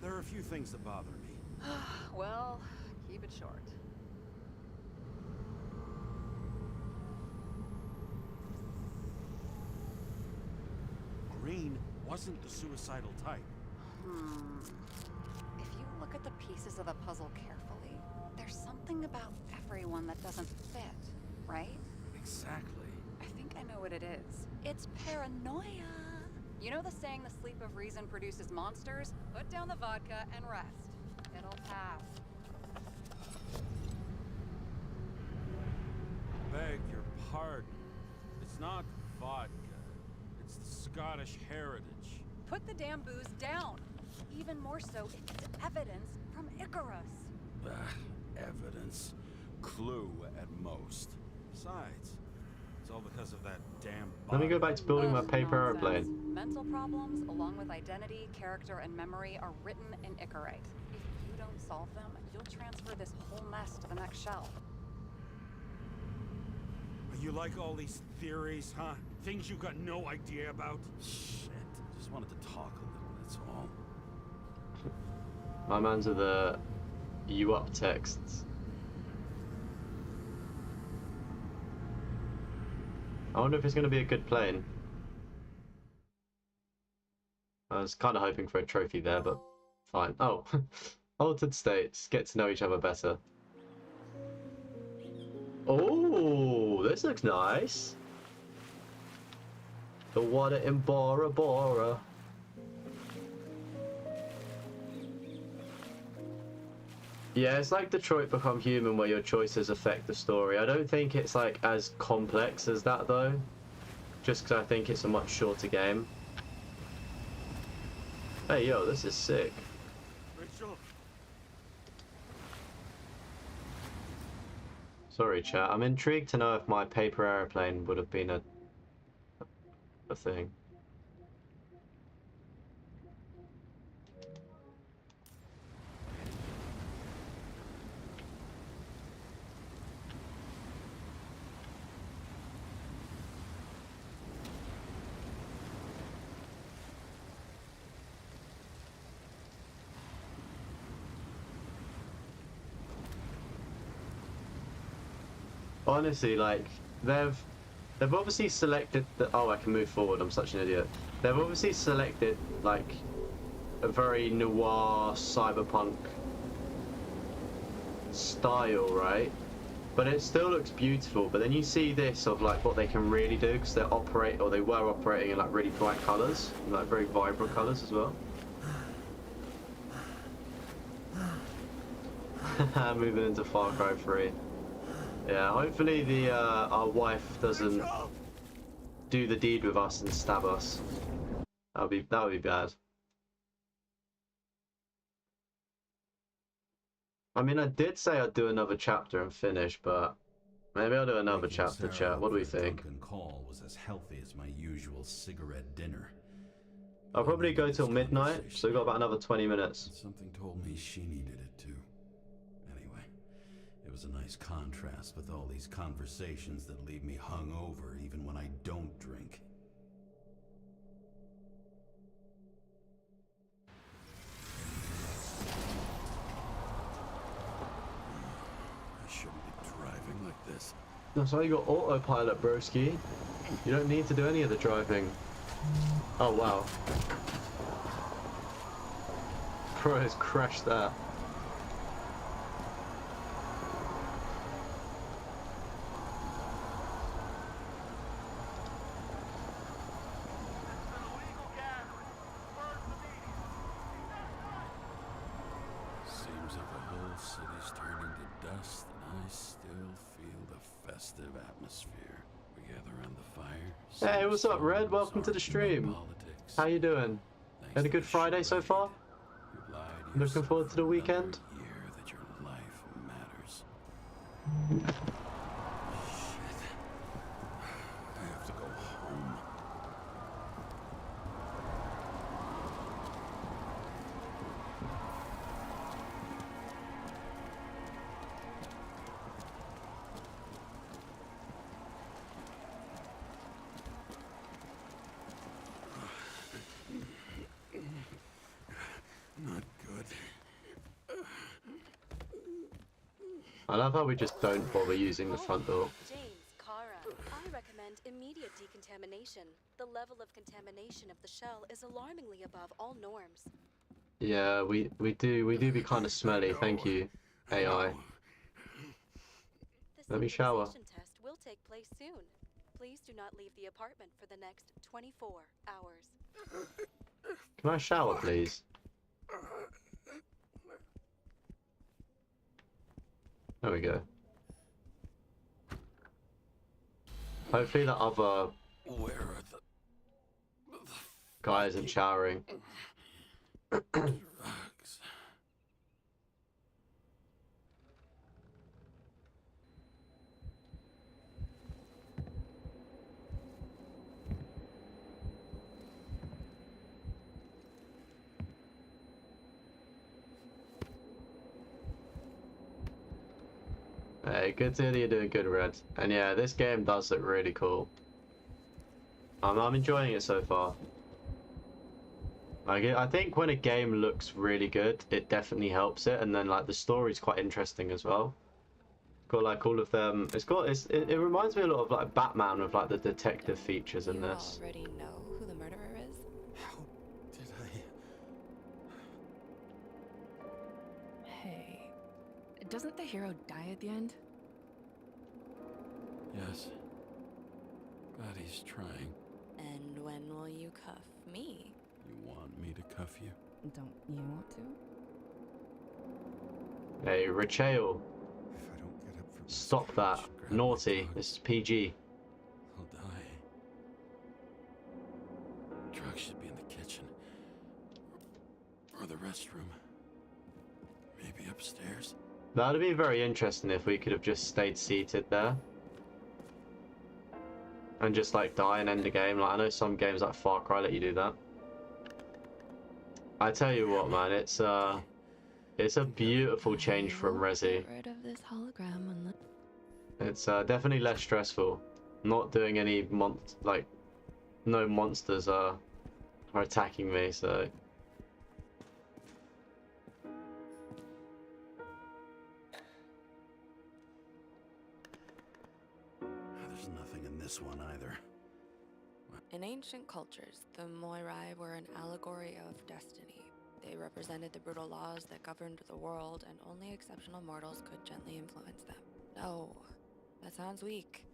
There are a few things that bother me. Well, keep it short. Green wasn't the suicidal type. If you look at the pieces of the puzzle carefully, there's something about everyone that doesn't fit, right? Exactly. I think I know what it is. It's paranoia. You know the saying, the sleep of reason produces monsters? Put down the vodka and rest. It'll pass. Beg your pardon. It's not vodka. It's the Scottish heritage. Put the damn booze down. Even more so, it's evidence from Icarus. Evidence. Clue at most. Besides, it's all because of that damn Let me go body. back to building my paper Nonsense. airplane. Mental problems, along with identity, character, and memory, are written in Icarite. If you don't solve them, you'll transfer this whole mess to the next shelf. You like all these theories, huh? Things you got no idea about? Shit. Just wanted to talk a little, that's all. My man's are the you up texts. I wonder if it's going to be a good plane. I was kind of hoping for a trophy there, but fine. Oh, Altered States. Get to know each other better. Oh, this looks nice. The water in Bora Bora. Yeah, it's like Detroit Become Human, where your choices affect the story. I don't think it's like as complex as that though, just because I think it's a much shorter game. Hey yo, this is sick. Rachel. Sorry chat, I'm intrigued to know if my paper airplane would have been a thing. Honestly, like, they've obviously selected the... Oh, I can move forward, I'm such an idiot. They've obviously selected, like, a very noir, cyberpunk style, right? But it still looks beautiful, but then you see this of, like, what they can really do, because they were operating in, like, really bright colours, and, like, very vibrant colours as well. Moving into Far Cry 3. Yeah, hopefully the our wife doesn't do the deed with us and stab us. That would be bad. I mean, I did say I'd do another chapter and finish, but maybe I'll do another Making chapter, Sarah chat. What do we for a think? drunken call was as healthy as my usual cigarette dinner. I'll probably go till midnight, Conversation. so we've got about another 20 minutes. Something told me she needed it too. Anyway, it was a nice contrast with all these conversations that leave me hungover even when I don't drink. I shouldn't be driving like this. That's why you got autopilot, broski. You don't need to do any of the driving. Oh, wow. Bro has crashed that. Seems like the whole city's turning to dust, and I still feel the festive atmosphere. We gather around the fire. Hey, sing what's up, Red? songs, Welcome to the argue stream. about politics. How you doing? Thanks Had a to good the Friday so charade, far? you lied Looking yourself forward to the another weekend? year that your life matters. Shit. I have to go home. Not good. I love how we just don't bother using the front door. James, Kara, I recommend immediate decontamination. The level of contamination of the shell is alarmingly above all norms. Yeah, we do be kind of smelly. Thank you, AI. The Let me shower. sterilization test will take place soon. Please do not leave the apartment for the next 24 hours. Can I shower, please? There we go. Hopefully that other Where are the guy isn't showering. drugs? Hey, good to hear you're doing good, Red. And yeah, this game does look really cool. I'm enjoying it so far. Like, I think when a game looks really good, it definitely helps it, and then like the story's quite interesting as well. Got like all of them. It reminds me a lot of like Batman with like the detective features in this. You already know who the murderer is? How did I... Hey, doesn't the hero die at the end? Yes. Glad he's trying. And when will you cuff me? You want me to cuff you? Don't you want to? Hey, Rachel, If I don't get up from this stop couch, that. grab my Naughty. gun, This is PG. I'll die. Drugs should be in the kitchen. Or the restroom. Maybe upstairs. That would be very interesting if we could have just stayed seated there. And just like die and end the game. Like I know some games like Far Cry let you do that. I tell you what, man, it's a beautiful change from Resi. Get rid of this hologram and It's definitely less stressful. Not doing any no monsters are attacking me, so. There's nothing in this one either. In ancient cultures, the Moirai were an allegory of destiny. They represented the brutal laws that governed the world, and only exceptional mortals could gently influence them. No, that sounds weak.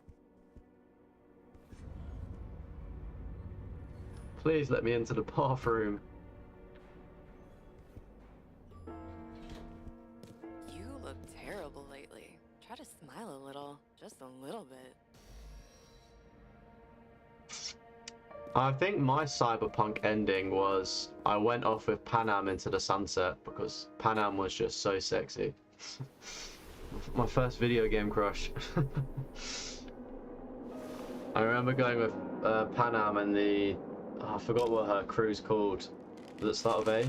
Please let me into the bathroom. You look terrible lately. Try to smile a little, just a little bit. I think my Cyberpunk ending was I went off with Panam into the sunset because Panam was just so sexy. My first video game crush. I remember going with Panam and I forgot what her crew's called. Was it start of A?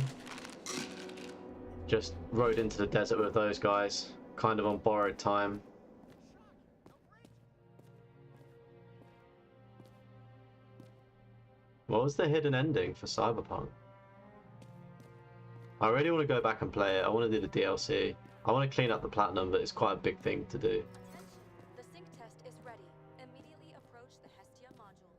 Just rode into the desert with those guys, kind of on borrowed time. What was the hidden ending for Cyberpunk? I really want to go back and play it. I want to do the DLC. I want to clean up the platinum, but it's quite a big thing to do. Attention! The sync test is ready. Immediately approach the Hestia module.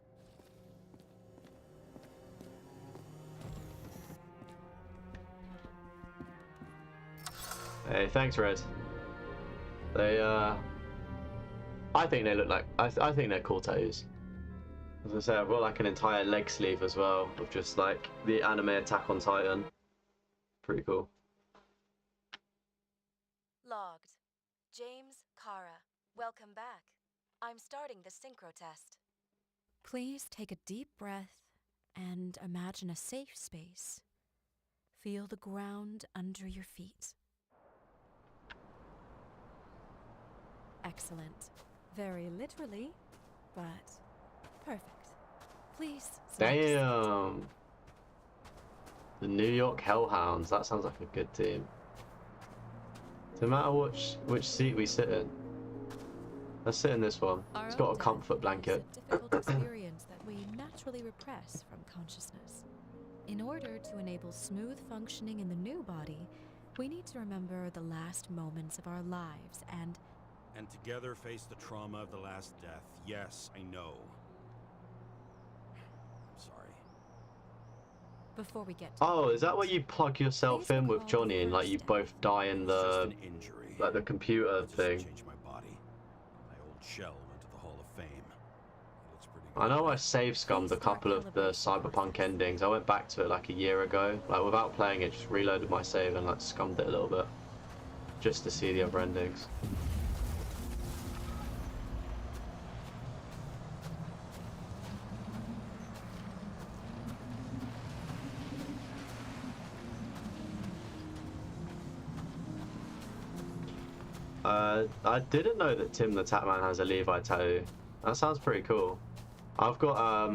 Hey, thanks, Red. They, I think they look like... I think they're cool tattoos. As I say, I've got like an entire leg sleeve as well, of just like the anime Attack on Titan. Pretty cool. Logged. James, Kara, welcome back. I'm starting the synchro test. Please take a deep breath and imagine a safe space. Feel the ground under your feet. Excellent. Very literally, but perfect. Please. select a seat. Damn. The New York Hellhounds. That sounds like a good team. No matter which seat we sit in. Let's sit in this one. Our It's got a own comfort death blanket. is a difficult experience that we naturally repress from consciousness. In order to enable smooth functioning in the new body, we need to remember the last moments of our lives and together face the trauma of the last death. Yes, I know. I'm sorry. before we get to Oh, is that where you plug yourself in with Johnny and like you both die in It's just the an injury. like the computer Just thing? changed my body. My old shell went to the Hall of Fame. I know I save scummed a couple of the Cyberpunk endings. I went back to it like a year ago, like without playing it, just reloaded my save and like scummed it a little bit, just to see the other endings. I didn't know that Tim the Tatman has a Levi tattoo. That sounds pretty cool. I've got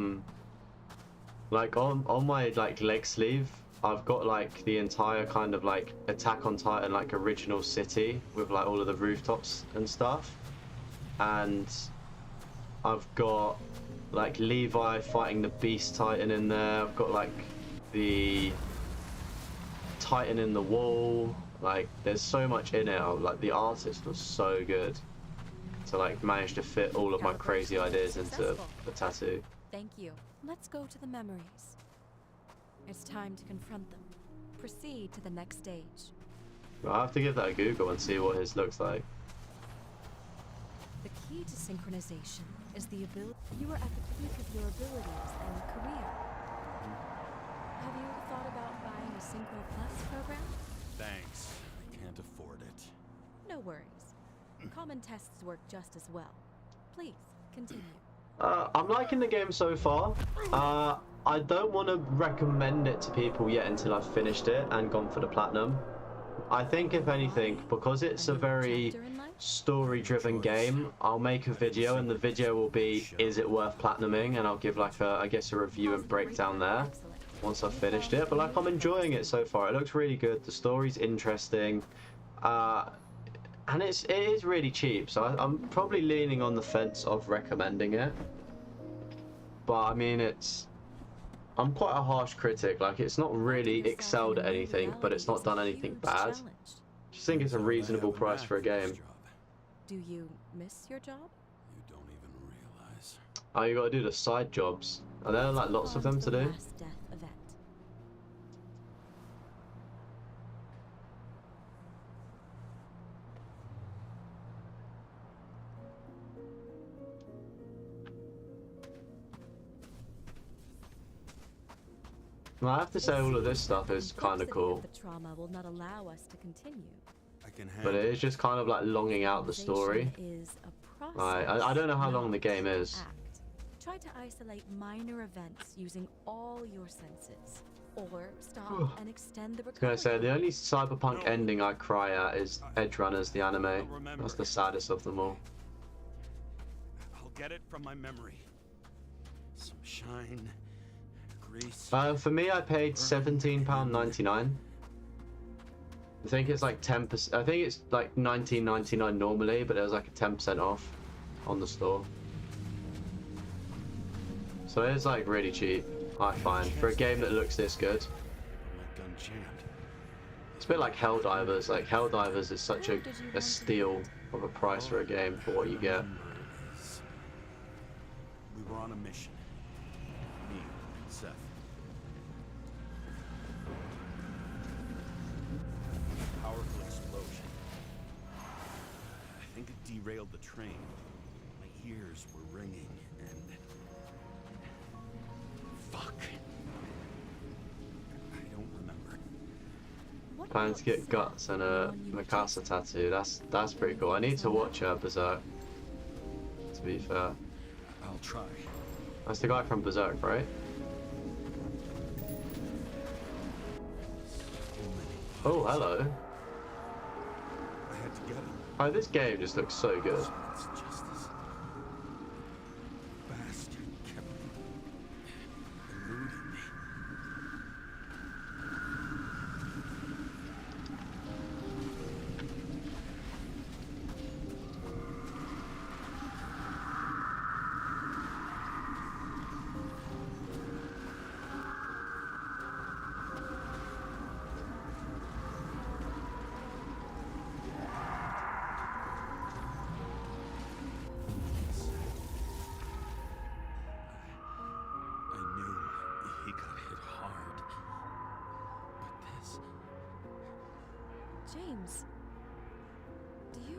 like on my like leg sleeve, I've got like the entire kind of like Attack on Titan like original city with like all of the rooftops and stuff, and I've got like Levi fighting the Beast Titan in there. I've got like the Titan in the wall. Like there's so much in it. Like the artist was so good to like manage to fit all of my crazy ideas into a tattoo. Thank you. Let's go to the memories. It's time to confront them. Proceed to the next stage. I'll have to give that a Google and see what his looks like. The key to synchronization is the ability. You are at the peak of your abilities and career. Have you thought about buying a Synchro Plus program? Thanks. I can't afford it. No worries. Common tests work just as well. Please, continue. I'm liking the game so far. I don't want to recommend it to people yet until I've finished it and gone for the platinum. I think if anything, because it's a very story-driven game, I'll make a video and the video will be, is it worth platinuming? And I'll give like a, I guess, a review and breakdown there once I've finished it. But like, I'm enjoying it so far. It looks really good. The story's interesting. And it is really cheap, so I'm probably leaning on the fence of recommending it. But I mean, I'm quite a harsh critic. Like, it's not really excelled at anything, but it's not done anything bad. Just think it's a reasonable price for a game. Do you miss your job? You don't even realize. Oh, you gotta do the side jobs. Are there like lots of them to do? Well, I have to say all of this stuff is kind of cool. The trauma will not allow us to continue. But it is just kind of like longing out the story. I don't know how long the game is. Try to isolate minor events using all your senses. Or stop and extend the recovery. I was gonna say, the only Cyberpunk ending I cry at is Edge Runners, the anime. That's the saddest of them all. I'll get it from my memory. Some shine. For me, I paid £17.99. I think it's like 10%. I think it's like $19.99 normally, but it was like a 10% off on the store. So it's like really cheap, I find, for a game that looks this good. It's a bit like Helldivers. Like Helldivers is such a steal of a price for a game for what you get. We were on a mission. Me, Seth. Powerful explosion. I think it derailed the train. My ears were ringing and... Fuck. I don't remember. Planning to get guts and a Mikasa tattoo. That's pretty cool. I need to watch Berserk, to be fair. I'll try. That's the guy from Berserk, right? Oh, hello. I had to get him. Oh, this game just looks so good. It's justice. Bastard kept eluding me. James, do you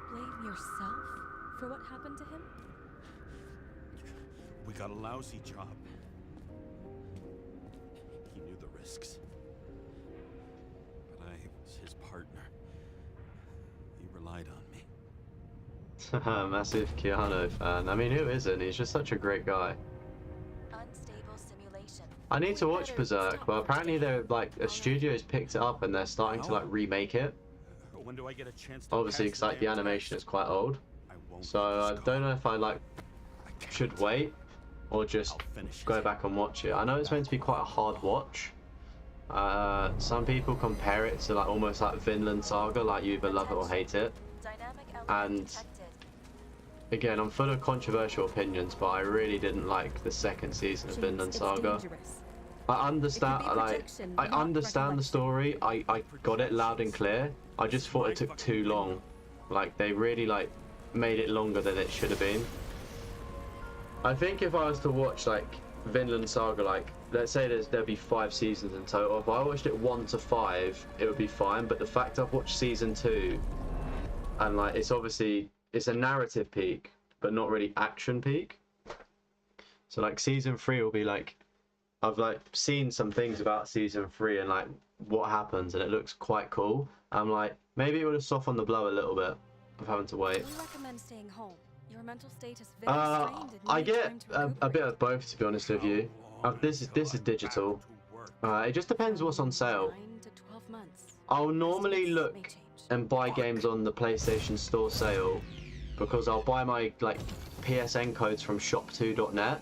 blame yourself for what happened to him? We got a lousy job. He knew the risks. But I was his partner. He relied on me. Massive Keanu fan. I mean, who isn't? He's just such a great guy. Unstable simulation. I need to watch Berserk, but apparently they're like a studio's picked it up and they're starting to like remake it. When do I get a chance to Obviously, pass because like the damn animation test? is quite old, I won't so let I this don't go. know if I like I can't. should wait or just I'll finish go it. back and watch it. I know it's meant to be quite a hard watch. Some people compare it to like almost like Vinland Saga, like you either love it or hate it. Dynamic element And detected. again, I'm full of controversial opinions, but I really didn't like the second season of Vinland Saga. I understand, like, I understand the story. I got it loud and clear. I just thought it took too long. Like, they really like made it longer than it should have been. I think if I was to watch like Vinland Saga, like let's say there'd be 5 seasons in total. If I watched it 1 to 5, it would be fine. But the fact I've watched season 2, and like it's a narrative peak, but not really action peak. So like season 3 will be like, I've like seen some things about season 3 and like what happens, and it looks quite cool. I'm like, maybe it would have softened the blow a little bit of having to wait. We recommend staying home. Your mental state is very strained and I needs get time to a bit recuperate. of both, to be honest with you. This is digital. It just depends what's on sale. 9 to 12 months. I'll normally Estimates look may change. and buy games on the PlayStation Store sale because I'll buy my like PSN codes from shop2.net.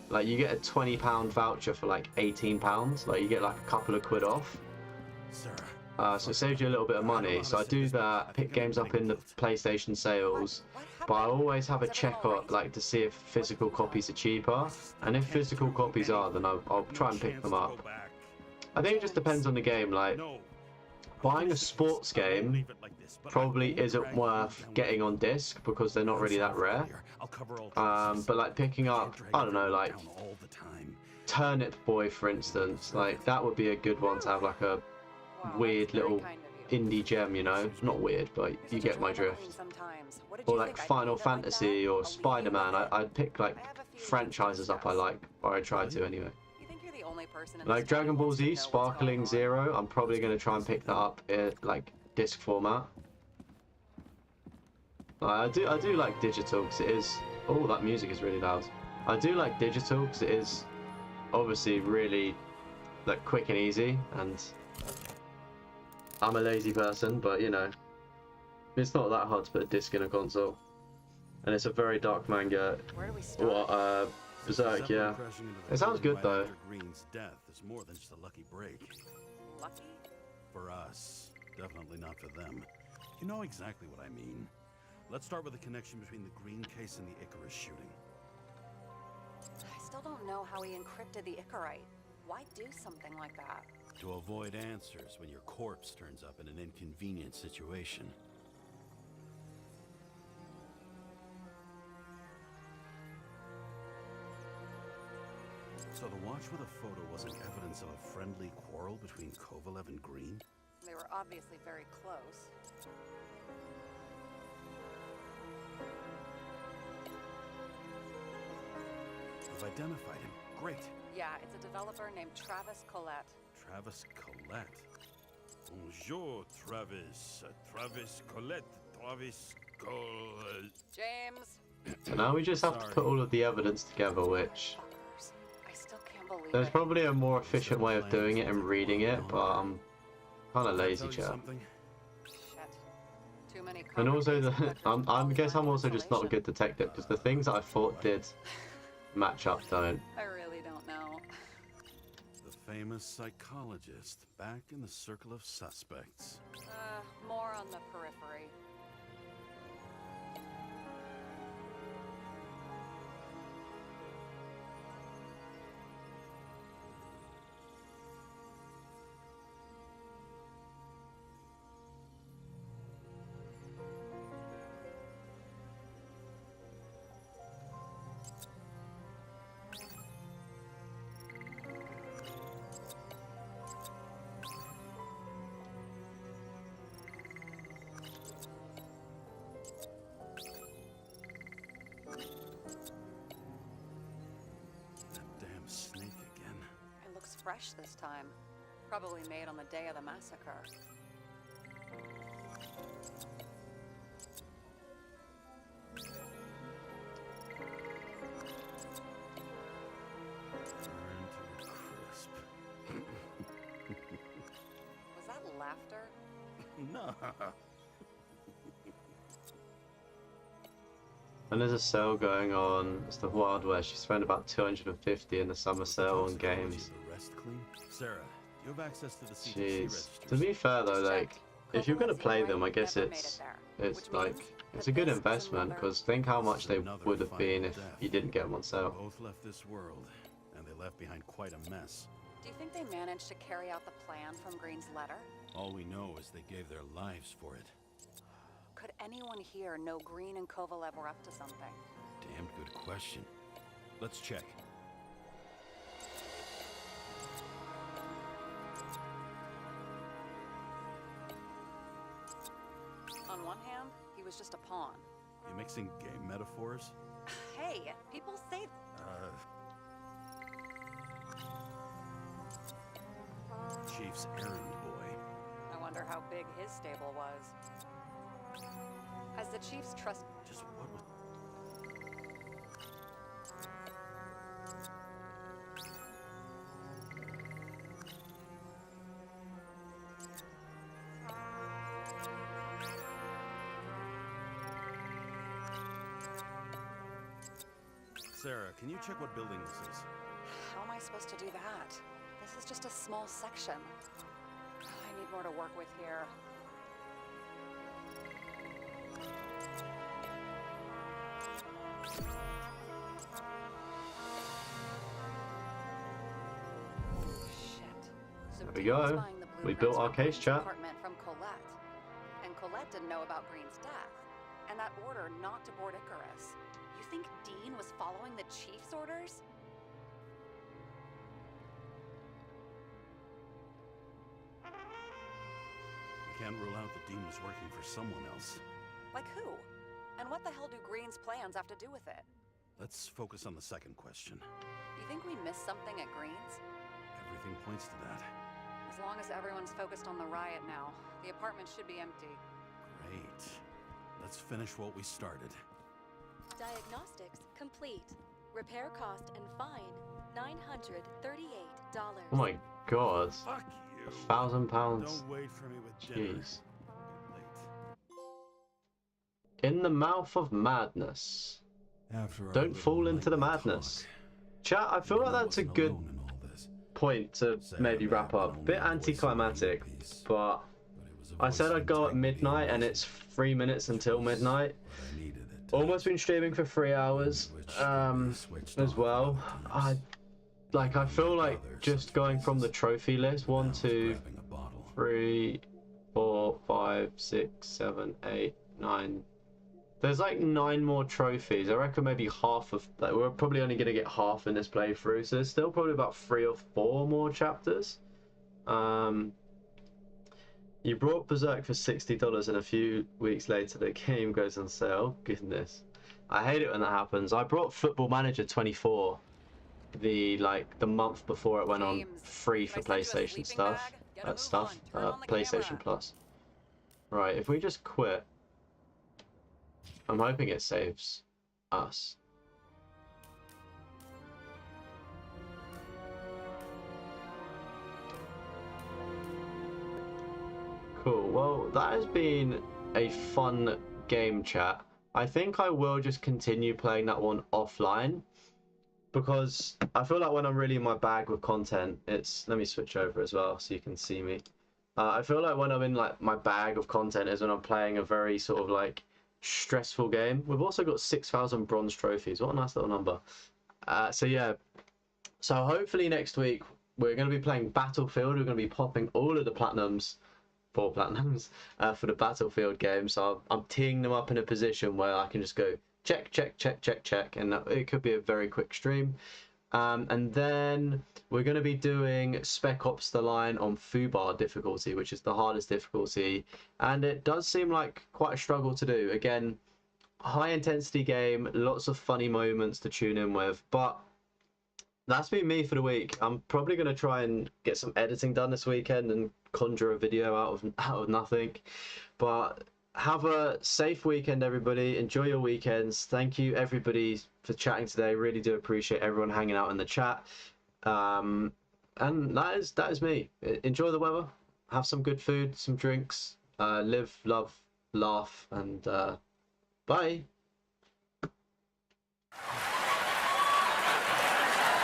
Like you get a £20 voucher for like £18. Like you get like a couple of quid off. Sarah, So it saves you a little bit of money. So I do that, pick games up in the PlayStation sales, but I always have a check up like to see if physical copies are cheaper. And if physical copies are, then I'll try and pick them up. I think it just depends on the game. Like buying a sports game probably isn't worth getting on disc because they're not really that rare. But like picking up, I don't know, like Turnip Boy for instance, like that would be a good one to have like a weird little indie gem, you know? Not weird, but you get my drift. Or like Final Fantasy or Spider-Man. I'd pick like franchises up I like, or I try to anyway. You think you're the only person in Like this town Dragon who Ball wants to Z know what's Sparkling going on? Zero, I'm probably going to try and pick that up in like disc format. I do like digital because it is. Oh, that music is really loud. I do like digital because it is obviously really like quick and easy, and I'm a lazy person, but you know, it's not that hard to put a disc in a console, and it's a very dark manga. Where do we start? What Berserk, yeah. It sounds good though. Green's death is more than just a lucky break. Lucky? For us, definitely not for them. You know exactly what I mean. Let's start with the connection between the Green case and the Icarus shooting. I still don't know how he encrypted the Icarite. Why do something like that? To avoid answers when your corpse turns up in an inconvenient situation. So the watch with a photo wasn't evidence of a friendly quarrel between Kovalev and Green? They were obviously very close. You've identified him. Great. Yeah, it's a developer named Travis Collette. Travis Collette. Bonjour, Travis. Travis Collette. Travis Collette. James! So now we just have to put all of the evidence together, which Fuckers. I still can't believe there's it. probably a more efficient way of doing it and reading it, but I'm kind of lazy, Tell you chat. something? Shit. Too many And also, complicated I pictures guess I'm of also just not a good detective because the things that I thought did match up don't. I really don't know. The famous psychologist back in the circle of suspects. More on the periphery. fresh this time. Probably made on the day of the massacre. Was that laughter? No. And there's a sale going on. It's the Wild West. You spend about 250 in the summer sale on games. Sarah, you have access to the CTC Jeez. registers. To be fair though, like, if you're gonna play them, I guess it's like it's a good investment, because think how much they would have been if you didn't get them on sale. Both left this world, and they left behind quite a mess. Do you think they managed to carry out the plan from Green's letter? All we know is they gave their lives for it. Could anyone here know Green and Kovalev were up to something? Damn good question. Let's check. On one hand, he was just a pawn. You mixing game metaphors? Hey, people say... Chief's errand boy. I wonder how big his stable was. Has the Chief's trust... Just what was... Sarah, can you check what building this is? How am I supposed to do that? This is just a small section. I need more to work with here. Shit. So There we Dean was go. buying the We blueprints built our from case, Green's chat. apartment from Colette. And Colette didn't know about Green's death. And that order not to board Icarus. You think Dean was following the Chief's orders? We can't rule out that Dean was working for someone else. Like who? And what the hell do Green's plans have to do with it? Let's focus on the second question. You think we missed something at Green's? Everything points to that. As long as everyone's focused on the riot now, the apartment should be empty. Great. Let's finish what we started. Diagnostics complete. Repair cost and fine $938. Oh my god. Fuck you. £1,000. Don't wait for me with dinner. Jeez. In the mouth of madness. Don't fall into the madness. Chat, I feel like that's a good point to maybe wrap up. Bit anticlimactic, but I said I'd go at midnight and it's 3 minutes until midnight. Almost been streaming for 3 hours as well. I feel like just going from the trophy list 1, 2, 3, 4, 5, 6, 7, 8, 9. There's like 9 more trophies. I reckon maybe half of that. We're probably only gonna get half in this playthrough, so there's still probably about 3 or 4 more chapters. You brought Berserk for $60 and a few weeks later the game goes on sale. Goodness. I hate it when that happens. I brought Football Manager 24 the month before it went on free for PlayStation stuff. PlayStation Plus. Right, if we just quit, I'm hoping it saves us. Cool, well that has been a fun game, chat. I think I will just continue playing that one offline, because I feel like when I'm really in my bag with content, let me switch over as well so you can see me. I feel like when I'm in like my bag of content is when I'm playing a very sort of like stressful game. We've also got 6,000 bronze trophies. What a nice little number. So yeah, so hopefully next week we're going to be playing Battlefield. We're going to be popping all of the platinums, 4 platinums for the Battlefield game. So I'm teeing them up in a position where I can just go check, check, check, check, check, and it could be a very quick stream. And then we're going to be doing Spec Ops The Line on Fubar difficulty, which is the hardest difficulty, and it does seem like quite a struggle to do. Again, high intensity game, lots of funny moments to tune in with, but that's been me for the week. I'm probably gonna try and get some editing done this weekend and conjure a video out of nothing. But have a safe weekend, everybody. Enjoy your weekends. Thank you, everybody, for chatting today. Really do appreciate everyone hanging out in the chat. And that is me. Enjoy the weather. Have some good food, some drinks. Live, love, laugh, and bye.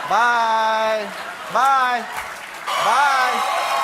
Bye. Bye. Bye.